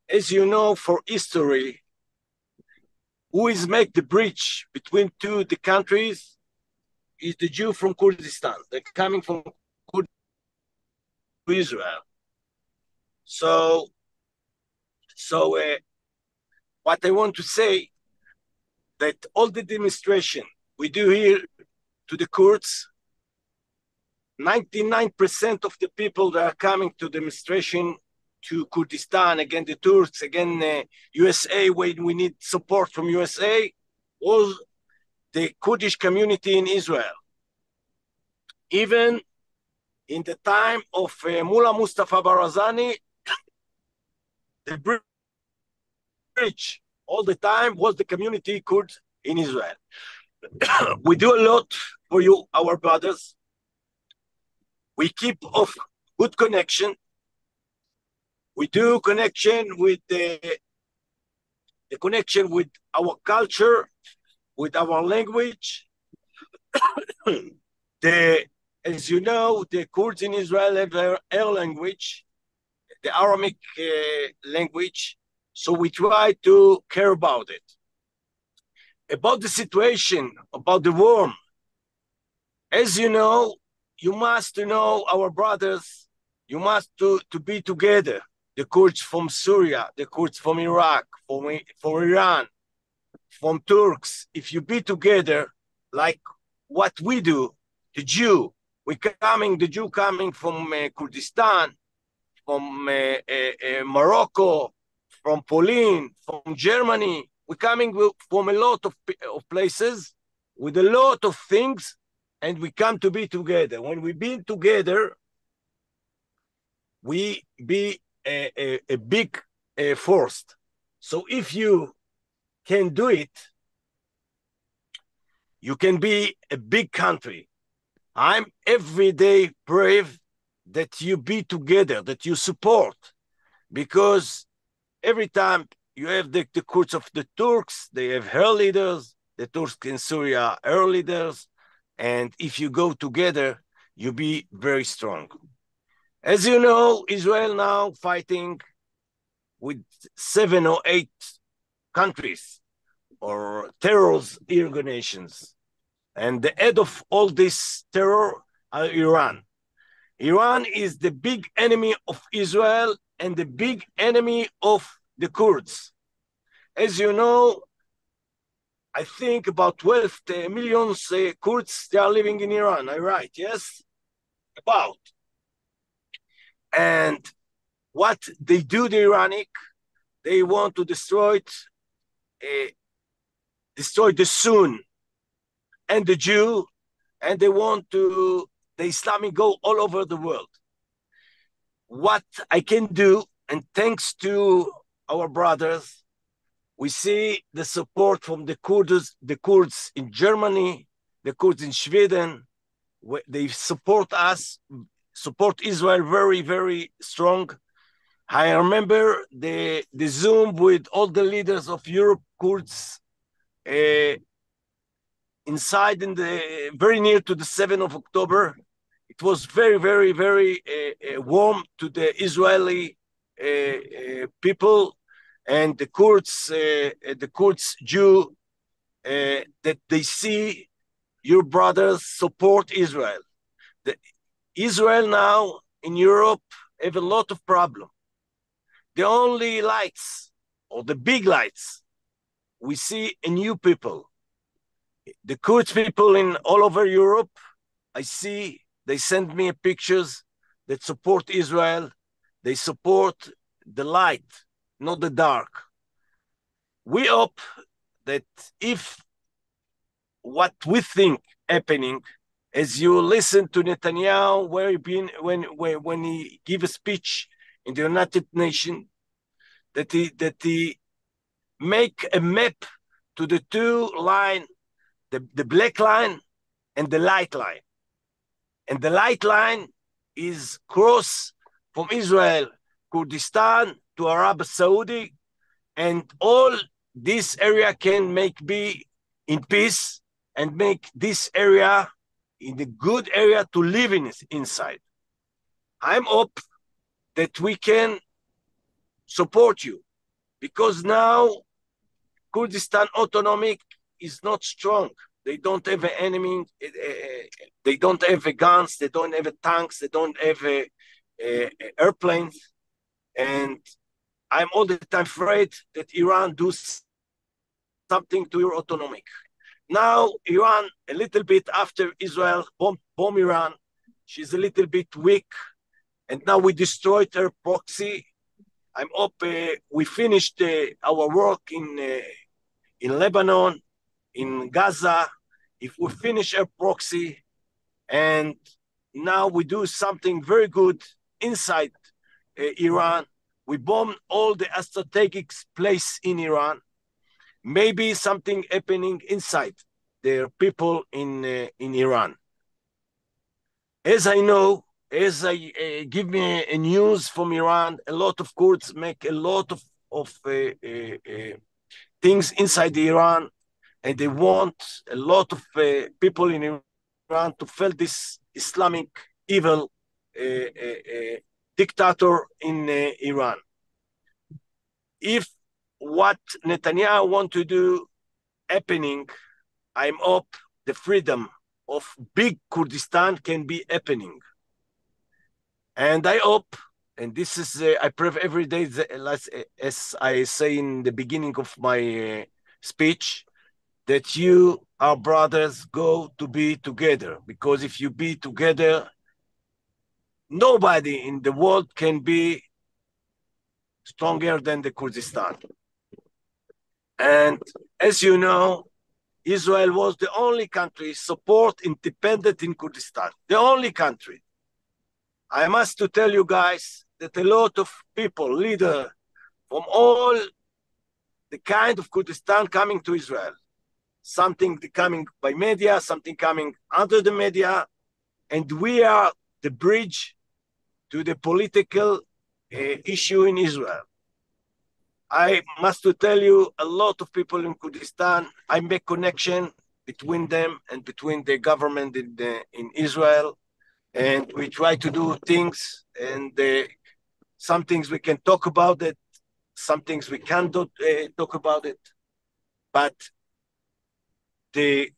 As you know, for history, who is make the bridge between the countries is the Jew from Kurdistan. They're coming from Kurdistan to Israel. So what I want to say, that all the demonstration we do here to the Kurds, 99% of the people that are coming to demonstration to Kurdistan against the Turks, against USA, when we need support from USA, was the Kurdish community in Israel. Even in the time of Mullah Mustafa Barazani, the bridge all the time was the community Kurds in Israel. We do a lot for you, our brothers. We keep of good connection. We do connection with the connection with our culture, with our language. As you know, the Kurds in Israel have their language, the Aramaic language. So we try to care about it. About the situation, about the war, as you know, you must know, our brothers, you must to be together. The Kurds from Syria, the Kurds from Iraq, from Iran, from Turks. If you be together, like what we do, the Jew coming from Kurdistan, from Morocco, from Poland, from Germany. We're coming from a lot of places with a lot of things, and we come to be together. When we be together, we be a big force. So if you can do it, you can be a big country. I'm every day brave that you be together, that you support, because every time you have the Kurds of the Turks, they have her leaders, the Turks in Syria, her leaders, and if you go together, you be very strong. As you know, Israel now fighting with 7 or 8 countries or terrorist organizations. And the head of all this terror are Iran. Iran is the big enemy of Israel and the big enemy of the Kurds. As you know, I think about 12 million Kurds, they are living in Iran. I'm right, yes? About. And what they do, the Iranic, they want to destroy the Sunni and the Jew, and they want the Islamic go all over the world. What I can do, and thanks to our brothers, we see the support from the Kurds in Germany, the Kurds in Sweden. They support us, support Israel very, very strong. I remember the Zoom with all the leaders of Europe, Kurds, inside very near to the 7th of October. It was very, very, very warm to the Israeli people and the Kurds Jew, that they see your brothers support Israel. Israel now in Europe have a lot of problem. The only lights, or the big lights, we see a new people. The Kurds people in all over Europe, I see, they send me pictures that support Israel. They support the light, not the dark. We hope that if what we think happening, as you listen to Netanyahu, when he give a speech in the United Nations, that he make a map to the two line, the black line and the light line. And the light line is cross from Israel, Kurdistan to Arab Saudi, and all this area can be in peace and make this area in the good area to live inside. I'm hope that we can support you, because now Kurdistan autonomic is not strong. They don't have an enemy. They don't have guns. They don't have tanks. They don't have airplanes. And I'm all the time afraid that Iran do something to your autonomic. Now Iran, a little bit after Israel bomb Iran, she's a little bit weak, and now we destroyed her proxy. I'm hope we finished our work in Lebanon, in Gaza. If we finish our proxy, and now we do something very good inside Iran, we bomb all the strategic place in Iran. Maybe something happening inside their people in Iran. As I know, as I give me a news from Iran, a lot of Kurds make a lot of things inside Iran, and they want a lot of people in Iran to feel this Islamic evil dictator in Iran. If what Netanyahu want to do happening, I'm hope the freedom of big Kurdistan can be happening. And I hope, and this is, I pray every day, as I say in the beginning of my speech, that you, our brothers, go to be together. Because if you be together, nobody in the world can be stronger than the Kurdistan. And as you know, Israel was the only country support independent in Kurdistan, the only country. I must to tell you guys that a lot of people, leaders from all the kind of Kurdistan coming to Israel, something coming by media, something coming under the media, and we are the bridge to the political issue in Israel. I must to tell you, a lot of people in Kurdistan, I make connection between them and between the government in Israel, and we try to do things, and some things we can talk about it, some things we can't talk about it, but the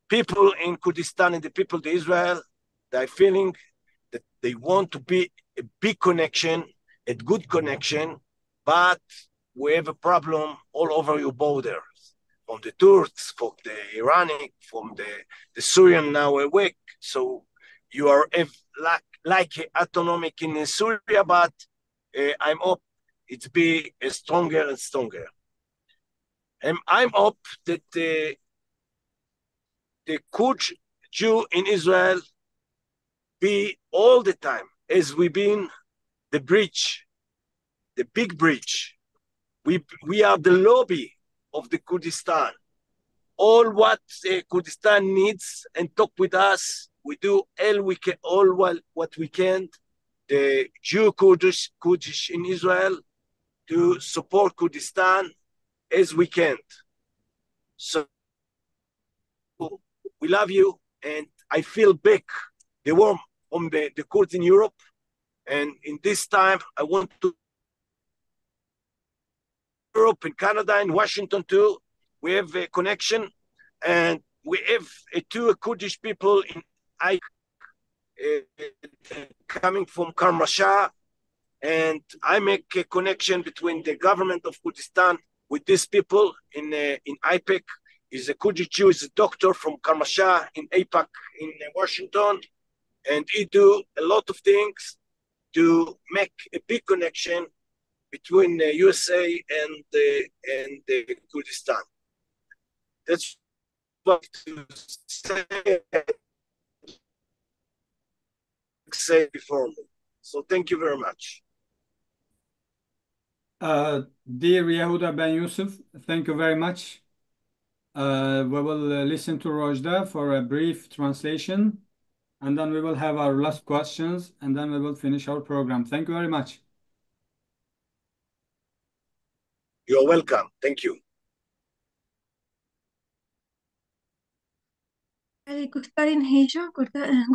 people in Kurdistan and the people in Israel, they're feeling that they want to be a big connection, a good connection, but we have a problem all over your borders, from the Turks, from the Iranian, from the Syrian now awake. So you are like autonomic in Syria, but I'm hope it be stronger and stronger. And I'm hope that the Kurdish Jew in Israel be all the time, as we've been the bridge, the big bridge. We are the lobby of the Kurdistan. All what Kurdistan needs and talk with us, we do all what we can. The Jew Kurdish in Israel to support Kurdistan as we can. So we love you, and I feel back the warmth from the Kurds in Europe. And in this time, I want to Europe and Canada and Washington too. We have a connection, and we have two Kurdish people in coming from Karmasha, and I make a connection between the government of Kurdistan with these people in IPEC. He's a Kurdish Jew, he's a doctor from Karmasha in AIPAC in Washington, and he do a lot of things to make a big connection between the USA and the Kurdistan. That's what to say before me. So thank you very much. Dear Yehuda Ben Yosef, thank you very much. We will listen to Rojda for a brief translation, and then we will have our last questions, and then we will finish our program. Thank you very much. You're welcome. Thank you. گفتارین هیجا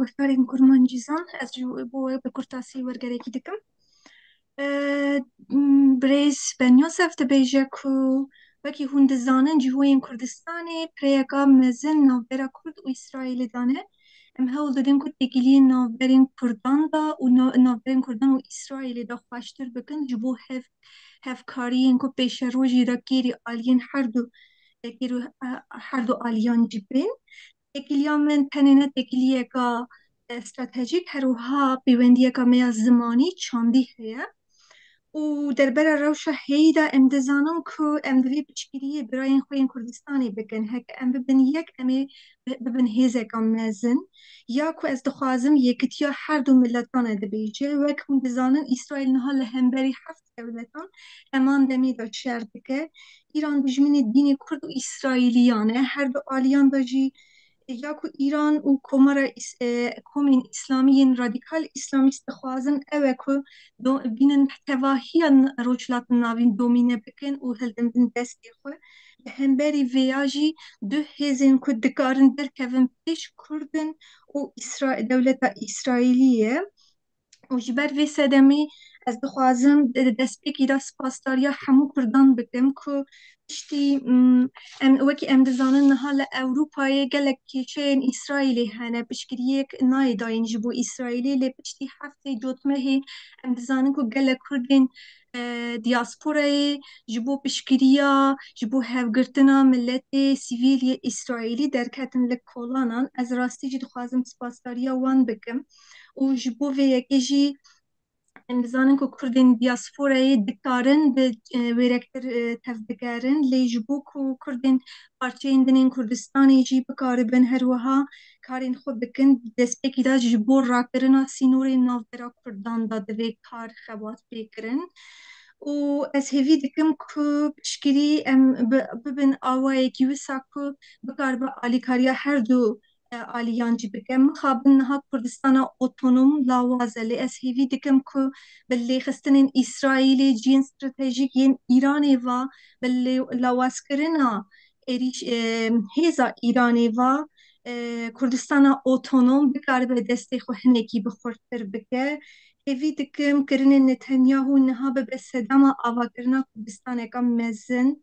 گفتارین کرمانجیزان از جو بو به کرتاسی ورگرکی دکم بريز بن يوسف دبيجا كو وكي هون دزانن جهوين كردستاني بريكا مزن نوبرا كرد وإسرائيل دانه ام هول دادن كو تكيلين نوبرين كردان دا و نوبرين كردان وإسرائيل دا خواشتر بكن جبو هف كاريين كو بيش روجي دا كيري آلين حردو آليان جبين تكيليا من تنينة تكيليا كا استراتيجيك هروها بيوندية كا ميا زماني چاندي هيا و دربر روشا هيدا ام دزانم كو ام دوی بچگیری براین خوین کردستانی بکن هک ام ببن یک ام ببن هیزک ام مزن یا کو از دخوازم یکتیا هر دو ملتان دبیجه وک هم دزانن اسرائیل نها لهمبری هفت دولتان امان دمی دا شردکه ایران بجمین دین کرد و اسرائیلیانه هر دو آلیان داجی یا کو ایران و کومین اسلامی رادیکال اسلامیست خوازن اوه کو بینن تواهیان روچلات ناوین دومینه بکن و هلدن بین دستی خو لهمبری ویاجی دو هزین کو دکارن در کون پیش کردن و دولت اسرائیلیه و جبر وی سدمی از دخوازم دست بکی دا سپاسداریا همو کردان بکم که پشتی وکی ام دزانن نها لأوروپای گلک کیچین اسرائیلی هنه پشکریک نای داین جبو اسرائیلی لی پشتی هفته دوتمه هی ام دزانن که گلک کردین دیاسپورای جبو پشکریا جبو هفگرتنا ملت سیویلی اسرائیلی درکتن لکولانان از راستی جی دخوازم سپاسداریا وان بکم و جبو وی یکی ام دزانن که کردین دیاسپورای دکارن به ویرکتر تفدکارن لی جبو که کردین پارچه اندنین کردستانی جی بکاربن هروها کارین خود بکن دست بکی دا جبو راکرنا سینوری نافبرا کردان دا دوی کار خوات بکرن و از هیوی دکم که بشکری ببین آوائي کی وسا که بکار با آلیکاریا هر دو آلیان جی بکم مخابن نها کردستان اوتونوم لاوازه لی از هیوی دکم که بلی خستنین اسرائیلی جین استراتیجیک ین ایرانی و بلی لاواز کرنا هیزا ایرانی و کردستان اوتونوم بکار به دستی خو هنکی بخورتر بکه هیوی دکم کرن نتانیاهو نها به صدام آوا کرنا کردستان اکا مزن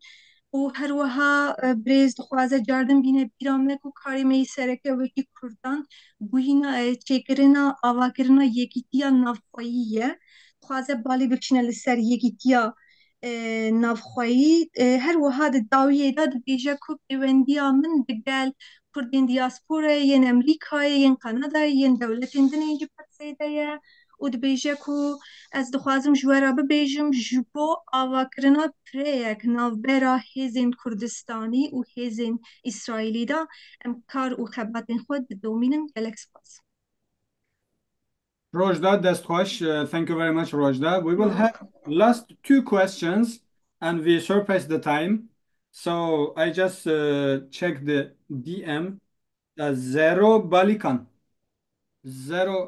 و هروها بريز دخوازه جاردن بینه بیرامک و کاری می سرکه وکی کردان بوینا چکرنا آواکرنا یکیتیا نافخواییه خوازه بالی بکشنه لسر یکیتیا نافخوایی هروها داویه دا بیجه که پیوندیا من دگل کردین دیاسپوره ین امریکای ین قنادا ین دولتین دنین جو پتسیده و دبیجه که از دخوازم جوارا ببیجم جبو آواکرنا پریک نافبرا هیزین کردستانی و هیزین اسرائیلی دا امکار و خباتین خود دومینم گلکس پاس. Rojda, Desthosh, thank you very much, Rojda. We will have last two questions and we surpass the time. So I just checked the DM. Zero Balikan. Zero,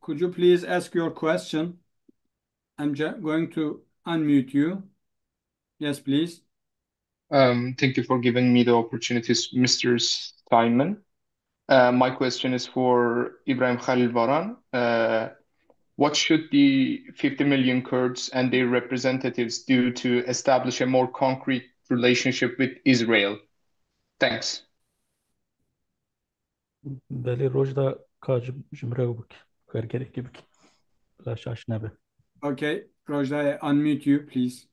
could you please ask your question? I'm going to unmute you. Yes, please. Thank you for giving me the opportunities, Mr. Simon. My question is for Ibrahim Halil Baran. What should the 50 million Kurds and their representatives do to establish a more concrete relationship with Israel? Thanks. بله روجدا کاج جمره بک کار گرکی بک لا شاش نبه. Okay, Rojda, I unmute you, please.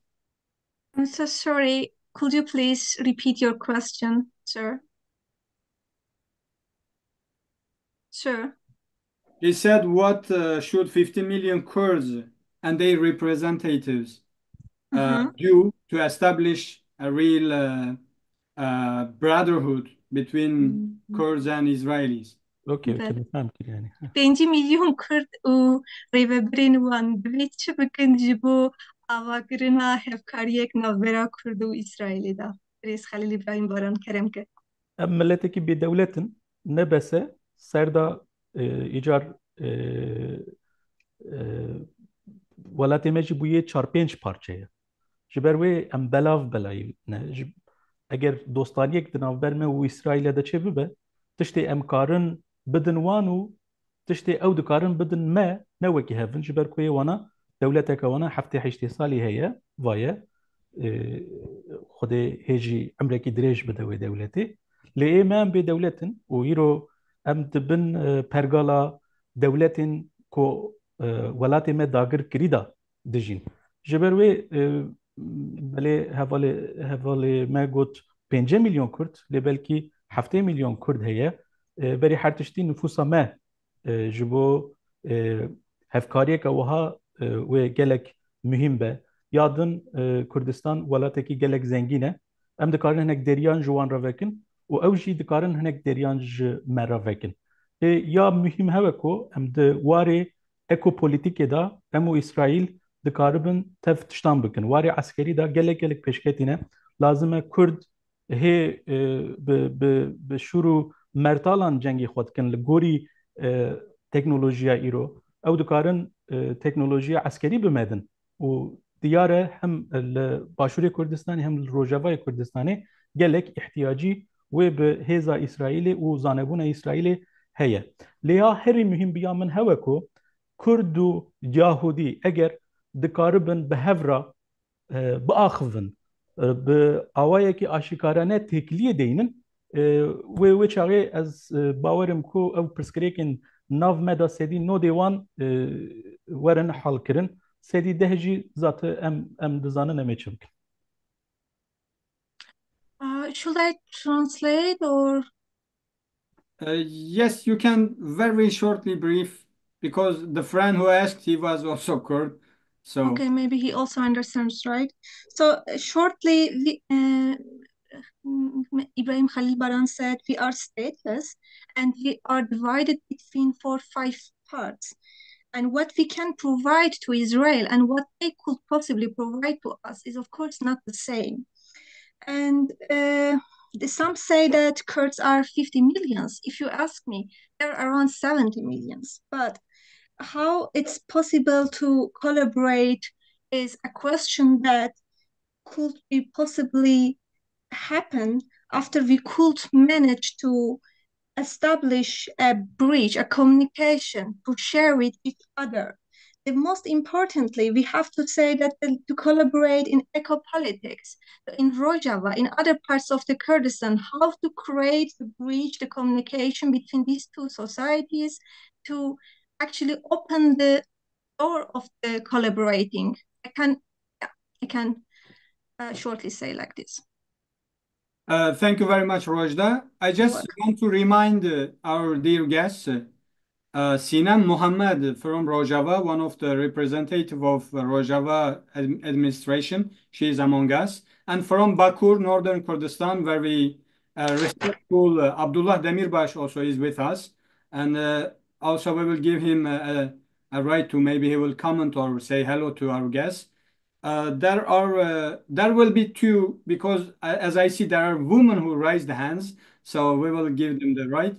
I'm so sorry. Could you please repeat your question, sir? Sir. He said, what should 50 million Kurds and their representatives do to establish a real brotherhood between Kurds and Israelis? اوکی بفهم که یعنی 5 میلیون کرد و ریوبرین وان دوید چه بکن جبو آواگرنا هفکاریک نوبرا کرد و اسرائیلی دا رئیس خلیل ابراهیم باران کرم که ملتی که به دولتن نبسه سردا ایجار ولاتی مجی بویه 4-5 پارچه جبر وی ام بلاف بلای نه اگر دوستانیک دناوبر ما و اسرائیل ده چه ببه تشتی ام کارن بدن وانو تشتی او دکارن بدن ما نوکی هفن جبر کوی وانا دولتك وانا حفتي حشتي صالي هي وايا خود هيجي عمرك دريج بدوي دولتي لإمام بدولة ويرو أم تبن برغالا دولة كو ولات ما داگر كريدا دجين جبروي بله هفالي ما قلت 5 مليون كرد لبلكي 7 مليون كرد هي بري حرتشتي نفوسا ما جبو هفكاريك وها وجلك مهم به یادن کردستان ولاتی گلک زنگینه ام دکارن هنگ دریان جوان را وکن و اوجی دکارن هنگ دریان ج مرا وکن یا مهم هوا کو ام د واره اکو پولیتیک دا امو اسرائیل دکاربن تفتشتان بکن واره عسکری دا گلک پیشکتینه لازمه کرد هی به شروع مرتالان جنگی خود کن لگوری تکنولوژیا ایرو او دکارن تکنولوژیا عسکری بمدن و دیاره هم باشوری کردستانی هم روجاوای کردستانی گلک احتیاجی و به هزا اسرائیل و زانبون اسرائیل هیا لیا هری مهم بیا من هوا کو کرد و یهودی اگر دکاربن به هورا باخفن به آوایی که آشکارانه تکلیه دینن و چاقی از باورم کو او پرسکریکن ناو مدا سدی نو دیوان ورن حال کرن سدی دهجی ذات ام دزانن ام چمک. Should I translate or? Yes, you can very shortly brief because the friend who asked, he was also Kurd. So okay, maybe he also understands, right? So shortly, Ibrahim Halil Baran said we are stateless and we are divided between 5 parts. And what we can provide to Israel and what they could possibly provide to us is, of course, not the same. And some say that Kurds are 50 millions. If you ask me, they're around 70 millions. But how it's possible to collaborate is a question that could be possibly happen after we could manage to establish a bridge, a communication to share with each other. And most importantly, we have to say that to collaborate in eco-politics, in Rojava, in other parts of the Kurdistan, how to create the bridge, the communication between these two societies to actually open the door of the collaborating. I can shortly say like this. Thank you very much, Rojda. I just want to remind our dear guests, Sinan Mohammed from Rojava, one of the representative of Rojava administration. She is among us. And from Bakur, northern Kurdistan, very respectful Abdullah Demirbash also is with us. And also we will give him a right to maybe he will comment or say hello to our guests. There will be two because as I see there are women who raise the hands, so we will give them the right.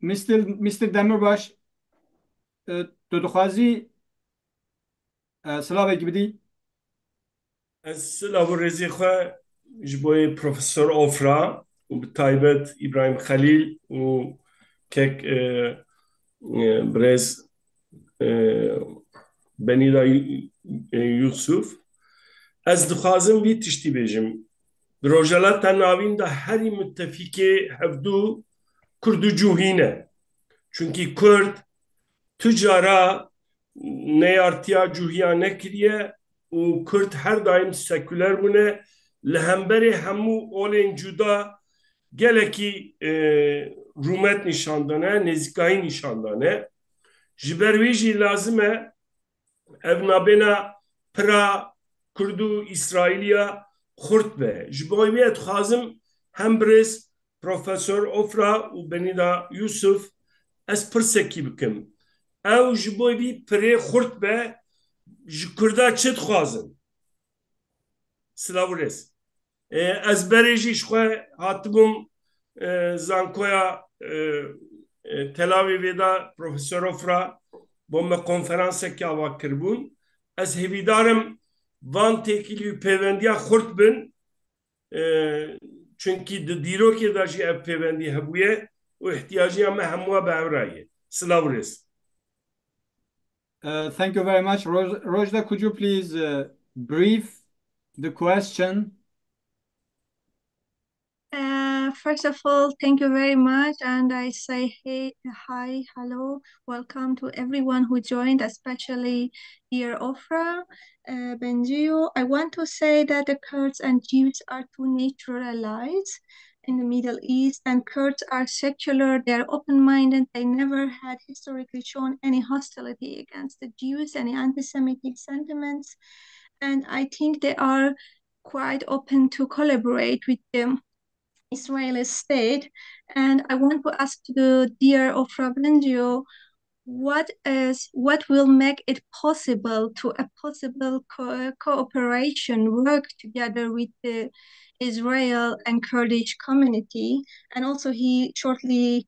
Mr. Demirbaş, تو دخوازی سلام بدی؟ السلام رزي خو جبوي بروفيسور أوفرا وبتايبت إبراهيم خليل وكيك بريز بنيدا يوسف از دخوازم بي تشتي بيجم روجالات ناوين دا هري متفقه هفدو كردو جوهينه چونكي كرد تجارة نيارتيا جوهيا نكريه و كرد هر دايم سكولر بونه لهمبري همو اولين جودا گلكي رومت نشاندانه نزگاهی نشاندانه جبرويجي لازمه evnabena pra Kurdu İsrailya xurt be. Jboymet xazım hembriz Profesör Ofra u Benida Yusuf es pirseki bikim. Ew jboy bi pre xurt be ji Kurda çet xazım. Slavures. Ez berejî xwe hatibum zankoya Tel Aviv'e da Profesör Ofra بۆ me konferansekê ava kirbûn ez hêvîdarim van tekili pevendiya xurt bin çünkü de diroke da ji ev pevendi hebuye o ihtiyacı ama hemwa bevrayı. Slavres. Thank you very much. Rojda, could you please brief the question? First of all, thank you very much. And I say, hey, hi, hello, welcome to everyone who joined, especially dear Ofra, Bengio. I want to say that the Kurds and Jews are two natural allies in the Middle East, and Kurds are secular, they're open-minded, they never had historically shown any hostility against the Jews, any anti-Semitic sentiments, and I think they are quite open to collaborate with them. Israeli state, and I want to ask the dear Ofra Bengio, what will make it possible to a possible cooperation work together with the Israel and Kurdish community? And also he shortly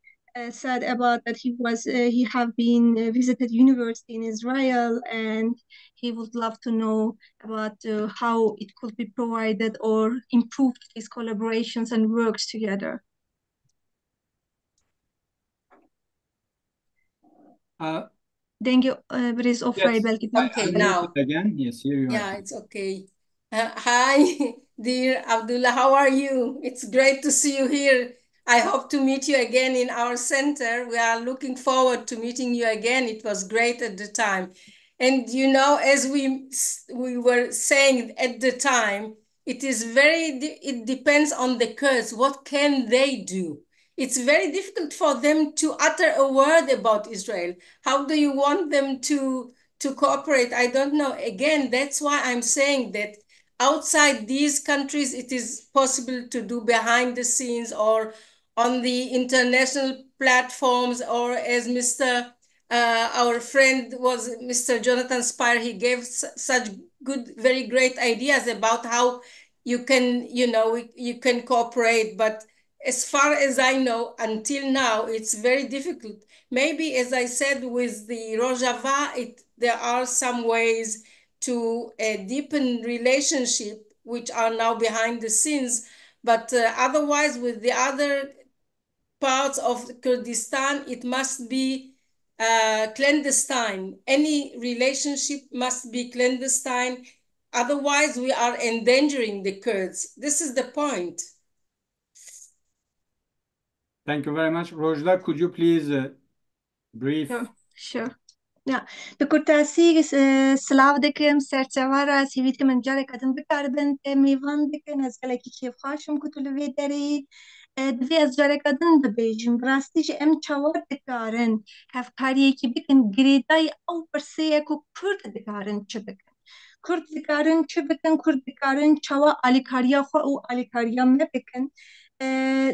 said about that he have been visited university in Israel, and he would love to know about how it could be provided or improved these collaborations and works together. Thank you. But it's Ofra. Okay, now. Again, yes, here you are. Yeah, it's okay. Hi, dear Abdullah, how are you? It's great to see you here. I hope to meet you again in our center. We are looking forward to meeting you again. It was great at the time. And you know, as we were saying at the time, it depends on the Kurds. What can they do? It's very difficult for them to utter a word about Israel. How do you want them to cooperate? I don't know. Again, that's why I'm saying that outside these countries, it is possible to do behind the scenes or on the international platforms, or as our friend was Mr. Jonathan Spire, he gave such good, very great ideas about how you can, you can cooperate. But as far as I know, until now, it's very difficult. Maybe, as I said, with the Rojava, there are some ways to deepen relationship, which are now behind the scenes. But otherwise, with the other parts of Kurdistan, it must be clandestine. Any relationship must be clandestine. Otherwise, we are endangering the Kurds. This is the point. Thank you very much. Rojda, could you please brief? Sure. Yeah. The Kurtasi Slav dikim serçevara sivit min jarek adın bikarbin mivan dikin ez geleki keyf xaşım kutul ve deri divê ez jarek adın dibêjim rastî ji em çawar dikarin hevkariyekî bikin girêdayê ew pirsêye ku Kurd dikarin çi bikin. Kurd dikarin çi bikin, Kurd dikarin çawa alîkariya xwe û alîkariya me bikin.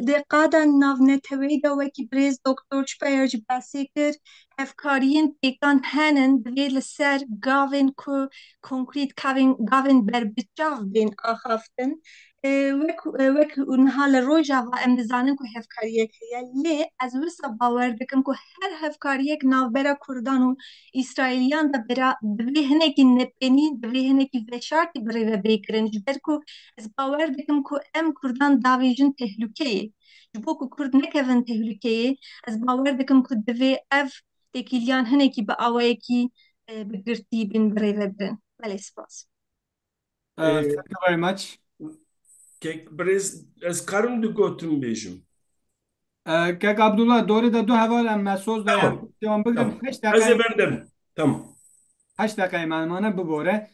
Di qada navnetewê de wekî birêz Doktor Çipeyer ji basî kir, hevkariyên pêkan henin divê li ser gavên ku konkrît gavên berbiçav bên axaftin. Wek niha li Rojava em dizanin ku hevkariyek heye, lê ez wisa bawer dikim ku her hevkariyek navbera Kurdan û İsraîliyan da divê hinekî nepênî, divê hinekî veşartî birêve bêkirin, ji ber ku ez bawer dikim ku em Kurdan davêjin tehlûkeyê. Ji bo ku Kurd nekevin tehlûkeyê, ez bawer dikim ku divê ev têkiliyan hinekî bi awayekî bi girtî bin birêve birin. Belê spas. Thank you very much. Ez karim digotum bêjim. Kek Abdullah doğru da du heval me soz da yani devam bigrim 8 dakika. Ez bendem. Tamam. 8 dakika malmana bibore.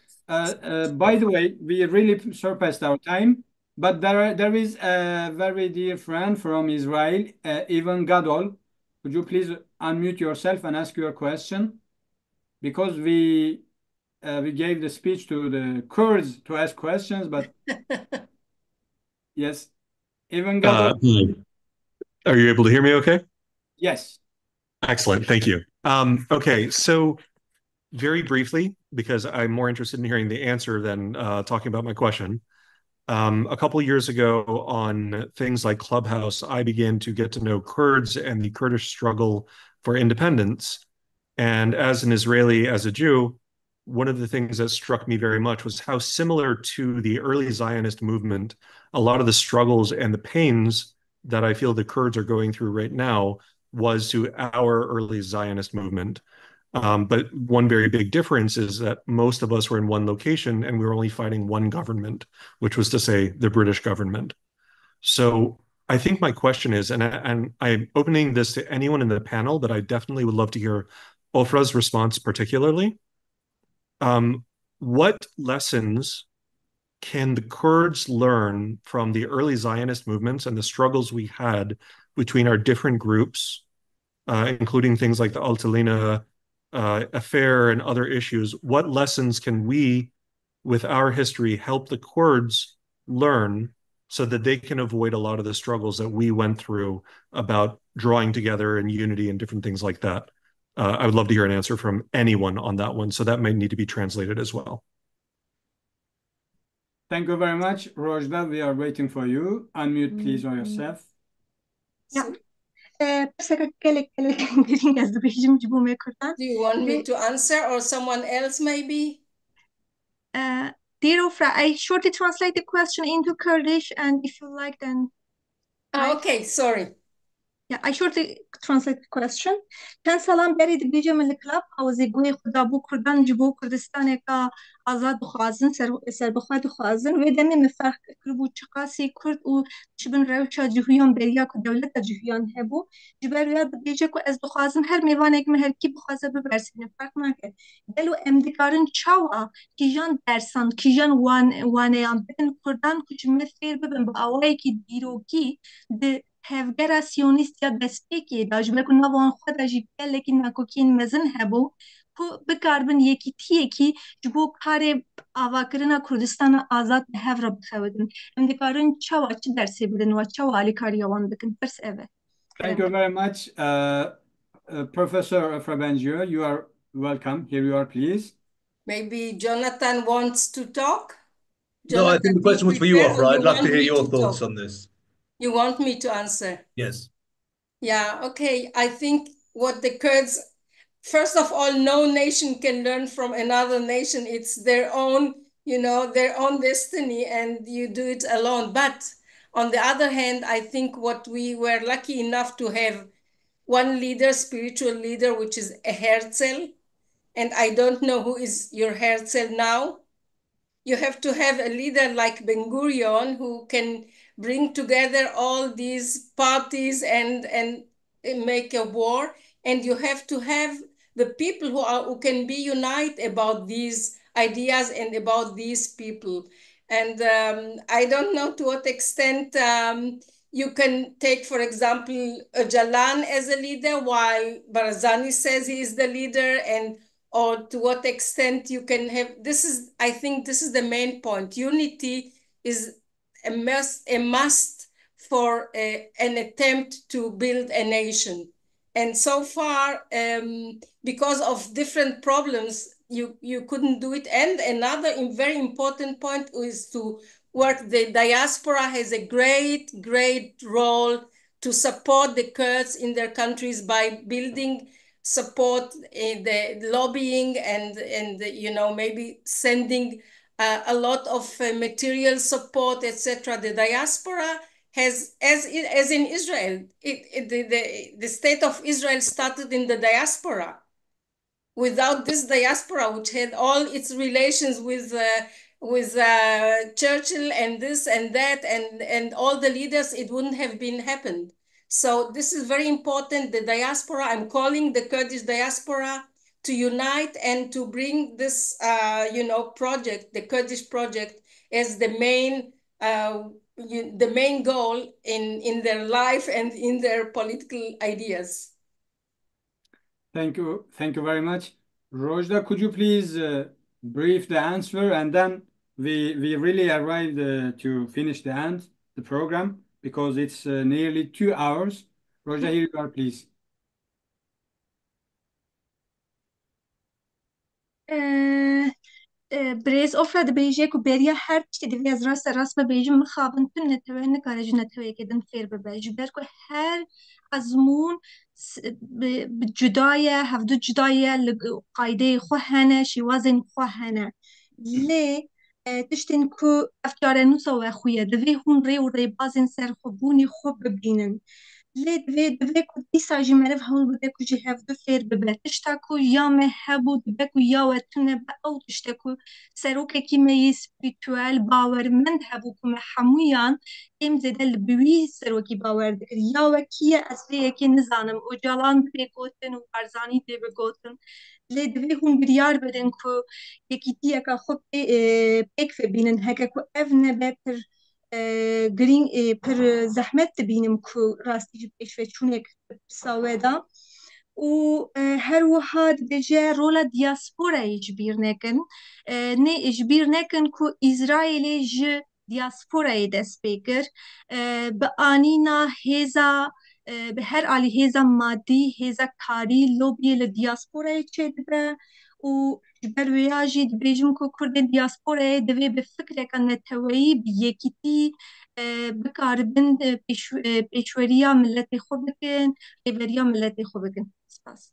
By the way, we really surpassed our time, but there is a very dear friend from Israel, Ivan Gadol. Could you please unmute yourself and ask your question? Because we gave the speech to the Kurds to ask questions, but yes, Ivan Gadol. Are you able to hear me okay? Yes. Excellent. Thank you. Okay, so very briefly, because I'm more interested in hearing the answer than talking about my question. A couple of years ago on things like Clubhouse, I began to get to know Kurds and the Kurdish struggle for independence. And as an Israeli, as a Jew, one of the things that struck me very much was how similar to the early Zionist movement, a lot of the struggles and the pains that I feel the Kurds are going through right now was to our early Zionist movement. But one very big difference is that most of us were in one location and we were only fighting one government, which was to say the British government. So I think my question is, and I'm opening this to anyone in the panel, but I definitely would love to hear Ofra's response particularly. What lessons can the Kurds learn from the early Zionist movements and the struggles we had between our different groups, including things like the Altalena affair and other issues? What lessons can we, with our history, help the Kurds learn so that they can avoid a lot of the struggles that we went through about drawing together and unity and different things like that? I would love to hear an answer from anyone on that one. So that might need to be translated as well. Thank you very much. Rojda, we are waiting for you. Unmute, please, on yourself. Yeah. Do you want me to answer or someone else maybe? Dear Ofra, I shortly translate the question into Kurdish, and if you like, then... Okay, sorry. Yeah, I shortly translate the question. چند سلام برید بیجا من کلاب حوزی گوی خدا بو کردن جبو کردستان کا آزاد بخوازن سر بخواد بخوازن و دمی مفرق کربو چقاسی کرد و شبن روچا جهویان بریا که دولت جهویان هبو جبر یاد بیجا که از بخوازن هر میوان اگه مهر کی بخوازه ببرسین فرق نکرد دلو امدکارن چاوا کیجان درسان کیجان وانیان بدن کردن کچ مثیر ببن با آوایی که دیروکی ده هفگر سیونیست یا دسپیکی داج بلکه نوان خود اجی پلکی نکوکین مزن هبو کو بکاربن یکی تیکی جبو کار آواکرنا کردستان آزاد به هفر بخودن امدکارن چوا چی درسی بدن و چوا علی کاریوان بکن پرس اوه. Thank you very much. Professor Ofra Bengio, you are welcome. Here you are, please. Maybe Jonathan wants to talk? No, I think the question was for you, Ofra. I'd love to hear your thoughts on this. You want me to answer? Yes. Yeah, okay. I think what the Kurds, first of all, no nation can learn from another nation. It's their own, their own destiny, and you do it alone. But on the other hand, I think what we were lucky enough to have one leader, spiritual leader, which is a Herzl. And I don't know who is your Herzl now. You have to have a leader like Ben-Gurion who can bring together all these parties and make a war. And you have to have the people who can be united about these ideas and about these people. And I don't know to what extent you can take, for example, Jalan as a leader, while Barzani says he is the leader, or to what extent you can have, I think this is the main point. Unity is a must for an attempt to build a nation. And so far, because of different problems, you couldn't do it. And another very important point is to work. The diaspora has a great, great role to support the Kurds in their countries by building support in the lobbying and maybe sending a lot of material support, etc. The diaspora has, as in Israel, the state of Israel started in the diaspora. Without this diaspora, which had all its relations with Churchill and this and that and all the leaders, it wouldn't have happened. So this is very important. The diaspora, I'm calling the Kurdish diaspora to unite and to bring this, project, the Kurdish project, as the main goal in their life and in their political ideas. Thank you. Thank you very much. Rojda, could you please brief the answer, and then we really arrived to finish the program, because it's nearly 2 hours. Rojda, here you are, please. بريز أوفرا دبيجيك وبيريا هر تشتي دفي از راس ببيجي مخابن تن نتوه نكارج نتوه كدن فير ببيجي بيركو هر أزمون بجداية هفدو جداية قايدة خوهنا شوازن خوهنا لي تشتن كو أفكار نوسا وخويا دفي هون ري وري بازن سر خبوني خوب ببينن لي دفي كو ديسا جي معرف هول بدكو جي هفدو فير ببا تشتاكو يا مهبو دبكو يا واتونه با أو تشتاكو سروك كيما سبيريتوال باور من هبو كما حمويان ام زده لبوي سروكي باور دكر يا وكيا أسلي كي نزانم وجالان بيقوتن وارزاني بيقوتن لي دفي هون بريار بدن كو يكيتيا كا خب بيك بينن هكا كو افنا بيتر گرین پر زحمت بینم که راستی پیش و چونک سویدا و هر وحد بجه رول دیاسپورا اجبیر نکن نه اجبیر نکن که اسرائیل ج دیاسپورا دست بگر به آنینا هزا به هر علی هزا مادی هزا کاری لوبی لدیاسپورا چه دبه و برویاجی دبیجم که کرد دیاسپورا دوی به فکر کن نتوایی بیکیتی بکاربن پیشوریا ملت خوب بکن ریوریا ملت خوب بکن سپاس.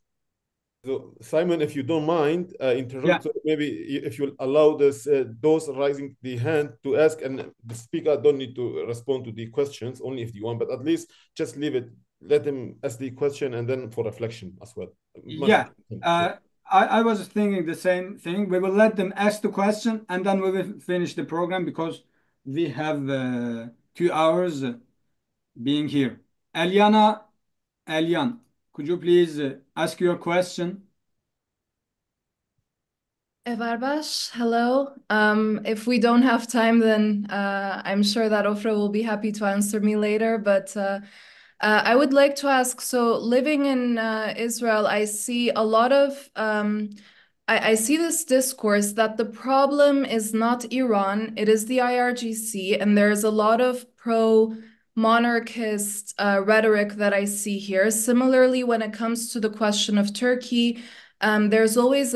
So, Simon, if you don't mind, interrupt, maybe if you'll allow this, those raising the hand to ask, and the speaker don't need to respond to the questions, only if you want, but at least just leave it, let him ask the question and then for reflection as well. Yeah, I was thinking the same thing. We will let them ask the question and then we will finish the program because we have 2 hours being here. Elian, could you please ask your question? Evarbash, hello. If we don't have time, then I'm sure that Ofra will be happy to answer me later. But I would like to ask, so living in Israel, I see a lot of, I see this discourse that the problem is not Iran, it is the IRGC, and there's a lot of pro-monarchist rhetoric that I see here. Similarly, when it comes to the question of Turkey, there's always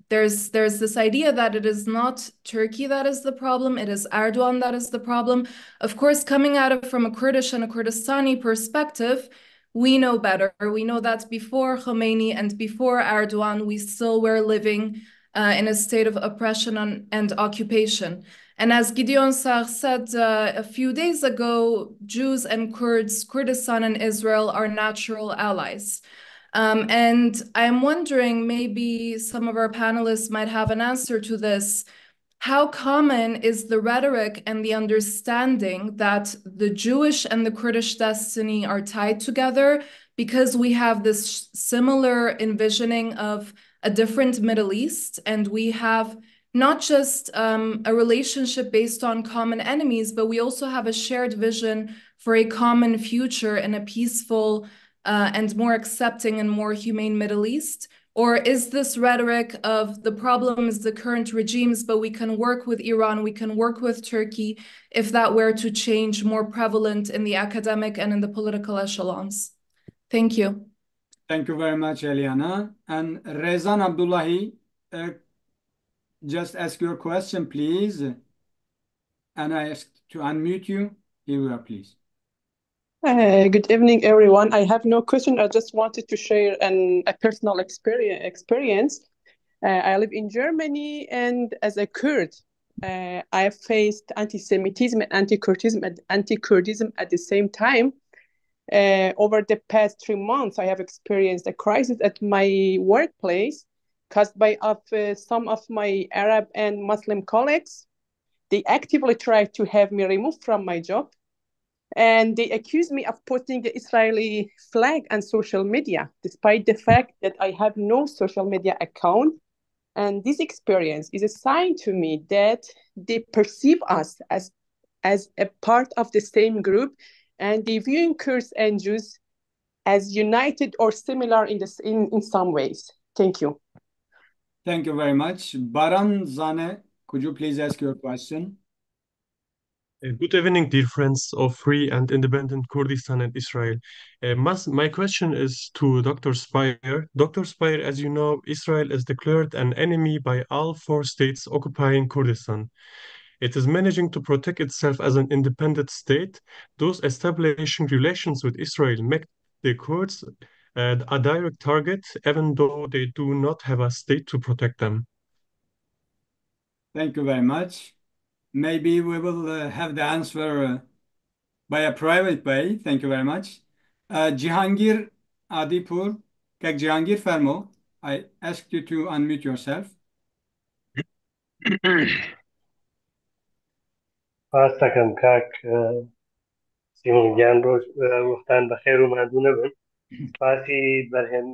there's this idea that it is not Turkey that is the problem, it is Erdogan that is the problem. Of course, coming at it from a Kurdish and a Kurdistani perspective, we know better. We know that before Khomeini and before Erdogan, we still were living in a state of oppression and occupation. And as Gideon Sar said a few days ago, Jews and Kurds, Kurdistan and Israel are natural allies. And I'm wondering, maybe some of our panelists might have an answer to this. How common is the rhetoric and the understanding that the Jewish and the Kurdish destiny are tied together because we have this similar envisioning of a different Middle East, and we have not just a relationship based on common enemies, but we also have a shared vision for a common future in a peaceful and more accepting and more humane Middle East? Or is this rhetoric of the problem is the current regimes, but we can work with Iran, we can work with Turkey, if that were to change, more prevalent in the academic and in the political echelons? Thank you. Thank you very much, Eliana. And Rezan Abdullahi, just ask your question, please. And I ask to unmute you. Here we are, please. Good evening, everyone. I have no question. I just wanted to share a personal experience. I live in Germany, and as a Kurd, I have faced anti-Semitism and anti-Kurdism at the same time. Over the past 3 months, I have experienced a crisis at my workplace caused by some of my Arab and Muslim colleagues. They actively tried to have me removed from my job. And they accused me of putting the Israeli flag on social media, despite the fact that I have no social media account. And this experience is a sign to me that they perceive us as a part of the same group, and they view Kurds and Jews as united or similar in some ways. Thank you. Thank you very much. Baran Zane, could you please ask your question? Good evening, dear friends of free and independent Kurdistan and Israel. My question is to Dr. Spire. Dr. Spire, as you know, Israel is declared an enemy by all four states occupying Kurdistan. It is managing to protect itself as an independent state. Those establishing relations with Israel make the Kurds a direct target, even though they do not have a state to protect them. Thank you very much. Maybe we will have the answer by a private way. Thank you very much. Jihangir Adipur, Kak Jihangir Fermo, I ask you to unmute yourself. خواستەکەم کاک سیمۆنگیان ڕۆژ وەختان بەخێر و ماندوو نەبن سپاسی بەرهێن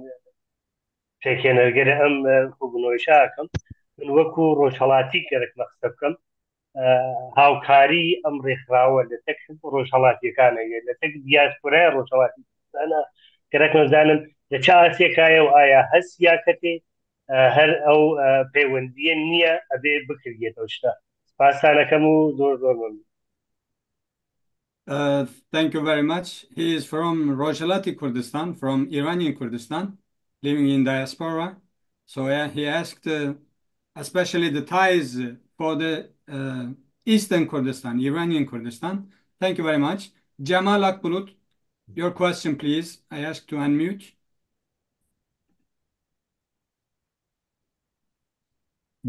پێکێنەرگەرە ئەم خوبنەوەیشاکەم من وەکو ڕۆژهەڵاتی گەرەک مەقسە بکەم هاوکاری ئەم ڕێکخراوە لە تەک ڕۆژهەڵاتیەکانە لە تەک دیاسپۆرای ڕۆژهەڵاتیانە گەرەک مەزانم لە چ ئاسیەکایە و ئایا هەست یا کەتێ هەر ئەو پەیوەندیە نییە ئەبێ بکردێتەوە شتە سپاسانەکەم و زۆر زۆر مەمنون. Thank you very much. He is from Rojava, Kurdistan, from Iranian Kurdistan, living in diaspora. So he asked especially the ties for the Eastern Kurdistan, Iranian Kurdistan. Thank you very much. Jamal Akbulut, your question, please. I ask to unmute.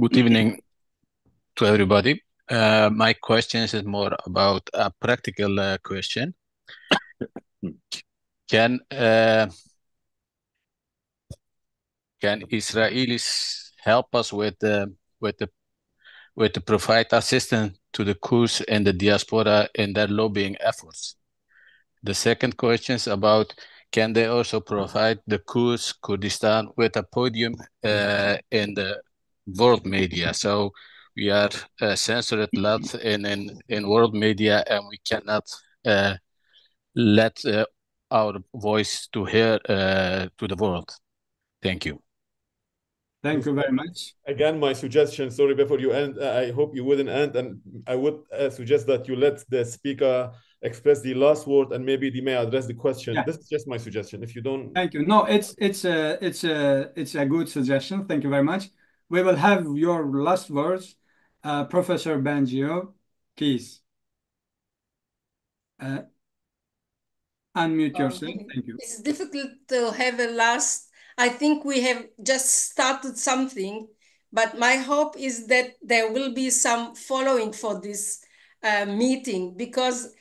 Good evening to everybody. My question is more about a practical question. Can Israelis help us with provide assistance to the Kurds and the diaspora in their lobbying efforts? The second question is about, can they also provide the Kurds, Kurdistan, with a podium in the world media? So we are censored a lot in world media, and we cannot let our voice to hear to the world. Thank you. Thank you very much. Again, my suggestion, sorry, before you end, I hope you wouldn't end, and I would suggest that you let the speaker express the last word, and maybe they may address the question. Yeah. This is just my suggestion. If you don't, thank you. No, it's a good suggestion. Thank you very much. We will have your last words, Professor Bengio, please. Unmute yourself. Thank you. It's difficult to have a last. I think we have just started something, but my hope is that there will be some following for this meeting, because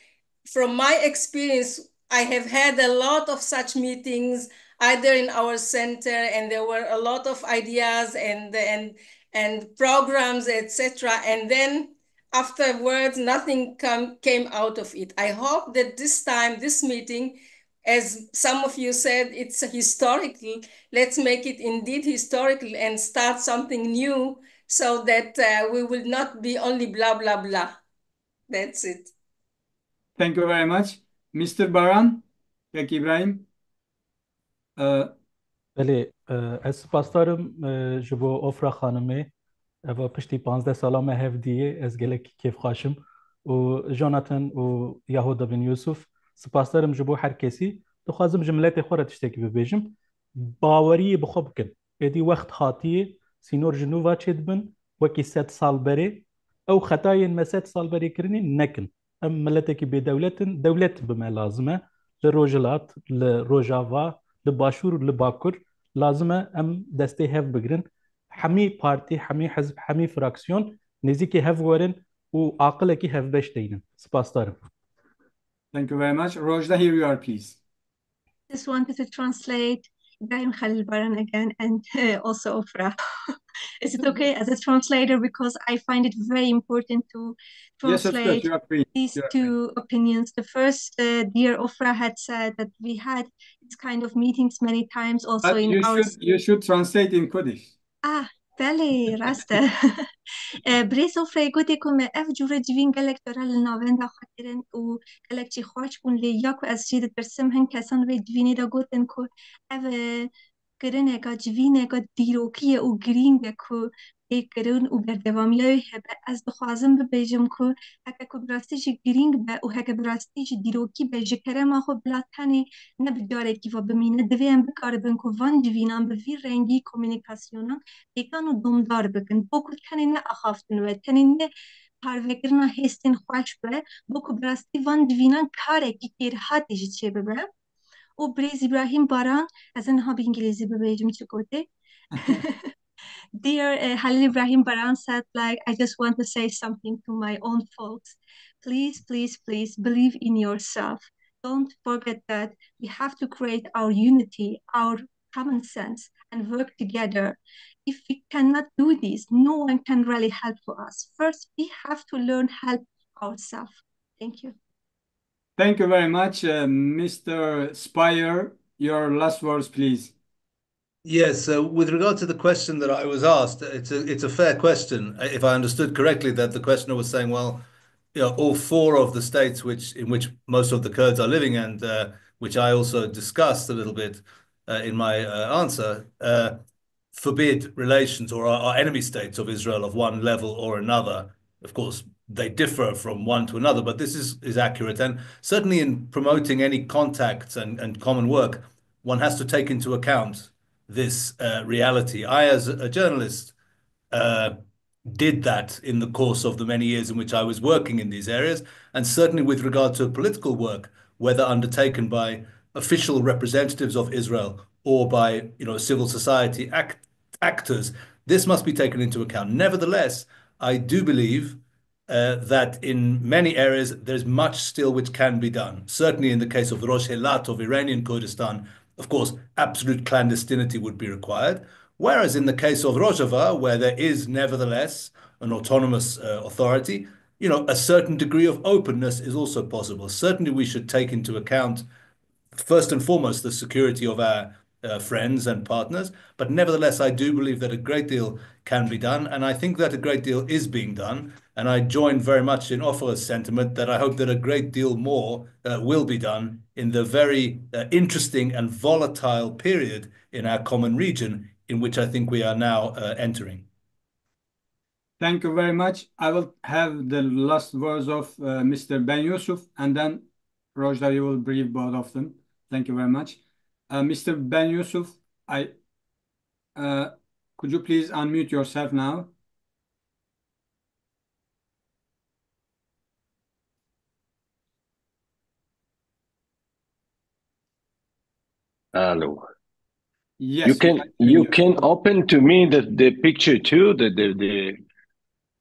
from my experience, I have had a lot of such meetings, either in our center, and there were a lot of ideas and programs, etc. And then afterwards, nothing came out of it. I hope that this time, this meeting, as some of you said, it's historical. Let's make it indeed historical and start something new, so that we will not be only blah, blah, blah. That's it. Thank you very much. Mr. Baran, Kak Ibrahim. بله از سپاس دارم جبو اوفرا خانمه و پشتی 15 سالا ما هفدیه از گلک کیف خاشم و جوناتان و یهودا بن یوسف سپاس دارم جبو هر کسی دخوازم جملات خورا تشتکی ببیجم باوری بخوب کن ادی وقت خاطیه سینور جنوبا چید بن وکی 7 سال بری او خطاين ما 7 سال بری کرنی نکن ام ملتکی به دولت بما لازمه لروجلات لروجافا لباشور لباكر لازمه ام دستي هف بگرن حمي بارتي حمي حزب حمي فراكسيون نزيكي هف ورن و عاقلكي هف بشتين سپاس دارم. Thank you very much. Rojda, here you are, please. Just wanted to translate Ibrahim Halil Baran again and also Ofra. Is it okay as a translator, because I find it very important to translate these two opinions. The first, dear Ofra had said that we had this kind of meetings many times also but in you should translate in Kurdish. بله راسته بريس Ofra گوتی که اف جوره جوین گلک داره لناوند خاطرن و گلک چی خواهش بون لیا که از شید برسم هن کسان وی جوینی دا گوتن که اف گرنه که جوینه که دیروکیه و گرینگه که تێکردن و بەردەوامیەوەی هەبە ئەس دخوازم ببێژم کو هەکە کو براستیژی گرینگ بە و هەکە براستیژی دیرۆکی بە ji kerema xwe bila tenê ne bi carekî ve bimîne divê em bikaribin ku van civînan bi vî rengî komûnîkasyonan hêkan û domdar bikin bo ku tenê ne axaftin we tenê ne parvekirina hêstên xweş be bo ku bi rastî van civînan karekî kêrhatî ji çê bibe û Birêz Ibrahim Baran ez ê niha bi îngilîzî bibêjim çi gotê. Dear Halil Ibrahim Baran said, like, I just want to say something to my own folks. Please, please, please believe in yourself. Don't forget that we have to create our unity, our common sense, and work together. If we cannot do this, no one can really help for us. First, we have to learn help ourselves. Thank you. Thank you very much. Mr. Spire, your last words, please. Yes, so with regard to the question that I was asked, it's a fair question. If I understood correctly, that the questioner was saying, well, you know, all four of the states in which most of the Kurds are living, and which I also discussed a little bit in my answer, forbid relations or are enemy states of Israel of one level or another. Of course, they differ from one to another, but this is accurate. And certainly in promoting any contacts and common work, one has to take into account this reality. I, as a journalist, did that in the course of the many years in which I was working in these areas, and certainly with regard to political work, whether undertaken by official representatives of Israel or by, you know, civil society actors, this must be taken into account. Nevertheless, I do believe that in many areas there's much still which can be done. Certainly in the case of the Rosh Helat of Iranian Kurdistan, of course, absolute clandestinity would be required. Whereas in the case of Rojava, where there is nevertheless an autonomous authority, you know, a certain degree of openness is also possible. Certainly we should take into account, first and foremost, the security of our friends and partners. But nevertheless, I do believe that a great deal can be done. And I think that a great deal is being done. And I join very much in Ofra's sentiment that I hope that a great deal more will be done in the very interesting and volatile period in our common region in which I think we are now entering. Thank you very much. I will have the last words of Mr. Ben Yosef, and then Rojda, you will brief both of them. Thank you very much. Mr. Ben Yosef, could you please unmute yourself now? Hello. Yes. You can open to me the picture too,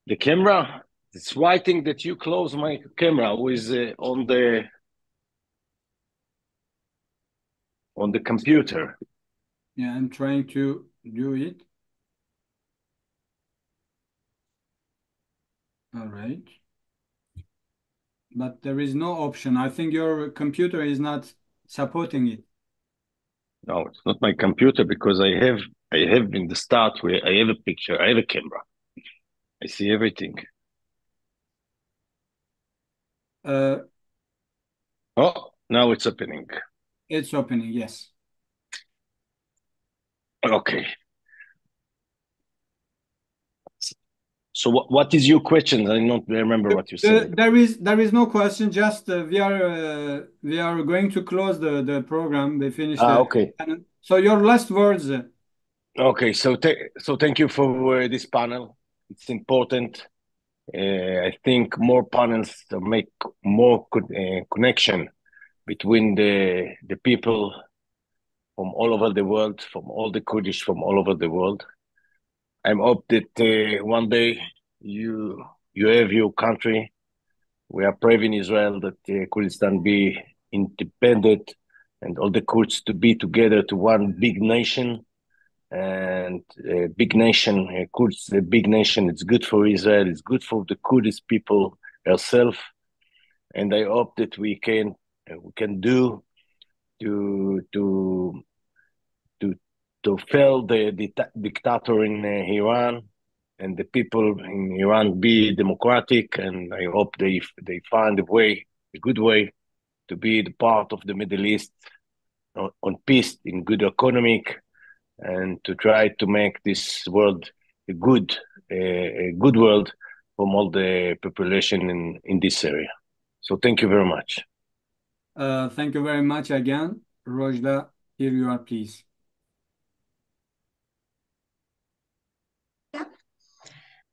the camera. It's writing that you close my camera with on the computer. Yeah, I'm trying to do it. All right. But there is no option. I think your computer is not supporting it. No, it's not my computer because I have in the start where I have a picture, I have a camera. I see everything. Oh, now it's opening. It's opening, yes. Okay. So what is your question? I don't remember what you said. There is no question. Just we are going to close the program. We finished. Okay. So your last words. Okay. So thank you for this panel. It's important. I think more panels to make more connection between the people from all over the world, from all the Kurdish from all over the world. I hope that one day you have your country. We are praying in Israel that Kurdistan be independent and all the Kurds to be together to one big nation. And big nation, Kurds, a big nation. It's good for Israel. It's good for the Kurdish people herself. And I hope that we can do to fail the dictator in Iran, and the people in Iran be democratic. And I hope they find a good way to be the part of the Middle East on peace, in good economic, and to try to make this world a good a good word from all the population in this area. So thank you very much. Thank you very much again. Rojda, here you are, please.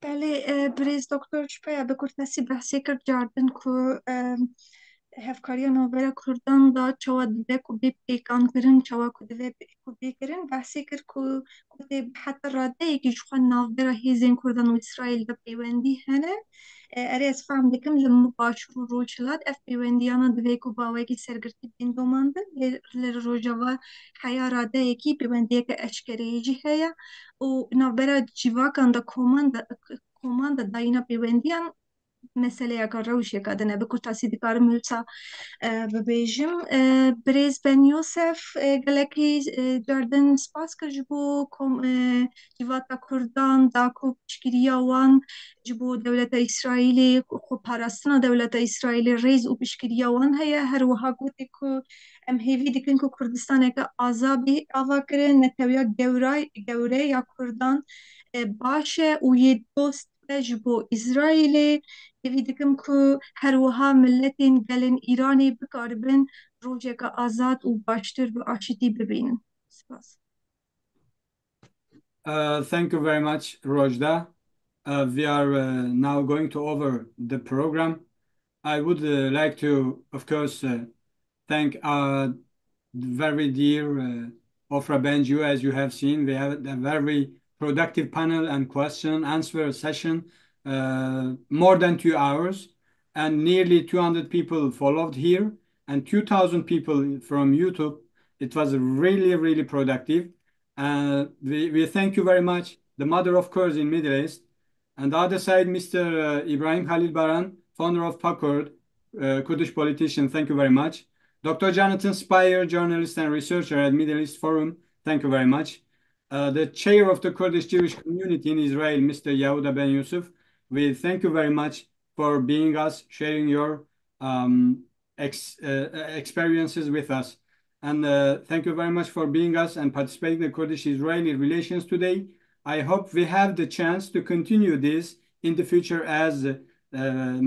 بله برز دکتر شپایا به کرتسی بحثی کرد جاردن که هفکاریا نوبرا کردان دا چوا دوه که بی پیکان کرن چوا که دوه بی کرن بحثی کرد که حتی راده یکی جوخان نوبرا هیزین کردان و اسرائیل دا پیوندی هنه اره از فهم دکم لما باشور و روچلات اف پیوندیانا دوه که باوه که سرگرتی بین دومانده لروجاوا حیا راده یکی پیوندی که اشکره جی هیا و نوبرا جیواکان دا کوماندا داینا پیوندیان مسئله اگر روشه کدنه به کتاسی دکار میلسا ببیجم بریز بن یوسف گلکی جاردن سپاس کر جبو جواتا کردان داکو پشکریا وان جبو دولت اسرائیلی خو پاراستنا دولت اسرائیلی ریز و پشکریا وان هیا هر وها گوتی که ام هیوی دکن که کردستان که آزابی آوا کرن نتویا گوره یا کردان باشه و یه دوست جبو اسرائیلی هیوی دکم که هر وها ملتین گلن ایرانی بکاربن روجه که آزاد و باشتر و آشتی ببینن. سپاس. Thank you very much, Rojda. We are now going to over the program. I would like to, of course, thank our very dear Ofra Bengio. As you have seen, we have a very productive panel and question answer session, more than 2 hours, and nearly 200 people followed here and 2,000 people from YouTube. It was really, really productive. We thank you very much. The mother of Kurds in Middle East. And the other side, Mr. Ibrahim Halil Baran, founder of PAKURD, Kurdish politician. Thank you very much. Dr. Jonathan Spire, journalist and researcher at Middle East Forum. Thank you very much. The chair of the Kurdish Jewish community in Israel, Mr. Yehuda Ben Yosef. We thank you very much for being us, sharing your experiences with us. And thank you very much for being us and participating in the Kurdish-Israeli relations today. I hope we have the chance to continue this in the future as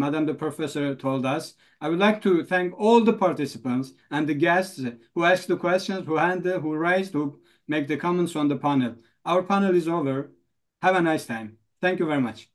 Madam the Professor told us. I would like to thank all the participants and the guests who asked the questions, who raised, who make the comments on the panel. Our panel is over. Have a nice time. Thank you very much.